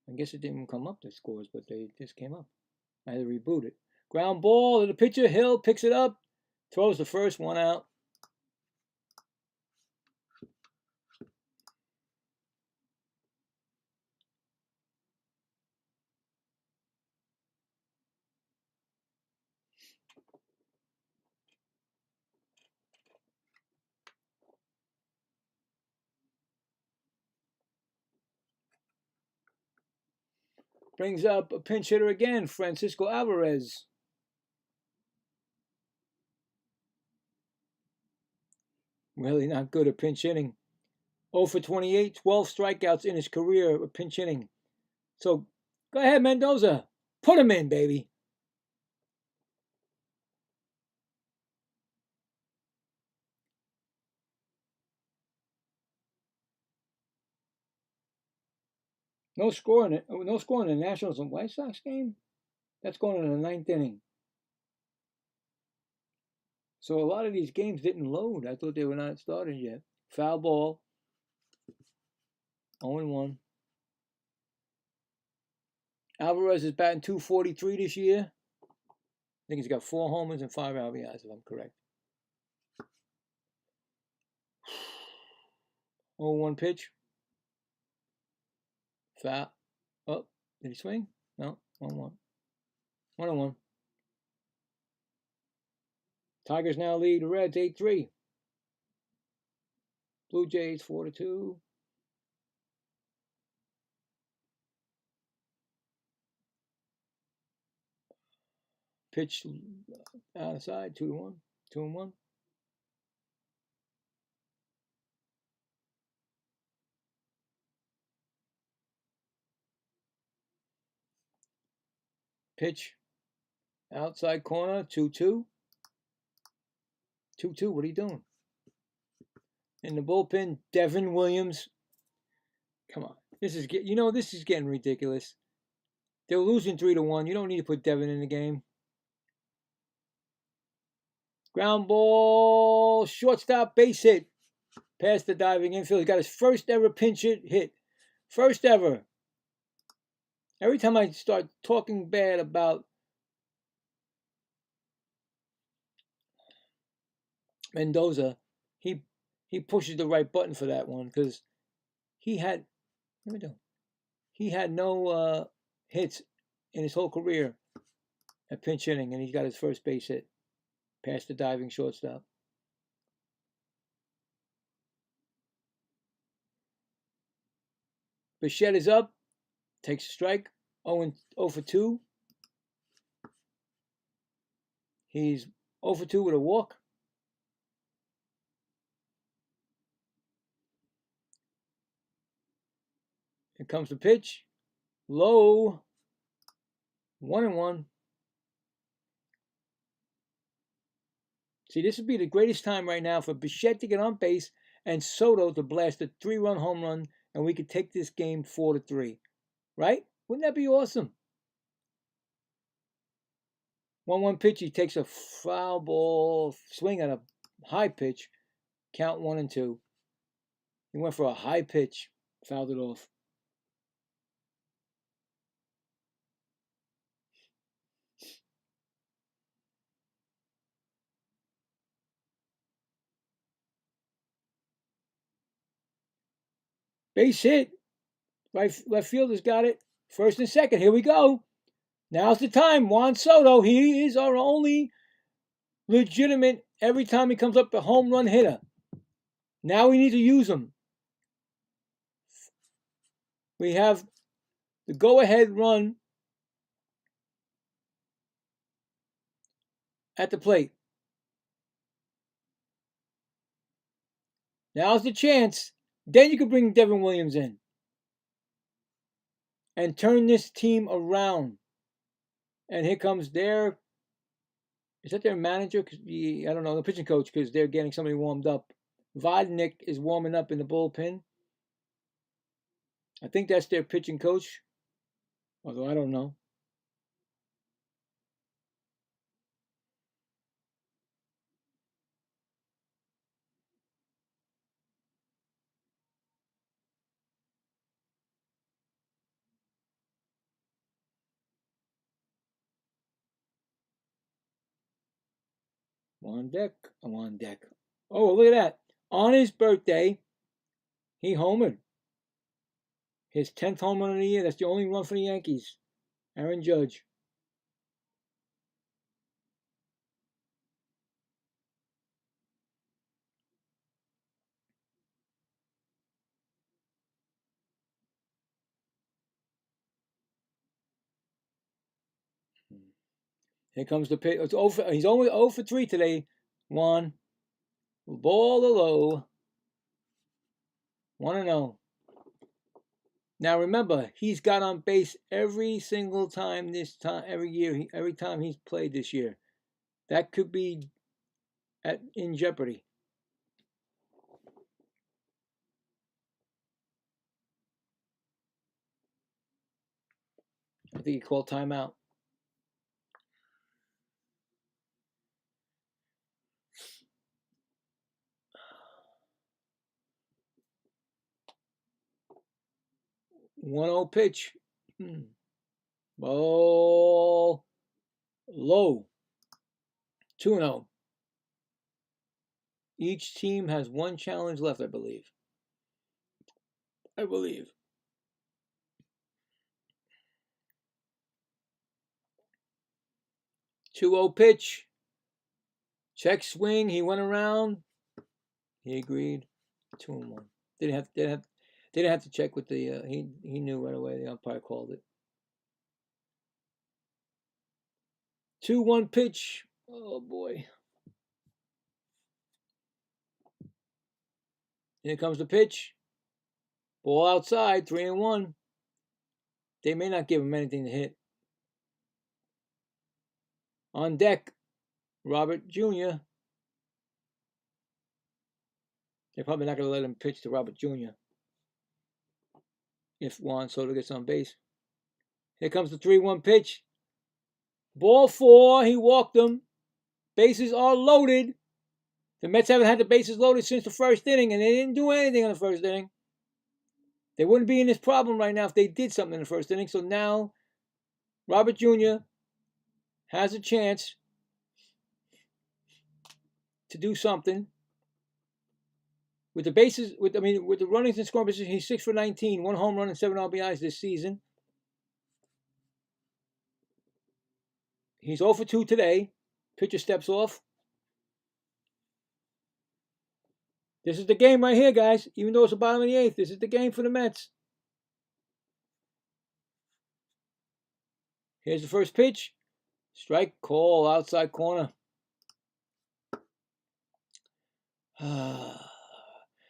I guess it didn't come up, the scores, but they just came up. I had to reboot it. Ground ball to the pitcher. Hill picks it up, throws the first, 1 out. Brings up a pinch hitter again, Francisco Alvarez. Really not good at pinch hitting. 0 for 28, 12 strikeouts in his career of pinch hitting. So go ahead, Mendoza. Put him in, baby. No score in the Nationals and White Sox game. That's going in the 9th inning. So a lot of these games didn't load. I thought they were not started yet. Foul ball. 0-1. Alvarez is batting 243 this year. I think he's got 4 homers and 5 RBIs, if I'm correct. 0-1 pitch. Foul. Oh, did he swing? No. 1-1. 1-1. Tigers now lead the Reds 8-3. Blue Jays 4-2. Pitch outside 2-1. 2-1. Pitch outside corner 2-2. 2-2. What are you doing? In the bullpen, Devin Williams. Come on. This is getting ridiculous. They're losing 3-1. You don't need to put Devin in the game. Ground ball, shortstop, base hit. Past the diving infield. He got his first ever pinch hit. First ever. Every time I start talking bad about Mendoza, he pushes the right button for that one because he had, let me do. He had no hits in his whole career at pinch hitting, and he got his first base hit past the diving shortstop. Bichette is up, takes a strike, 0 for 2. He's 0 for 2 with a walk. Here comes the pitch. Low. 1-1. See, this would be the greatest time right now for Bichette to get on base and Soto to blast a 3-run home run, and we could take this game 4-3. Right? Wouldn't that be awesome? 1-1 pitch. He takes a foul ball swing at a high pitch. Count 1-2. He went for a high pitch. Fouled it off. Base hit. Left fielder's got it. First and second. Here we go. Now's the time. Juan Soto. He is our only legitimate, every time he comes up, a home run hitter. Now we need to use him. We have the go-ahead run at the plate. Now's the chance. Then you can bring Devin Williams in and turn this team around. And here comes their, is that their manager? I don't know, the pitching coach, because they're getting somebody warmed up. Vodnik is warming up in the bullpen. I think that's their pitching coach, although I don't know. On deck. Oh, look at that. On his birthday, he homered. His 10th home run of the year. That's the only run for the Yankees. Aaron Judge. Here comes the pitch. He's only 0 for 3 today. Juan. Ball low. 1-0. Now remember, he's got on base every single time every year, every time he's played this year. That could be in jeopardy. I think he called timeout. One-0 pitch. Ball low. 2-0. Each team has one challenge left, I believe. 2-0 pitch. Check swing. He went around. He agreed. 2-1. They didn't have to check with the. He knew right away. The umpire called it. 2-1 pitch. Oh boy. Here comes the pitch. Ball outside. 3-1. They may not give him anything to hit. On deck, Robert Jr. They're probably not going to let him pitch to Robert Jr. if Juan Soto gets on base. Here comes the 3-1 pitch. Ball 4. He walked them. Bases are loaded. The Mets haven't had the bases loaded since the first inning, and they didn't do anything in the first inning. They wouldn't be in this problem right now if they did something in the first inning. So now Robert Jr. has a chance to do something. With the bases, with the runnings and scoring position, he's 6 for 19, 1 home run and 7 RBIs this season. He's 0 for 2 today. Pitcher steps off. This is the game right here, guys. Even though it's the bottom of the 8th, this is the game for the Mets. Here's the first pitch. Strike call, outside corner.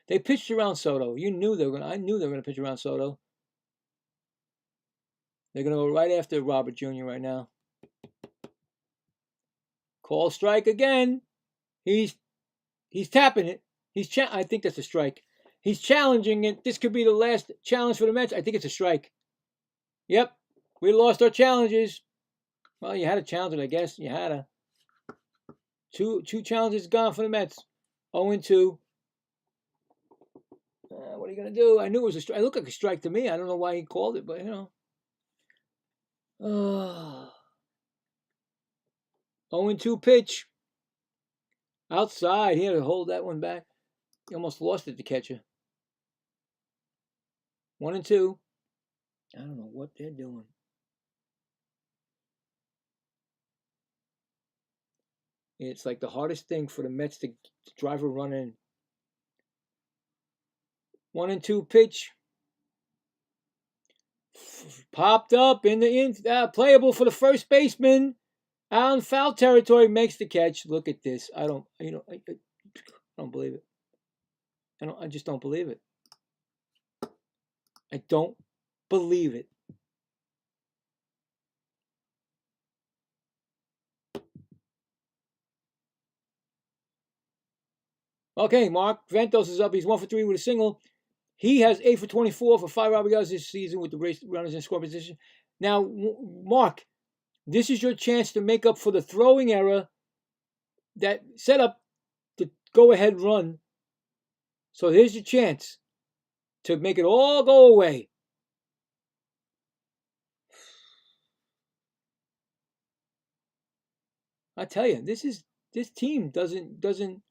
They pitched around Soto. I knew they were gonna pitch around Soto. They're gonna go right after Robert Jr. right now. Call strike again. He's tapping it. I think that's a strike. He's challenging it. This could be the last challenge for the Mets. I think it's a strike. Yep. We lost our challenges. Well, you had a challenge, I guess. You had a two challenges gone for the Mets. 0-2. What are you gonna do? I knew it was a strike. It looked like a strike to me. I don't know why he called it, but you know. 0-2 pitch. Outside. He had to hold that one back. He almost lost it to catcher. 1-2. I don't know what they're doing. It's like the hardest thing for the Mets to drive a run in. 1-2 pitch. Popped up playable for the first baseman. Out in foul territory, makes the catch. Look at this. I don't believe it. I just don't believe it. I don't believe it. Okay, Mark Ventos is up. He's 1 for 3 with a single. He has 8 for 24 for 5 RBIs this season with the runners in scoring position. Now, Mark, this is your chance to make up for the throwing error that set up the go-ahead run. So here's your chance to make it all go away. I tell you, this team doesn't.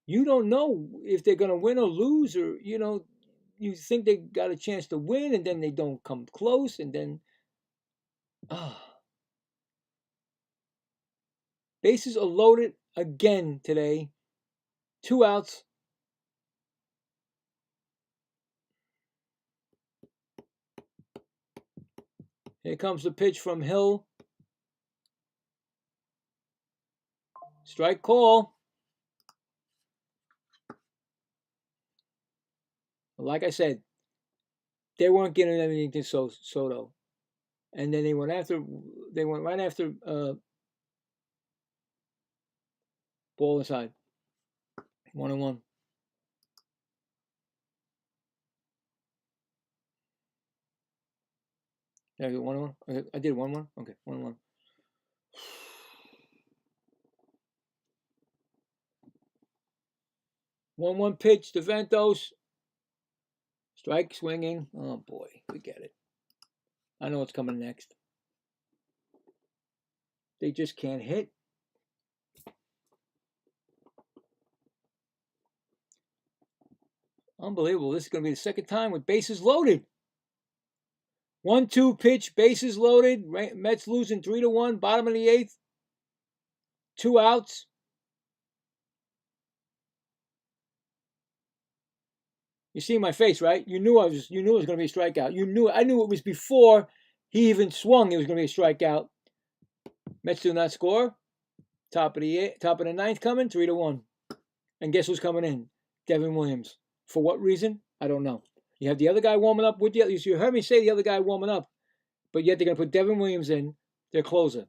You don't know if they're gonna win or lose, or you think they got a chance to win, and then they don't come close, and then bases are loaded again today. 2 outs. Here comes the pitch from Hill. Strike call. Like I said, they weren't getting anything to Soto, and then they went right after ball inside. 1-1. Did I get 1-1? Okay, I did 1-1. Okay, 1-1. One pitch to Ventos. Strike swinging. Oh boy, we get it. I know what's coming next. They just can't hit. Unbelievable. This is going to be the second time with bases loaded. 1-2 pitch, bases loaded. Mets losing 3-1, bottom of the 8th. 2 outs. You see my face, right? You knew it was going to be a strikeout. I knew it was before he even swung. It was going to be a strikeout. Mets do not score. Top of the 9th coming, 3-1. And guess who's coming in? Devin Williams. For what reason? I don't know. You have the other guy warming up with you. You heard me say the other guy warming up, but yet they're going to put Devin Williams in, their closer.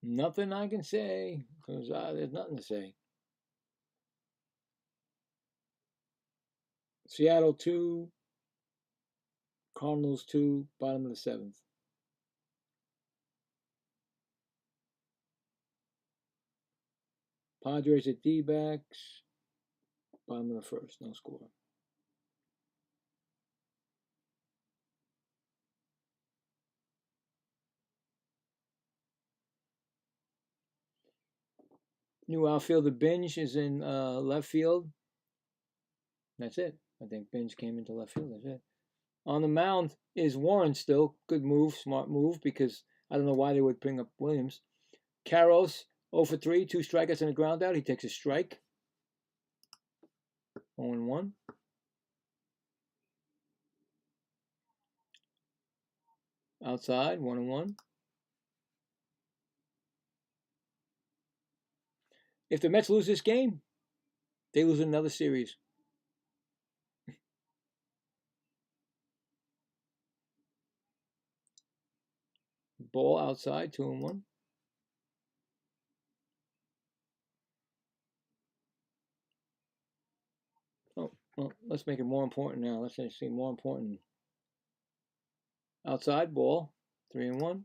Nothing I can say, because there's nothing to say. Seattle 2, Cardinals 2, bottom of the 7th. Padres at D-backs, bottom of the 1st, no score. New outfielder Binge is in left field. That's it. I think Binge came into left field. That's it. On the mound is Warren still. Good move, smart move, because I don't know why they would bring up Williams. Carros, 0 for 3, 2 strikeouts and a ground out. He takes a strike. 0-1. Outside, 1-1. If the Mets lose this game, they lose another series. Ball outside, 2-1. Oh, well, let's make it more important now. Let's see more important. Outside, ball, 3-1.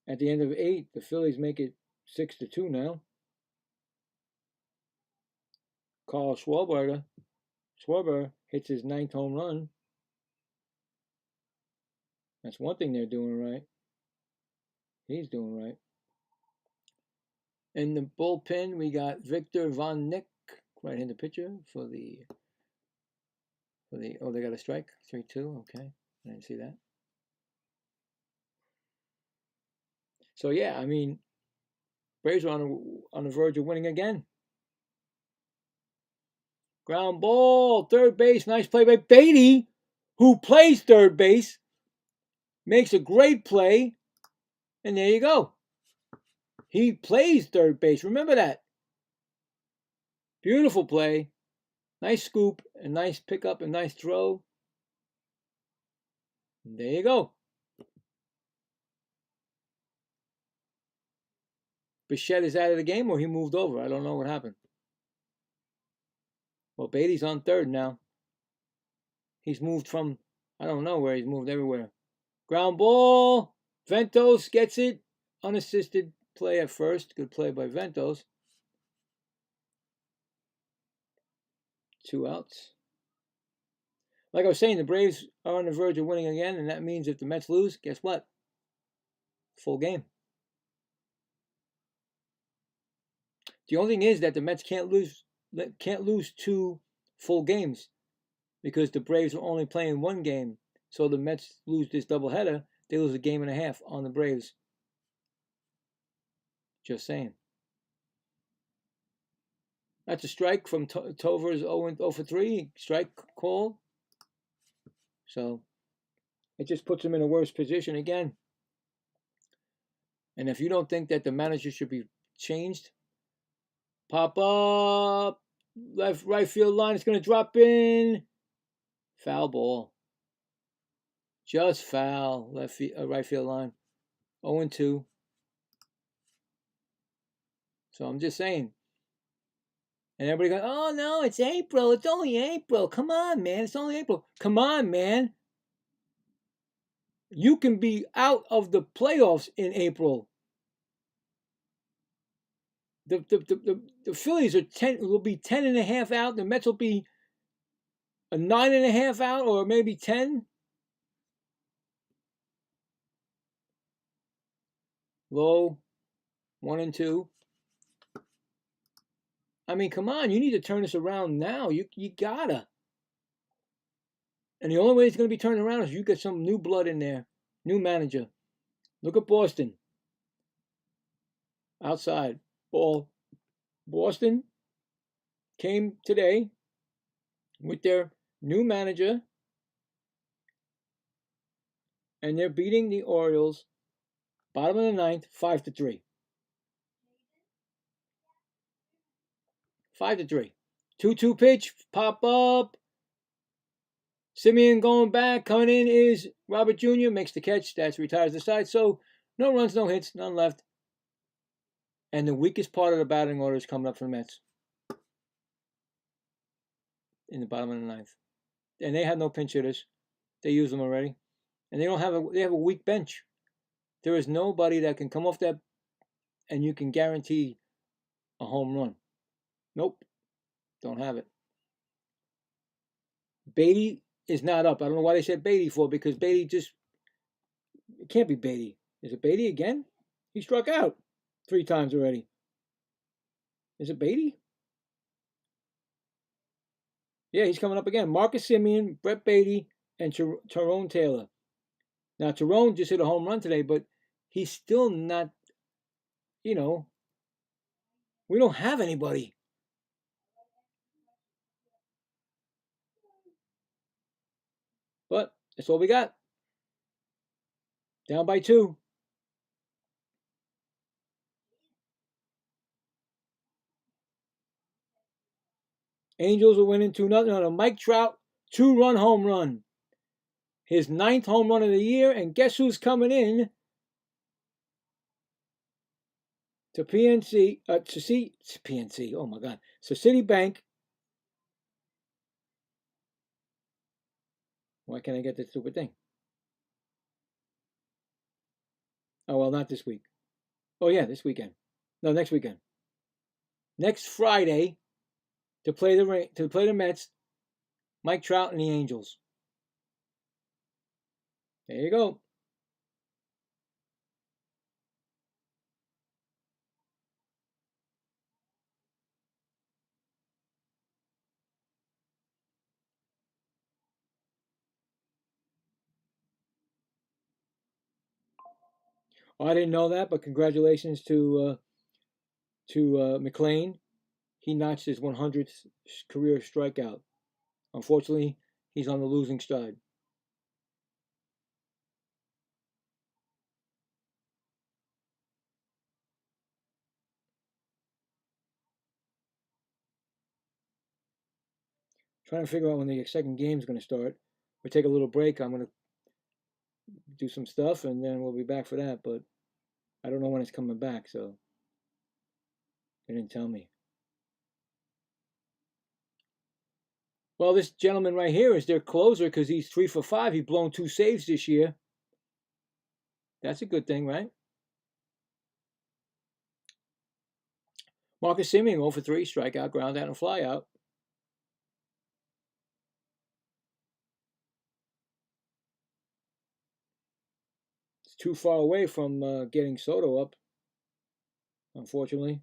At the end of 8, the Phillies make it 6-2 now. Carl Schwarber hits his 9th home run. That's one thing they're doing right. He's doing right. In the bullpen, we got Victor Von Nick, right-handed pitcher for the. Oh, they got a strike, 3-2. Okay, I didn't see that. So yeah, I mean, Braves are on the verge of winning again. Ground ball, third base, nice play by Beatty, who plays third base, makes a great play, and there you go. He plays third base. Remember that. Beautiful play. Nice scoop, a nice pickup, a nice throw. And there you go. Bichette is out of the game, or he moved over. I don't know what happened. Well, Beatty's on third now. He's moved from, I don't know where, he's moved everywhere. Ground ball. Ventos gets it. Unassisted play at first. Good play by Ventos. 2 outs. Like I was saying, the Braves are on the verge of winning again, and that means if the Mets lose, guess what? Full game. The only thing is that the Mets can't lose 2 full games because the Braves are only playing 1 game. So the Mets lose this doubleheader, they lose a game and a half on the Braves. Just saying. That's a strike from Tover's 0 for 3. Strike call. So it just puts him in a worse position again. And if you don't think that the manager should be changed, pop up, right field line. It's going to drop in. Foul ball. Just foul. Right field line. 0-2. So I'm just saying. And everybody goes, oh no, it's April. It's only April. Come on, man. It's only April. Come on, man. You can be out of the playoffs in April. The Phillies will be 10.5 out. The Mets will be a 9.5 out, or maybe 10. Low, 1-2. I mean, come on, you need to turn this around now. You gotta. And the only way it's going to be turned around is you get some new blood in there, new manager. Look at Boston. Outside ball. Boston came today with their new manager, and they're beating the Orioles Bottom of the ninth, 5-3. 5-3. 2-2 pitch, pop up. Simeon going back, coming in is Robert Jr. Makes the catch. Stats retires the side. So no runs, no hits, none left. And the weakest part of the batting order is coming up for the Mets in the bottom of the ninth. And they have no pinch hitters. They use them already. And they have a weak bench. There is nobody that can come off that and you can guarantee a home run. Nope. Don't have it. Beatty is not up. I don't know why they said Beatty for, because Beatty just, it can't be Beatty. Is it Beatty again? He struck out 3 times already. Is it Beatty? Yeah, he's coming up again. Marcus Simeon, Brett Beatty, and Tyrone Taylor. Now, Tyrone just hit a home run today, but he's still not, we don't have anybody. But that's all we got. Down by 2. Angels are winning 2-0 on a Mike Trout 2-run home run. His 9th home run of the year, and guess who's coming in to PNC, PNC, oh my God, so Citibank. Why can't I get this stupid thing? Oh, well, not this week. Oh, yeah, this weekend. No, next weekend. Next Friday to play the Mets, Mike Trout and the Angels. There you go. Oh, I didn't know that, but congratulations to McLean. He notched his 100th career strikeout. Unfortunately, he's on the losing side. Trying to figure out when the second game is going to start. We'll take a little break. I'm going to do some stuff, and then we'll be back for that. But I don't know when it's coming back, so they didn't tell me. Well, this gentleman right here is their closer because he's 3 for 5. He's blown 2 saves this year. That's a good thing, right? Marcus Simeon 0 for 3, strikeout, ground out, and fly out. It's too far away from getting Soto up, unfortunately.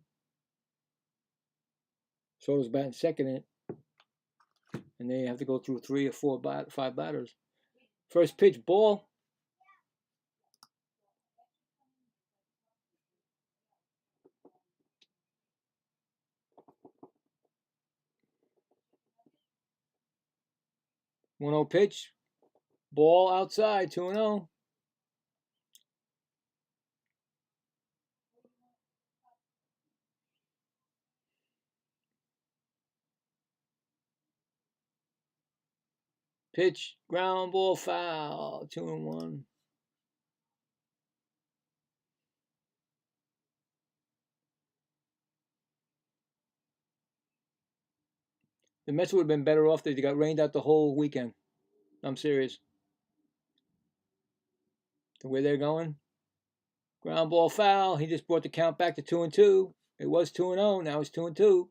Soto's batting second in it. And they have to go through 3 or 5 batters. First pitch, ball. One-0 pitch, ball outside, 2-0. Pitch, ground ball, foul, 2-1. The Mets would have been better off if they got rained out the whole weekend. I'm serious. The way they're going. Ground ball, foul. He just brought the count back to 2-2. It was 2-0. Now it's 2-2.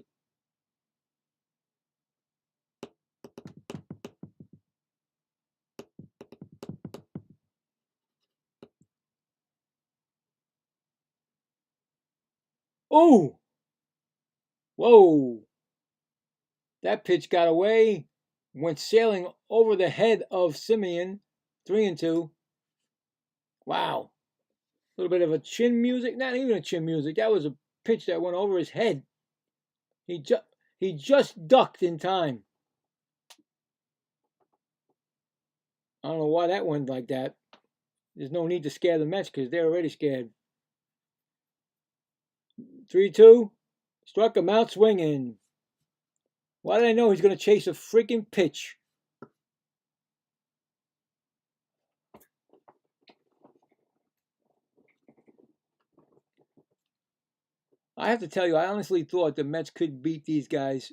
Oh! Whoa! That pitch got away, went sailing over the head of Simeon, 3-2. Wow. A little bit of a chin music. Not even a chin music. That was a pitch that went over his head. He just ducked in time. I don't know why that went like that. there's no need to scare the Mets because they're already scared. 3-2. Struck him out swinging. Why did I know he's going to chase a freaking pitch? I have to tell you, I honestly thought the Mets could beat these guys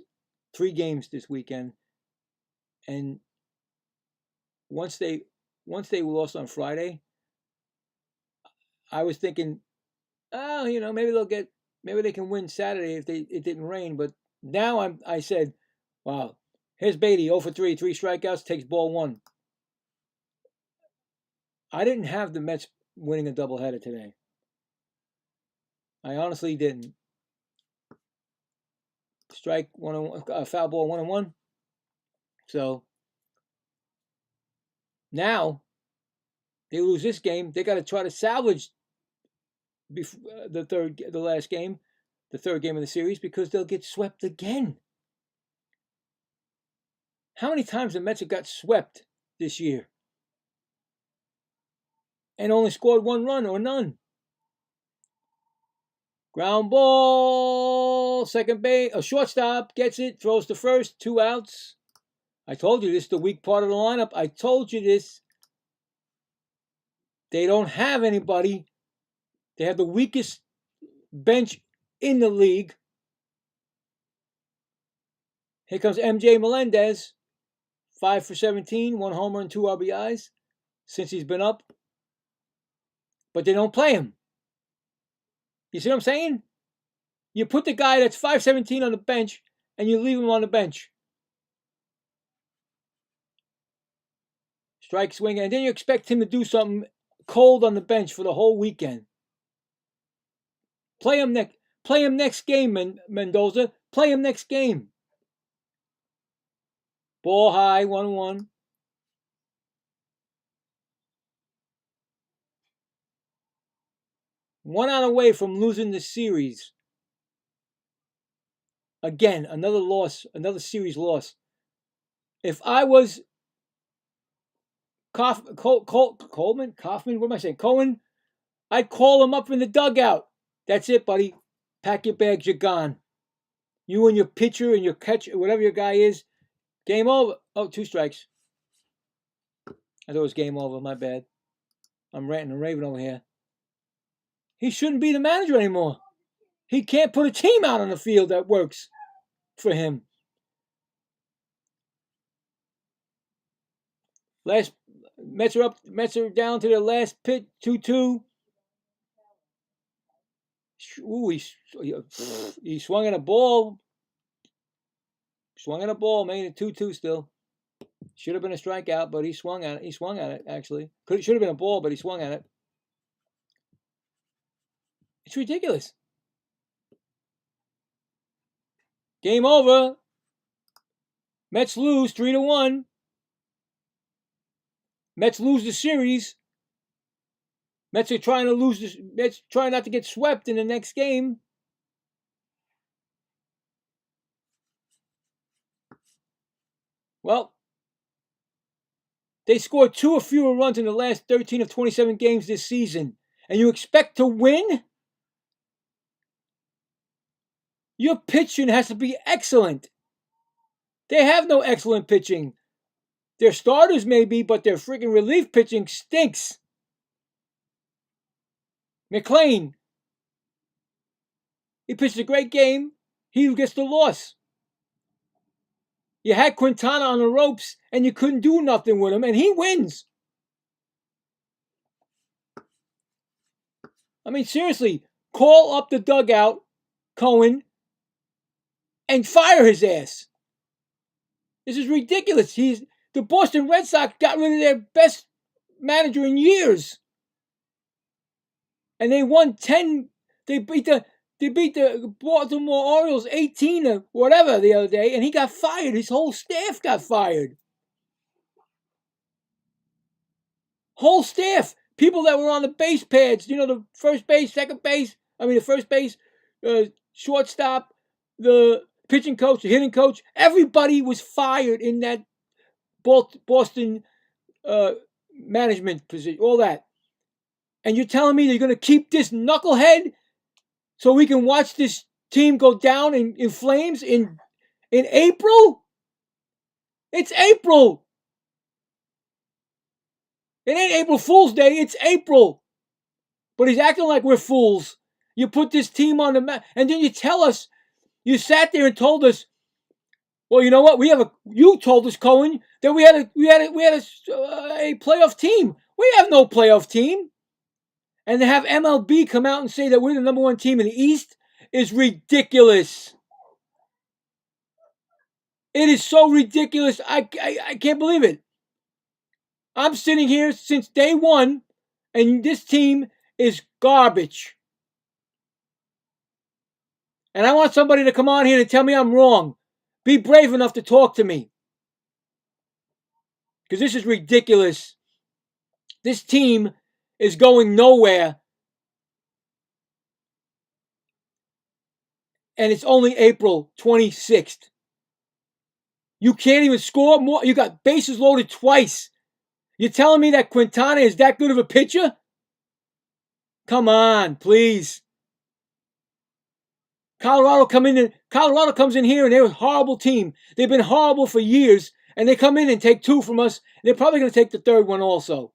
3 games this weekend. And once they lost on Friday, I was thinking, oh, maybe they can win Saturday if it didn't rain. But now I said, wow, here's Beatty, 0 for 3, 3 strikeouts, takes ball 1. I didn't have the Mets winning a doubleheader today. I honestly didn't. Strike 1-1, foul ball 1-1. So now they lose this game. They got to try to salvage the third game of the series, because they'll get swept again. How many times the Mets have got swept this year and only scored 1 run or none? Ground ball, second base, a shortstop gets it, throws to first, 2 outs. I told you this is the weak part of the lineup. I told you this. They don't have anybody. They have the weakest bench in the league. Here comes MJ Melendez, 5 for 17, 1 homer and 2 RBIs since he's been up. But they don't play him. You see what I'm saying? You put the guy that's 517 on the bench and you leave him on the bench. Strike swing, and then you expect him to do something cold on the bench for the whole weekend. Play him next game, Mendoza. Play him next game. Ball high, 1-1. One out away from losing the series. Again, another loss, another series loss. If I was Kaufman, what am I saying? Cohen, I'd call him up in the dugout. That's it, buddy. Pack your bags, you're gone. You and your pitcher and your catcher, whatever your guy is, game over. Oh, 2 strikes. I thought it was game over, my bad. I'm ranting and raving over here. He shouldn't be the manager anymore. He can't put a team out on the field that works for him. Mets are down to their last pitch, 2-2. Ooh, he swung at a ball. Made it 2-2 still. Should have been a strikeout, but he swung at it, actually. Should have been a ball, but he swung at it. It's ridiculous. Game over. Mets lose 3-1. Mets lose the series. Mets are trying to lose this. Mets trying not to get swept in the next game. Well, they scored 2 or fewer runs in the last 13 of 27 games this season, and you expect to win? Your pitching has to be excellent. They have no excellent pitching. Their starters may be, but their freaking relief pitching stinks. McClain, he pitched a great game. He gets the loss. You had Quintana on the ropes, and you couldn't do nothing with him, and he wins. I mean, seriously, call up the dugout, Cohen, and fire his ass. This is ridiculous. The Boston Red Sox got rid of their best manager in years. And they won 10. They beat the Baltimore Orioles 18 or whatever the other day, and he got fired. His whole staff got fired. Whole staff. People that were on the base pads, the first base, second base, the first base, shortstop, the pitching coach, the hitting coach, everybody was fired in that Boston management position, all that. And you're telling me they're going to keep this knucklehead so we can watch this team go down in flames in April? It's April. It ain't April Fool's Day. It's April. But he's acting like we're fools. You put this team on the map, and then you tell us, you sat there and told us, well, you know what? You told us, Cohen, that we had a playoff team. We have no playoff team. And to have MLB come out and say that we're the number one team in the East is ridiculous. It is so ridiculous. I can't believe it. I'm sitting here since day one, and this team is garbage. And I want somebody to come on here and tell me I'm wrong. Be brave enough to talk to me. Because this is ridiculous. This team is going nowhere. And it's only April 26th. You can't even score more. You got bases loaded twice. You're telling me that Quintana is that good of a pitcher? Come on, please. Colorado comes in here and they're a horrible team. They've been horrible for years, and they come in and take 2 from us, and they're probably going to take the 3rd one also.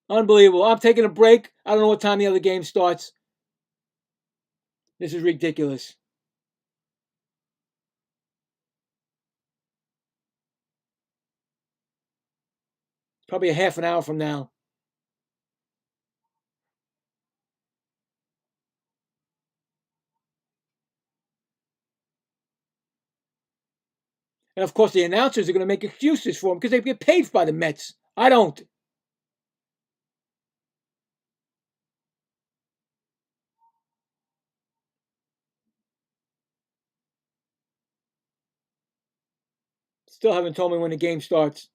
Unbelievable. I'm taking a break. I don't know what time the other game starts. This is ridiculous. Probably a half an hour from now. And of course, the announcers are going to make excuses for him because they get paid by the Mets. I don't. Still haven't told me when the game starts.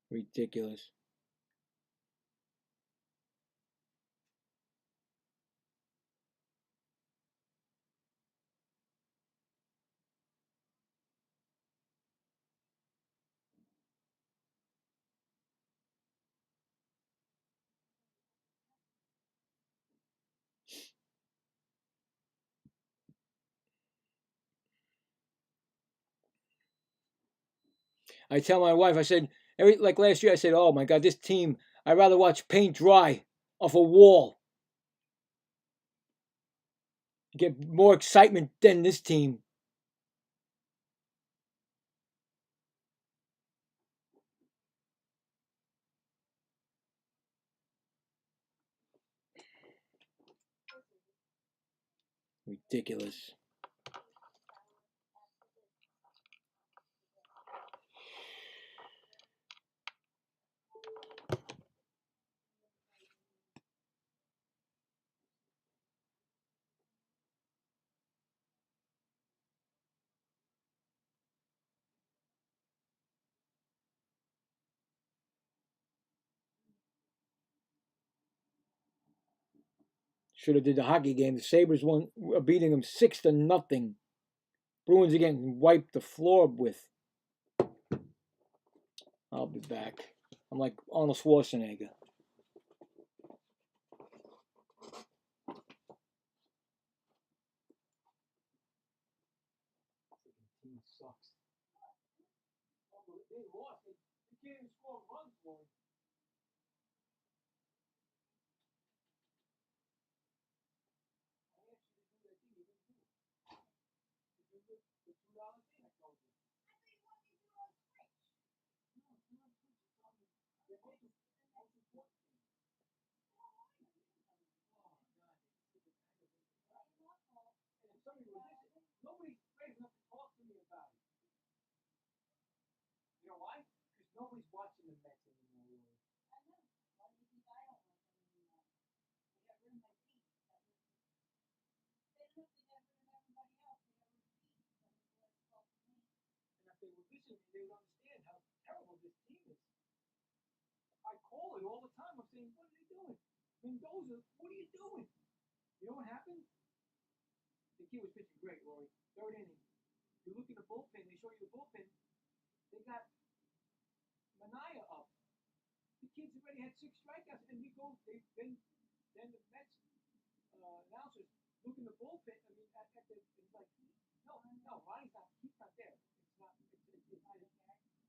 Ridiculous. I tell my wife, I said, like last year, I said, oh my God, this team, I'd rather watch paint dry off a wall. Get more excitement than this team. Ridiculous. Should have did the hockey game. The Sabres won, beating them 6-0. Bruins again wiped the floor with. I'll be back. I'm like Arnold Schwarzenegger. Team sucks. They lost. They can't even score runs for it. Nobody's brave enough to talk to me about it. You know why? Because nobody's watching the Mets anymore. I know. Why do you think I don't watch them anymore? They got rid of my team. And if they would listen to me, they would understand how terrible this team is. I call it all the time. I'm saying, what are they doing? Mendoza, what are you doing? You know what happened? The kid was pitching great, Lori. Third inning. You look in the bullpen, they show you the bullpen. They got Mania up. The kid's already had 6 strikeouts, and then the Mets announcers look in the bullpen. I mean, at the, it's like, no, Ronnie's not. He's not there. It's not.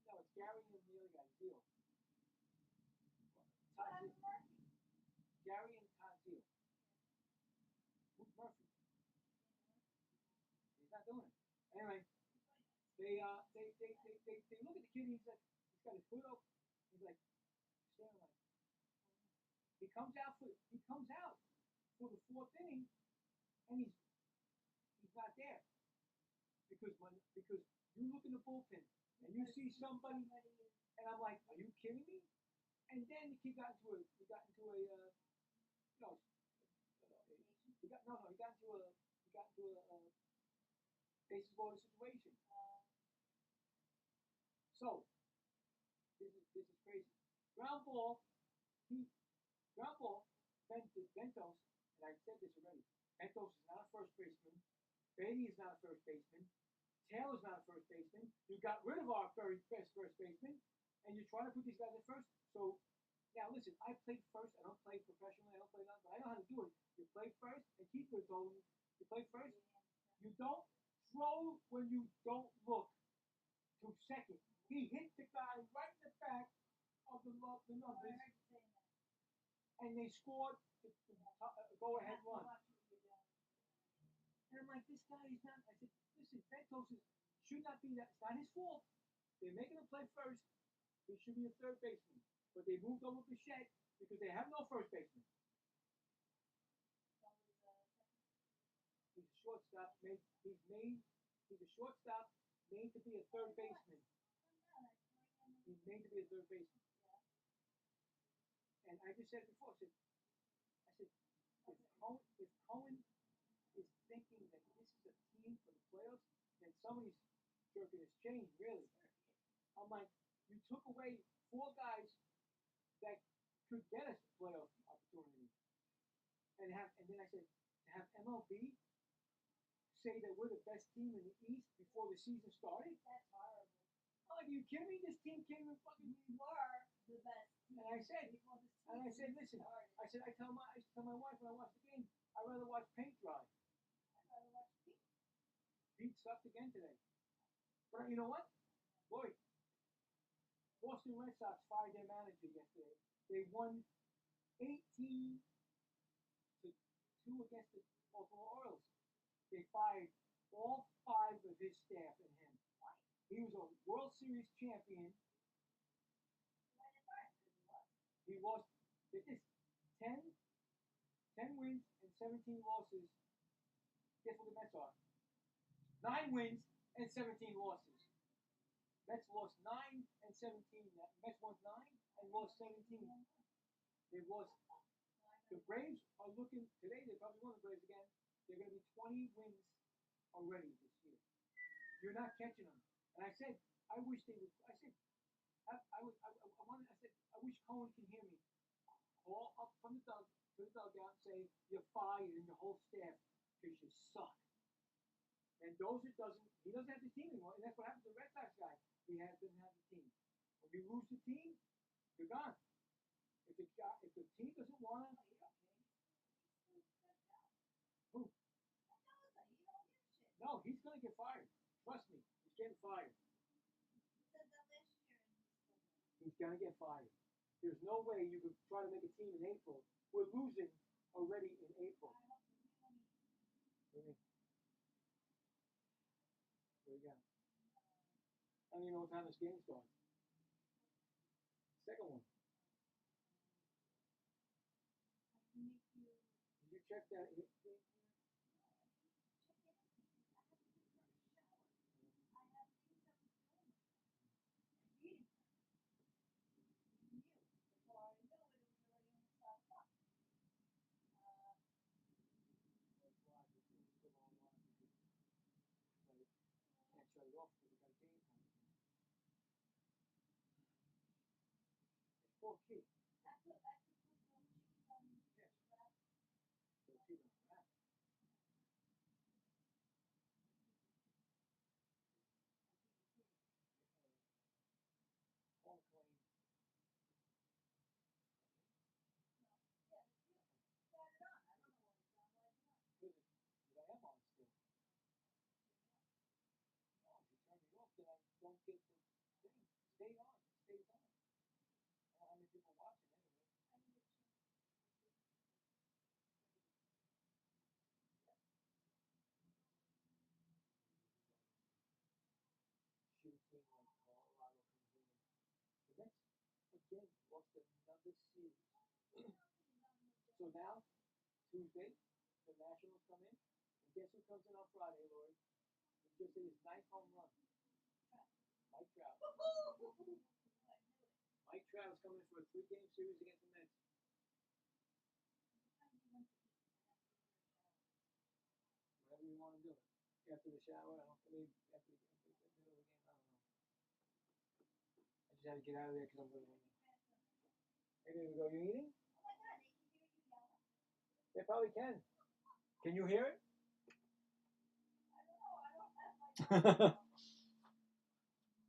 No, it's Gary and the other guy, Zeal. Gary and Todd Zeal. Who's Murphy? He's not doing it. Anyway, they look at the kid. He's like, he's got his foot up. He's like, staring like. He comes out for the 4th inning, and he's not there because you look in the bullpen and you see somebody, and I'm like, are you kidding me? And then the kid got into a bases loaded situation. So this is crazy. Ground ball, Ventos, and I said this already. Ventos is not a first baseman. Beatty is not a first baseman. Taylor's not a first baseman. You got rid of our very best first baseman, and you're trying to put these guys at first. So now listen, I played first. I don't play professionally. I don't play nothing, but I know how to do it. You play first, and Keeper told me, you play first. You don't throw when you don't look to second. He hit the guy right in the back of the numbers, and they scored the go-ahead run. And I'm like, this guy is not. I said, listen, Ventos should not be that. It's not his fault. They're making him play first. He should be a third baseman. But they moved over Bichette because they have no first baseman. He's a shortstop. He's a shortstop made to be a third baseman. He's made to be a third baseman. And I just said it before. I said, if Cohen is thinking that this is a team for the playoffs, then somebody's jerking his chain, really. I'm like, you took away 4 guys that could get us playoff opportunities. And then I said, to have MLB say that we're the best team in the East before the season started? That's horrible. I'm like, are you kidding me? This team can't even fucking. We were the best. And I said, listen. I said, I tell my wife when I watch the game, I'd rather watch paint dry. I'd rather watch Pete. Pete sucked again today. But you know what? Boy, Boston Red Sox fired their manager yesterday. They won 18-2 against the Baltimore Orioles. They fired all 5 of his staff and him. He was a World Series champion. He lost, get this, 10 wins and 17 losses. Guess what the Mets are? 9 wins and 17 losses. Mets lost 9 and 17. Mets won 9 and lost 17. They lost. The Braves are looking, today they probably won the Braves again. They're going to be 20 wins already this year. You're not catching them. And I said, I wish they would, I said, I wish Cohen can hear me. Call up from the dugout and say, you're fired and your whole staff because you suck. And he doesn't have the team anymore. And that's what happened to the Red Sox guy. He doesn't have the team. When you lose the team, you're gone. If the team doesn't want to, who? No, he's going to get fired. Trust me, he's getting fired. He's going to get fired. There's no way you could try to make a team in April. We're losing already in April. Where you go? I don't even know what time this game starts. Second one. Did you check that? So now, Tuesday, the Nationals come in, and guess who comes in on Friday, Lori? He just hit his 9th home run. Mike Trout. Mike Trout is coming in for a 3-game series against the Mets. Whatever you want to do. After the shower, I don't believe after the middle of the game, I don't know. I just had to get out of there because I'm going to. Hey, there we go. You eating? They probably can. Can you hear it?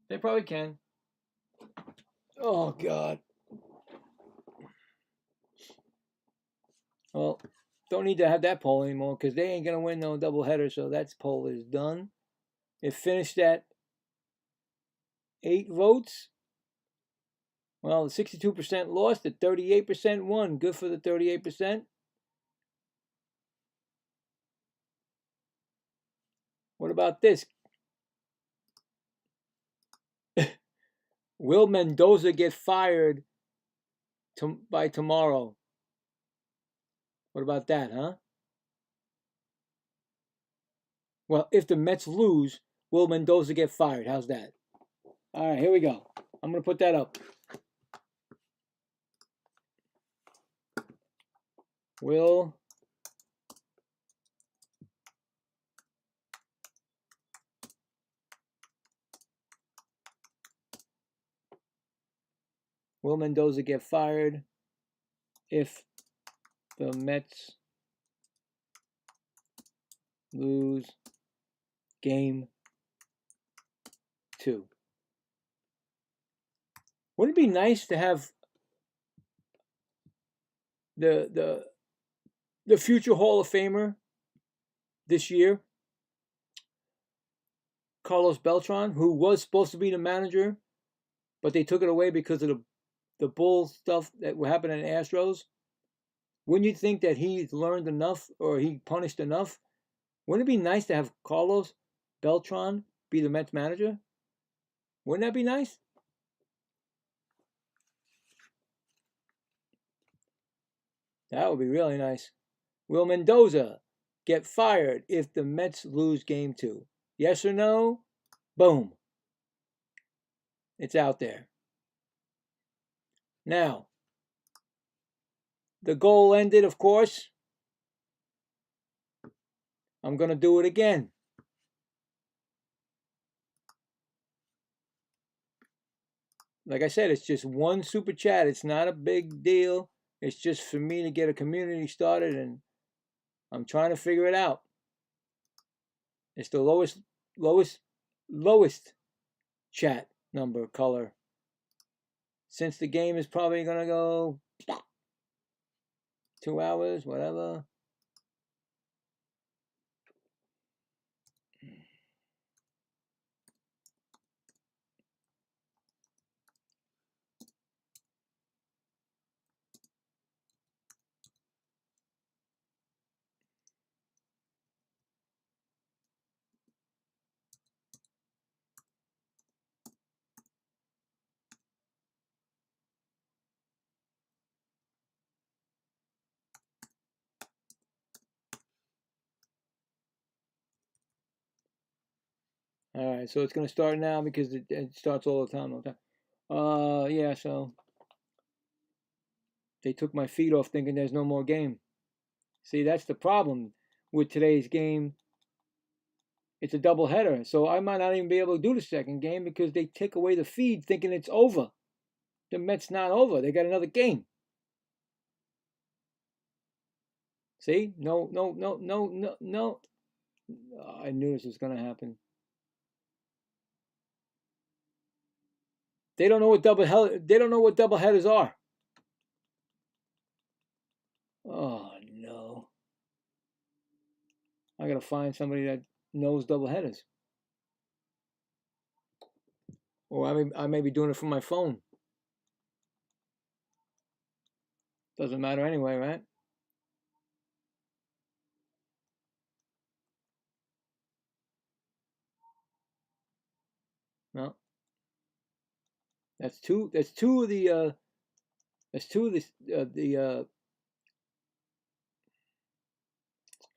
They probably can. Oh, God. Well, don't need to have that poll anymore because they ain't going to win no doubleheader, so that poll is done. It finished at 8 votes. Well, 62% lost, the 38% won. Good for the 38%. What about this? Will Mendoza get fired by tomorrow? What about that, huh? Well, if the Mets lose, will Mendoza get fired? How's that? All right, here we go. I'm going to put that up. Will Mendoza get fired if the Mets lose game 2? Wouldn't it be nice to have the future Hall of Famer this year, Carlos Beltran, who was supposed to be the manager, but they took it away because of the bull stuff that happened in Astros? Wouldn't you think that he's learned enough or he punished enough? Wouldn't it be nice to have Carlos Beltran be the Mets manager? Wouldn't that be nice? That would be really nice. Will Mendoza get fired if the Mets lose game 2? Yes or no? Boom. It's out there. Now, the goal ended, of course. I'm going to do it again. Like I said, it's just one super chat. It's not a big deal. It's just for me to get a community started, and I'm trying to figure it out. It's the lowest chat number color. Since the game is probably going to go 2 hours, whatever. All right, so it's going to start now because it starts all the time. Yeah, so they took my feet off thinking there's no more game. See, that's the problem with today's game. it's a doubleheader. So I might not even be able to do the second game because they take away the feed thinking it's over. The Mets not over. They got another game. See? No. I knew this was going to happen. They don't know what doubleheaders are. Oh no. I got to find somebody that knows doubleheaders. Or I may be doing it from my phone. Doesn't matter anyway, right? No. That's two of the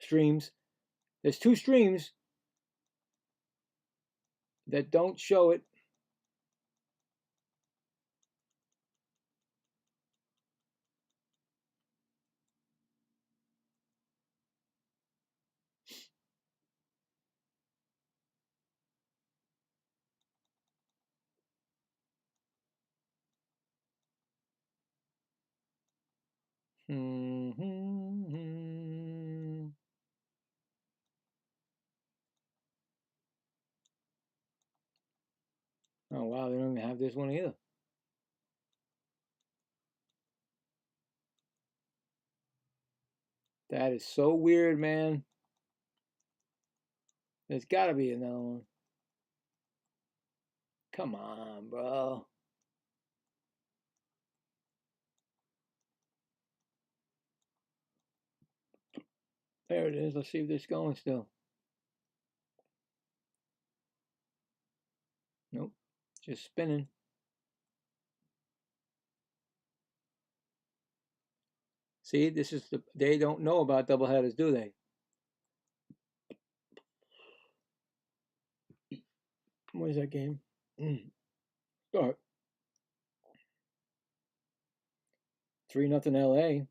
streams. There's two streams that don't show it. Oh wow, they don't even have this one either. That is so weird, man. There's got to be another one. Come on, bro. There it is. Let's see if it's going still. Nope. Just spinning. See, this is they don't know about doubleheaders, do they? What is that game? Start. 3-0 LA.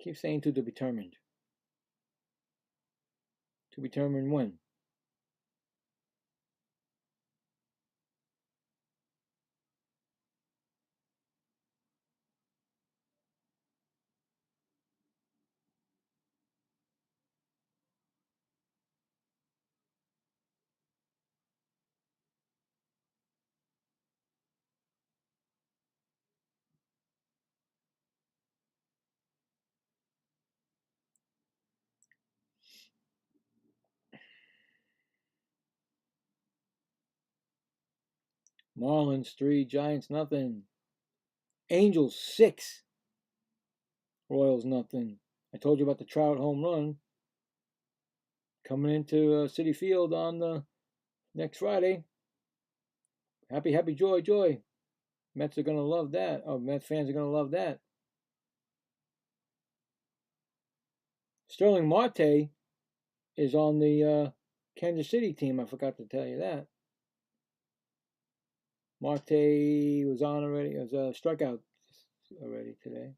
Keep saying to be determined. To be determined when? Marlins 3, Giants nothing. Angels 6, Royals nothing. I told you about the Trout home run coming into Citi Field on the next Friday. Happy, joy. Mets are gonna love that. Oh, Mets fans are gonna love that. Sterling Marte is on the Kansas City team. I forgot to tell you that. Marte was on already. It was a strikeout already today.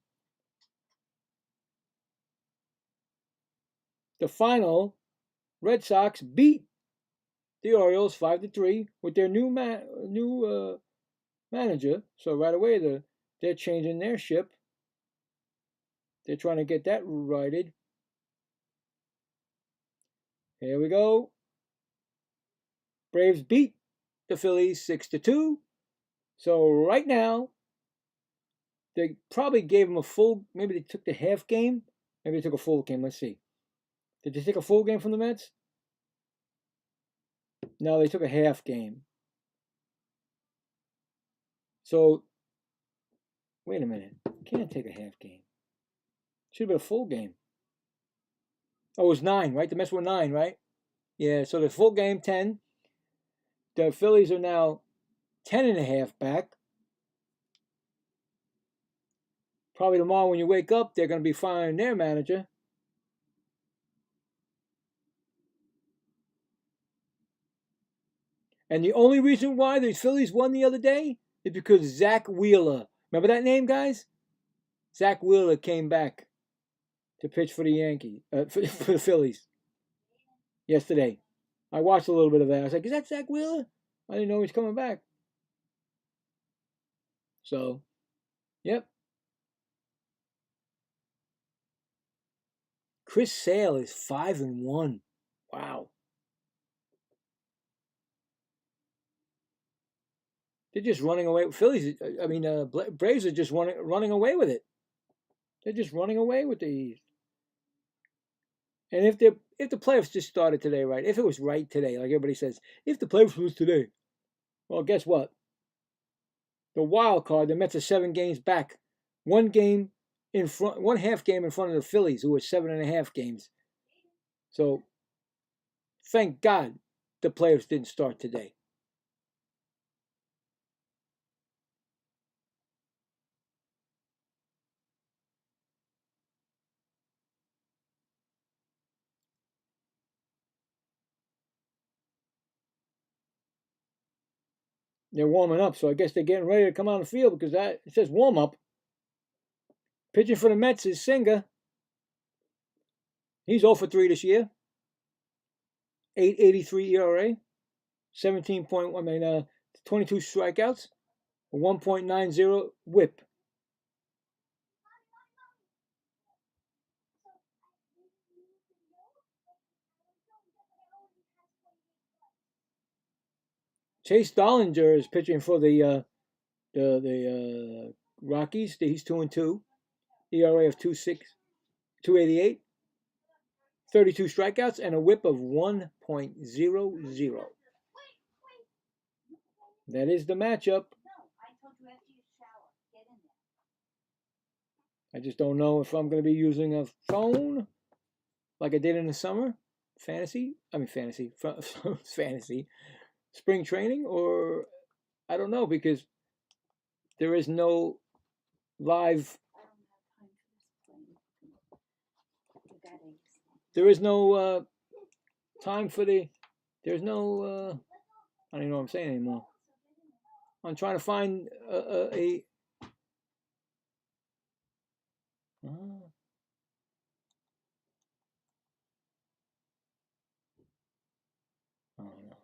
The final, Red Sox beat the Orioles 5-3 with their new manager. So right away they're changing their ship. They're trying to get that righted. Here we go. Braves beat the Phillies 6-2. So right now, they probably gave them a full, maybe they took the half game. Maybe they took a full game. Let's see. Did they take a full game from the Mets? No, they took a half game. So, wait a minute. Can't take a half game. Should have been a full game. Oh, it was 9, right? The Mets were 9, right? Yeah, so the full game, 10. The Phillies are now 10.5 back. Probably tomorrow when you wake up, they're going to be firing their manager. And the only reason why the Phillies won the other day is because Zach Wheeler, remember that name, guys? Zach Wheeler came back to pitch for the Yankees, for the Phillies yesterday. I watched a little bit of that. I was like, is that Zach Wheeler? I didn't know he was coming back. So, yep. Chris Sale is 5-1. Wow. They're just running away. Phillies, I mean, Braves are just running away with it. They're just running away with the East. And if the playoffs just started today, right? If it was right today, like everybody says, if the playoffs was today, well, guess what? The wild card, the Mets are 7 games back, 1 game in front, 1/2 game in front of the Phillies, who are 7.5 games. So, thank God the playoffs didn't start today. They're warming up, so I guess they're getting ready to come on the field because it says warm up. Pitching for the Mets is Singer. He's 0 for 3 this year. 8.83 ERA, 22 strikeouts, 1.90 WHIP. Chase Dollinger is pitching for the Rockies. He's 2-2. ERA of 2.88. 32 strikeouts and a WHIP of 1.00. That is the matchup. I just don't know if I'm going to be using a phone like I did in the summer. Fantasy, spring training, or I don't know, because there is no live. There is no time for the. There's no. I don't even know what I'm saying anymore. I'm trying to find a I don't know.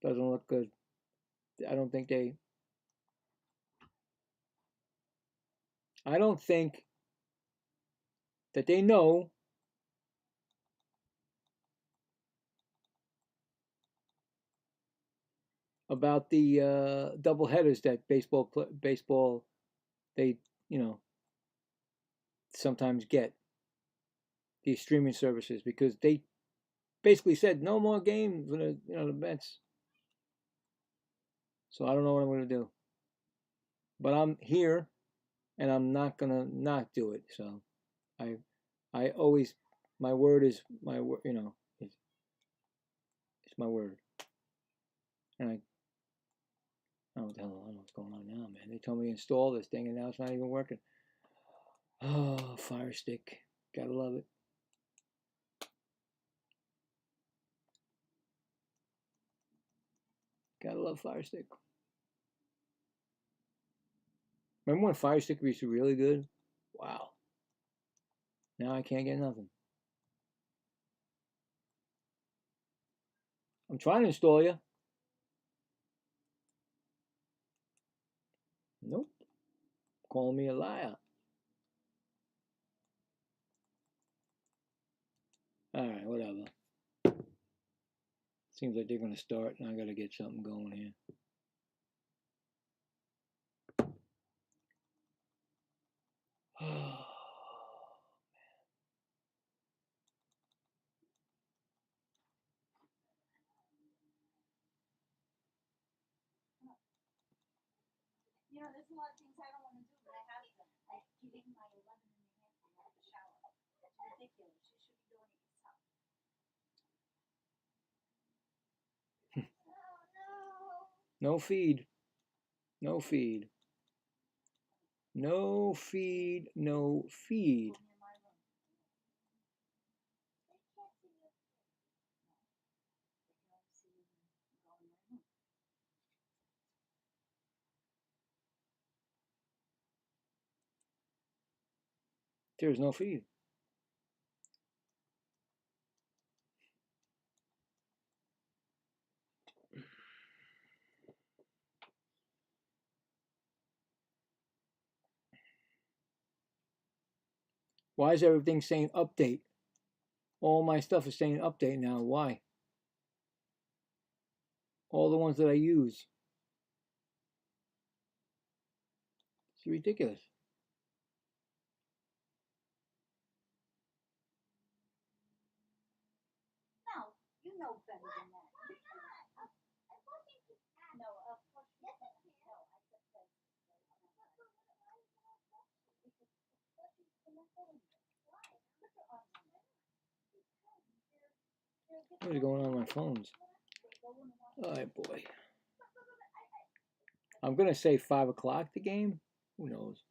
Doesn't look good. I don't think that they know about the double headers that baseball they sometimes get, these streaming services, because they basically said no more games for the Mets. So I don't know what I'm going to do, but I'm here and I'm not going to not do it. So I always, my word is my word, it's my word. And I don't know what's going on now, man. They told me to install this thing and now it's not even working. Oh, Fire Stick. Gotta love it. Gotta love Fire Stick. Remember when Fire Stick used to be really good? Wow. Now I can't get nothing. I'm trying to install you. Nope. Call me a liar. Alright, whatever. Seems like they're going to start, and I got to get something going here. Oh. There's a lot of things I don't want to do, but I have them. Like giving my 11 and a half year old a shower. That's ridiculous. You should be doing it yourself. No feed. No feed. No feed. No feed. There's no feed. Why is everything saying update? All my stuff is saying update now. Why? All the ones that I use. It's ridiculous. No, you know better than that. No, of course you can't. No, I just said. What is going on my phones? Oh boy. I'm gonna say 5 o'clock the game. Who knows?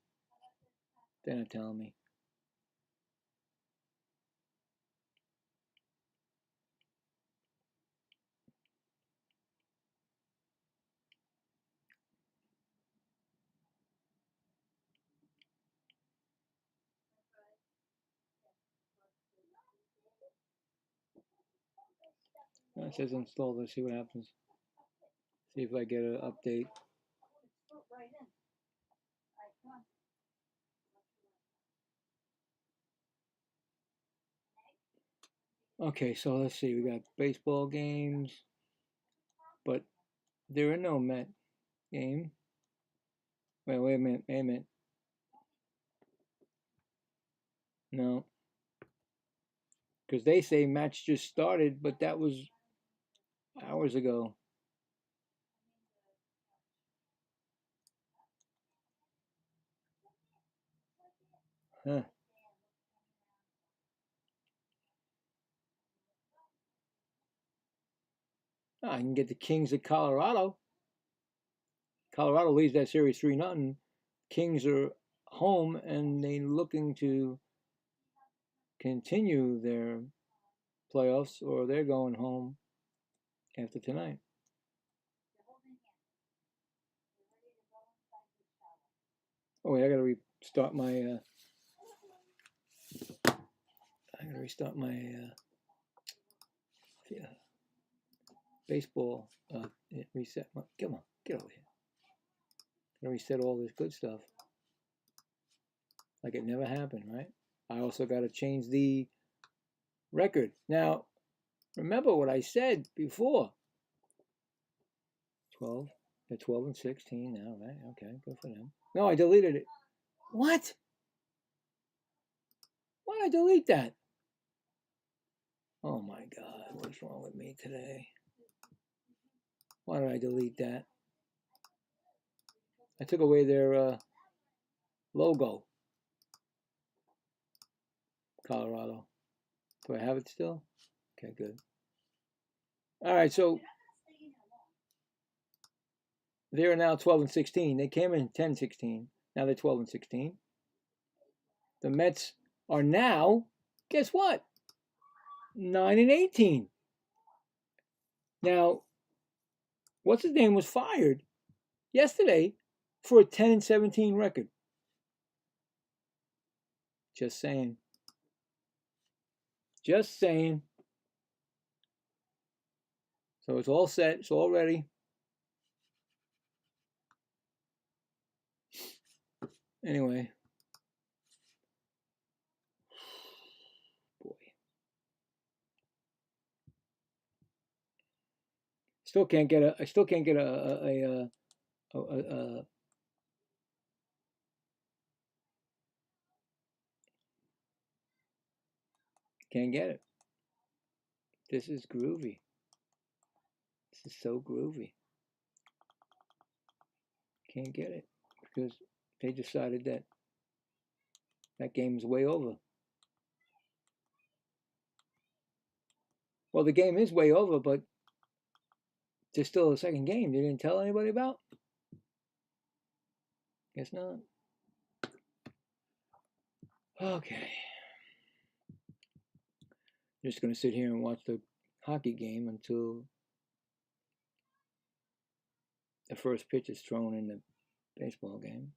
They're not telling me. It says install. Let's see what happens. See if I get an update. Right in. Come on. Okay, so let's see. We got baseball games, but there are no Met game. Wait a minute. No, because they say match just started, but that was hours ago. Huh. I can get the Kings of Colorado. Colorado leads that series 3-0. Kings are home and they're looking to continue their playoffs, or they're going home after tonight. Oh wait, I gotta restart my baseball. Reset my. Come on, get over here. Gotta reset all this good stuff. Like it never happened, right? I also gotta change the record. Now, remember what I said before. 12. They're 12 and 16 now, right? Okay, good for them. No, I deleted it. What? Why did I delete that? Oh my God, what's wrong with me today? Why did I delete that? I took away their logo. Colorado. Do I have it still? Okay, good. All right, so they're now 12 and 16. They came in 10-16. Now they're 12 and 16. The Mets are now, guess what? 9 and 18. Now, what's his name was fired yesterday for a 10 and 17 record. Just saying. Just saying. So it's all set. It's all ready. Anyway. Boy. Still can't get a can't get it. This is groovy. This is so groovy. Can't get it because they decided that that game is way over. Well, the game is way over, but there's still a second game. They didn't tell anybody about? Guess not. Okay. Just going to sit here and watch the hockey game until the first pitch is thrown in the baseball game.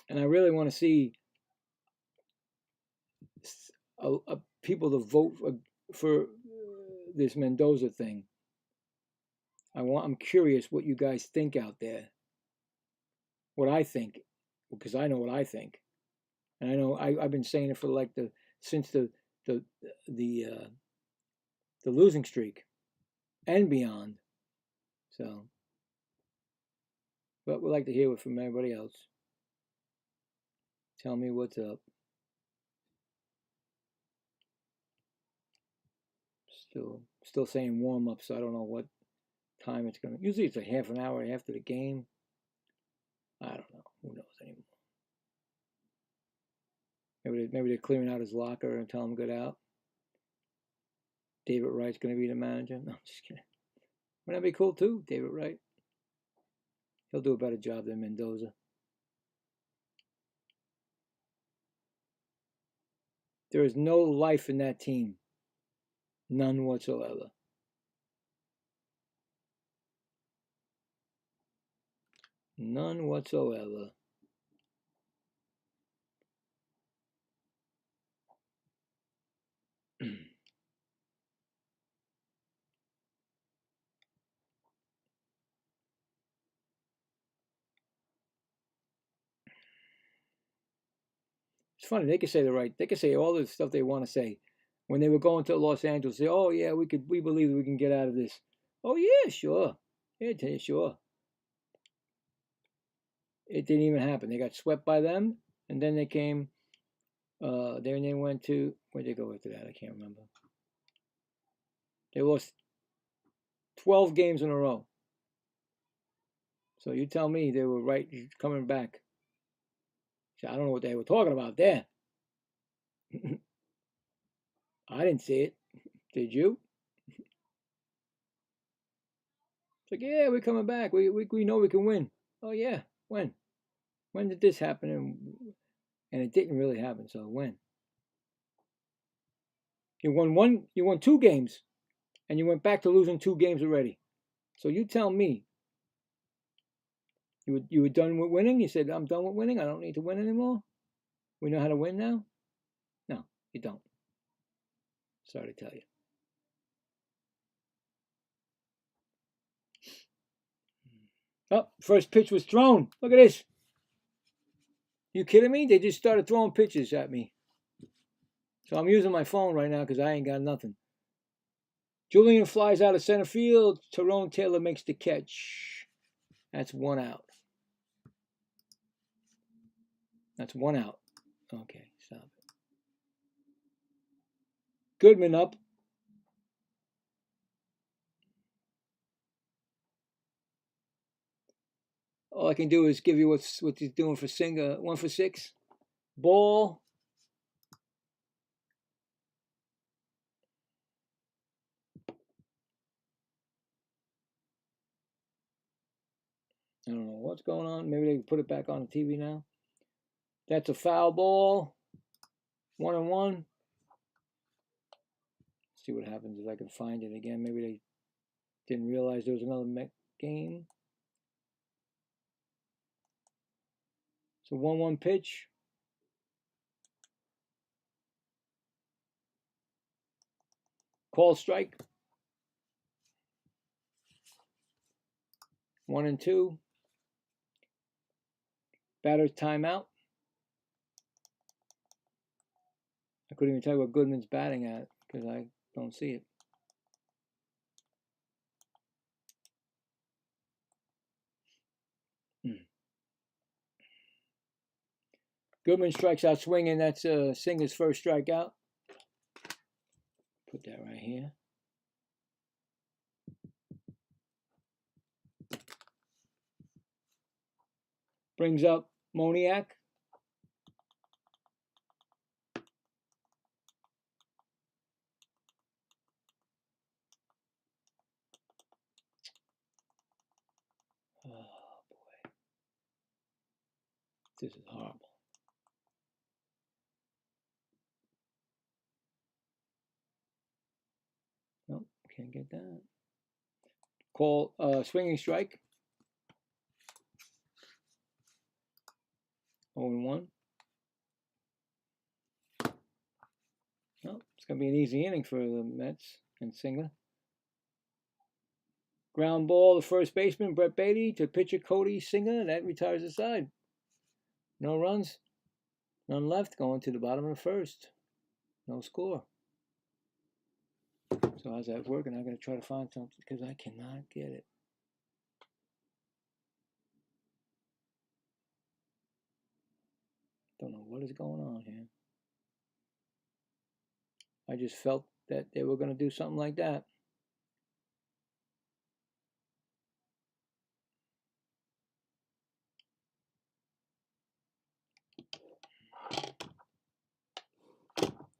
And I really want to see people to vote for this Mendoza thing. I'm curious what you guys think out there. What I think, because I know what I think, and I know I've been saying it for like since the losing streak and beyond. So, but we'd like to hear it from everybody else. Tell me what's up. Still saying warm up, so I don't know what time it's gonna. Usually it's a half an hour after the game. I don't know. Who knows anymore? Maybe they're clearing out his locker and tell him get out. David Wright's gonna be the manager. No, I'm just kidding. Wouldn't that be cool too, David Wright? He'll do a better job than Mendoza. There is no life in that team. None whatsoever. None whatsoever. It's funny, they could say all the stuff they want to say. When they were going to Los Angeles, say, oh yeah, we believe we can get out of this. Oh yeah, sure. Yeah, sure. It didn't even happen. They got swept by them, and then they came, then they went to, where'd they go after that? I can't remember. They lost 12 games in a row. So you tell me they were right coming back. I don't know what they were talking about there. I didn't see it. Did you? It's like, yeah, we're coming back. We know we can win. Oh yeah, when? When did this happen? And it didn't really happen. So when? You won 2 games, and you went back to losing 2 games already. So you tell me. You were done with winning? You said, I'm done with winning. I don't need to win anymore. We know how to win now? No, you don't. Sorry to tell you. Oh, first pitch was thrown. Look at this. You kidding me? They just started throwing pitches at me. So I'm using my phone right now because I ain't got nothing. Julian flies out of center field. Tyrone Taylor makes the catch. That's 1 out. That's 1 out. Okay, stop it. Goodman up. All I can do is give you what he's doing for Singer. 1 for 6. Ball. I don't know what's going on. Maybe they can put it back on the TV now. That's a foul ball. 1-1. See what happens if I can find it again. Maybe they didn't realize there was another game. It's a 1-1 pitch. Call strike. 1-2. Batter's timeout. I couldn't even tell you what Goodman's batting at because I don't see it. Goodman strikes out swinging. That's Singer's first strikeout. Put that right here. Brings up Moniak. Oh boy. This is horrible. Nope, can't get that. Call swinging strike. 0-1. Well, it's going to be an easy inning for the Mets and Singer. Ground ball to first baseman Brett Beatty to pitcher Cody Singer. That retires the side. No runs, none left, going to the bottom of the first. No score. So how's that working? I'm going to try to find something because I cannot get it. Don't know what is going on here. I just felt that they were going to do something like that.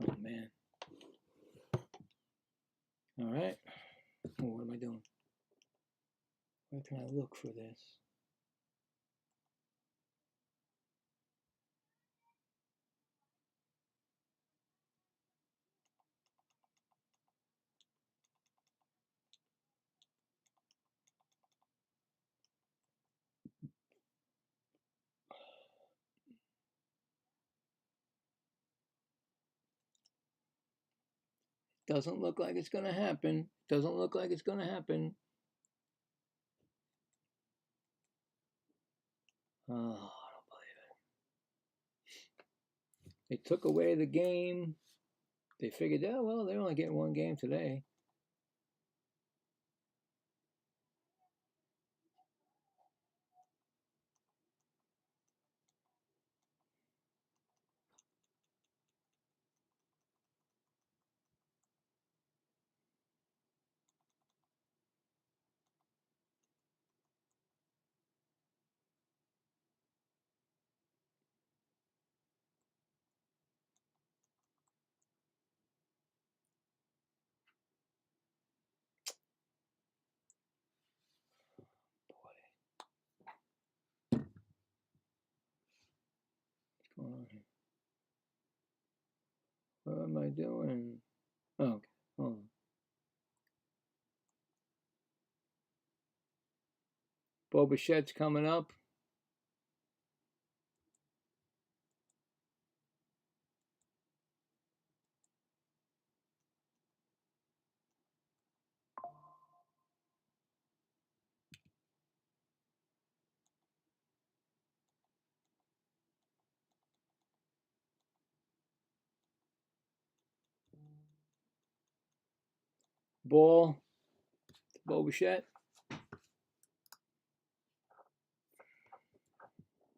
Oh, man. All right. Oh, what am I doing? Where can I look for this? Doesn't look like it's going to happen. Doesn't look like it's going to happen. Oh, I don't believe it. They took away the game. They figured, oh, well, they're only getting one game today. What's going on here? What am I doing? Oh, okay. Hold on. Bo Bichette's coming up. Ball to Bo Bichette.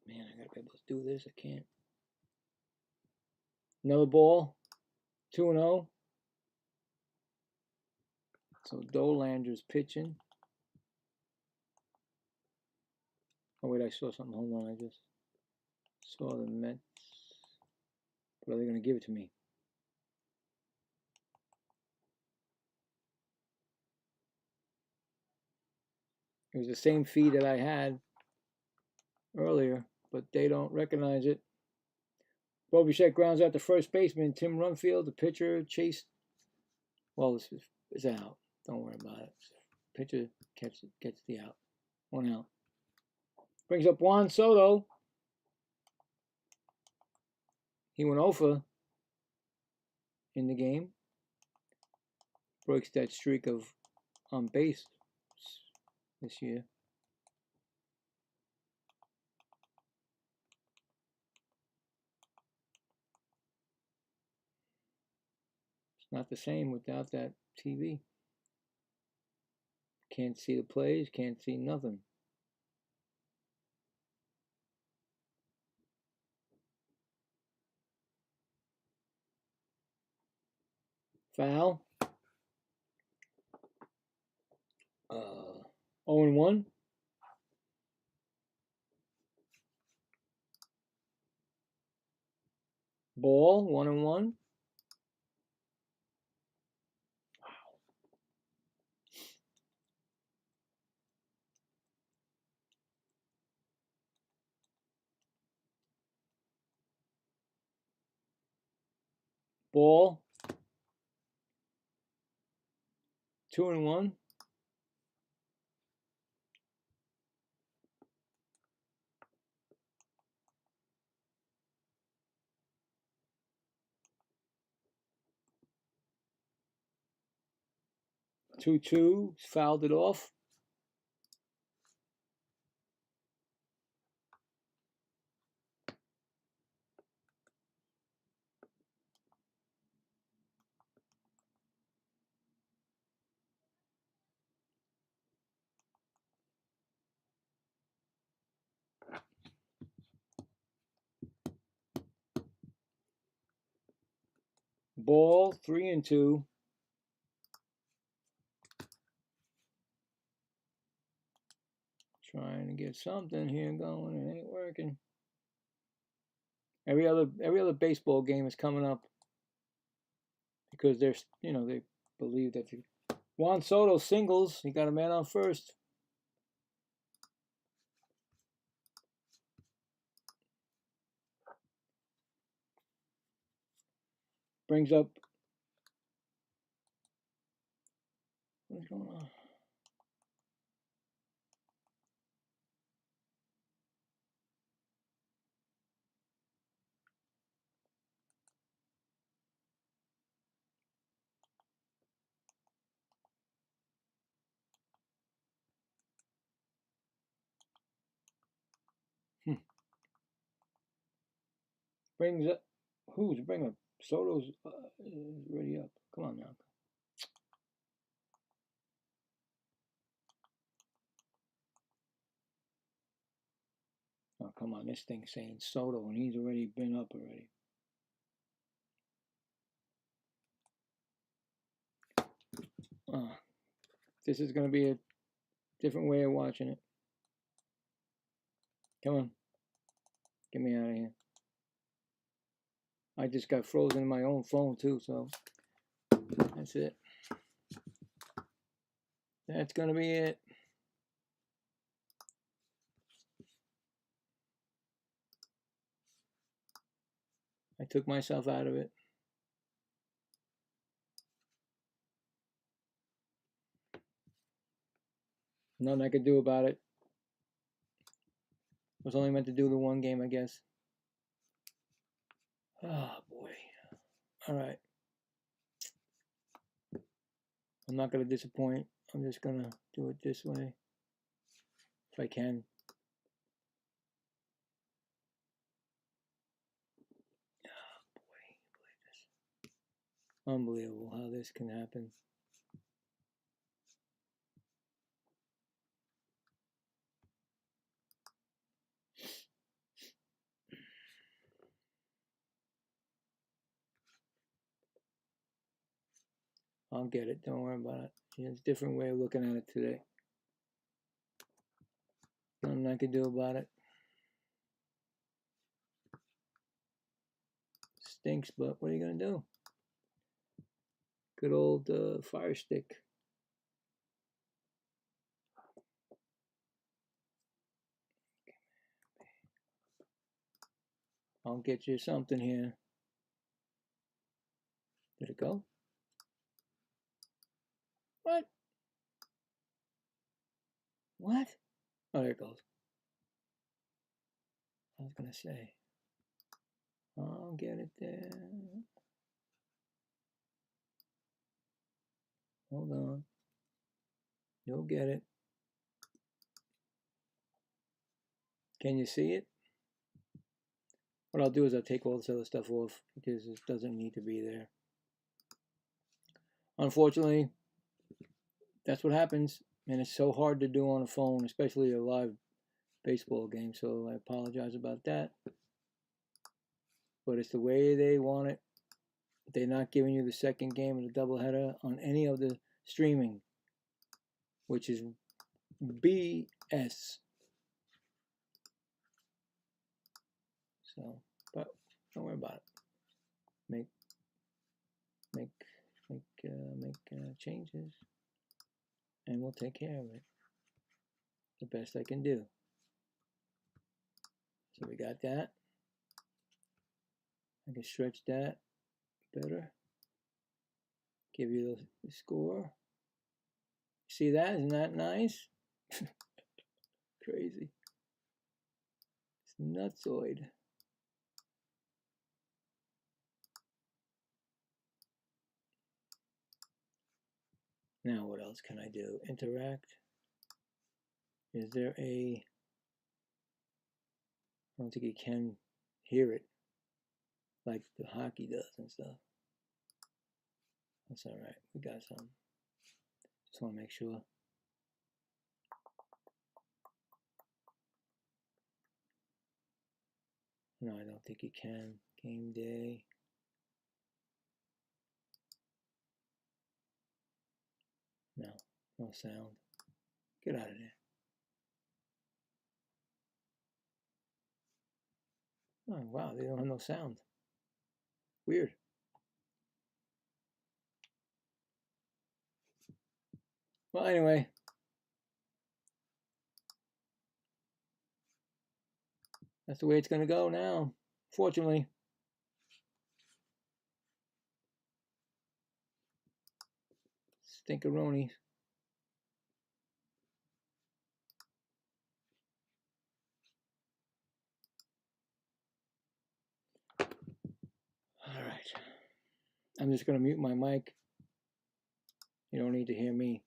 Man, I gotta be able to do this. I can't. Another ball. 2-0. So Dolander's pitching. Oh wait, I saw something. Hold on, I just saw the Mets. But are they gonna give it to me? It was the same feed that I had earlier, but they don't recognize it. Bo Bichette grounds out to first baseman Tim Runfield. The pitcher Chase. Well, this is out. Don't worry about it. Pitcher gets the out. 1 out. Brings up Juan Soto. He went over in the game. Breaks that streak of on base this year. It's not the same without that TV. Can't see the plays, can't see nothing. Foul. 0-1. Ball, 1-1. Ball. 2-1. 2-2, fouled it off. Ball, 3-2. Trying to get something here going. It ain't working. Every other baseball game is coming up because they're, you know, they believe that Juan Soto singles. He got a man on first. Brings up. What's going on? Brings up. Who's bringing up? Soto's already up. Come on now. Oh, come on. This thing's saying Soto, and he's already been up already. This is going to be a different way of watching it. Come on. Get me out of here. I just got frozen in my own phone too, so that's it. That's going to be it. I took myself out of it. Nothing I could do about it. Was only meant to do the one game, I guess. Oh, boy. All right. I'm not going to disappoint. I'm just going to do it this way. If I can. Oh, boy. Unbelievable how this can happen. I'll get it. Don't worry about it. It's a different way of looking at it today. Nothing I can do about it. Stinks, but what are you going to do? Good old fire stick. I'll get you something here. Did it go? What? What? Oh, there it goes. I was going to say. I'll get it there. Hold on. You'll get it. Can you see it? What I'll do is I'll take all this other stuff off because it doesn't need to be there. Unfortunately, that's what happens. And it's so hard to do on a phone, especially a live baseball game. So I apologize about that. But it's the way they want it. They're not giving you the second game of the doubleheader on any of the streaming, which is BS. So, but don't worry about it. Make changes, and we'll take care of it. The best I can do. So we got that. I can stretch that better. Give you the score. See that? Isn't that nice? Crazy. It's nutsoid. Now what else can I do? Interact. Is there a... I don't think you can hear it like the hockey does and stuff. That's alright. We got some. Just want to make sure. No, I don't think you can. Game day. No, no sound. Get out of there. Oh, wow, they don't have no sound. Weird. Well, anyway. That's the way it's going to go now, fortunately. Stinkeroni. All right. I'm just going to mute my mic. You don't need to hear me.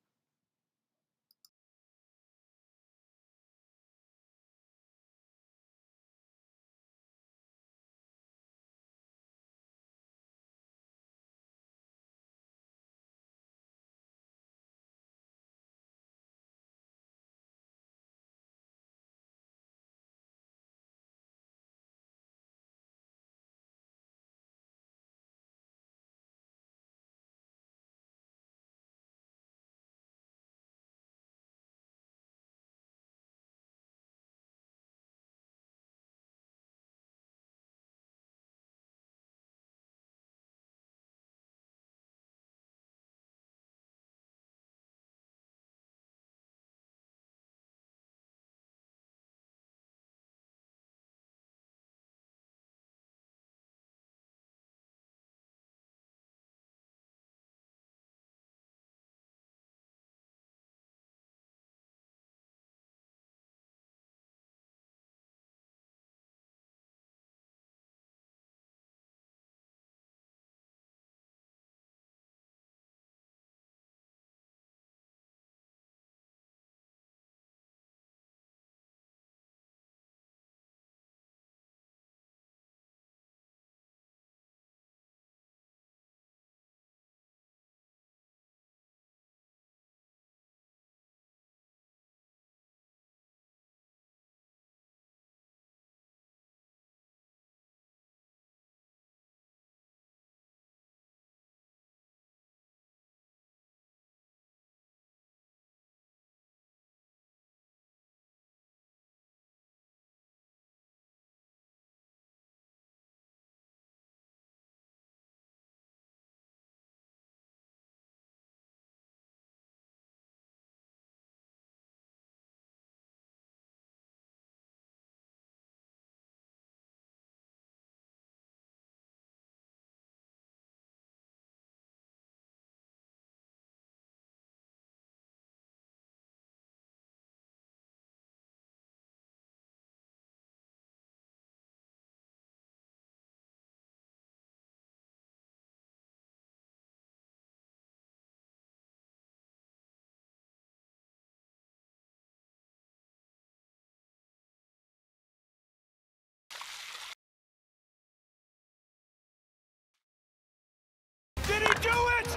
Did he do it?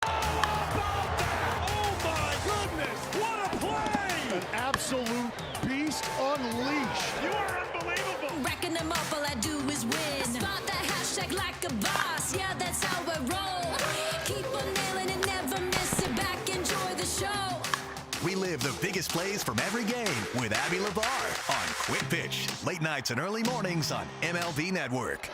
Oh my goodness, what a play! An absolute beast unleashed. You are unbelievable. Racking them up, all I do is win. Spot that hashtag like a boss, yeah, that's how I roll. Keep on nailing it, never miss it, back, enjoy the show. Relive the biggest plays from every game with Abby LeVar on Quick Pitch, late nights and early mornings on MLB Network.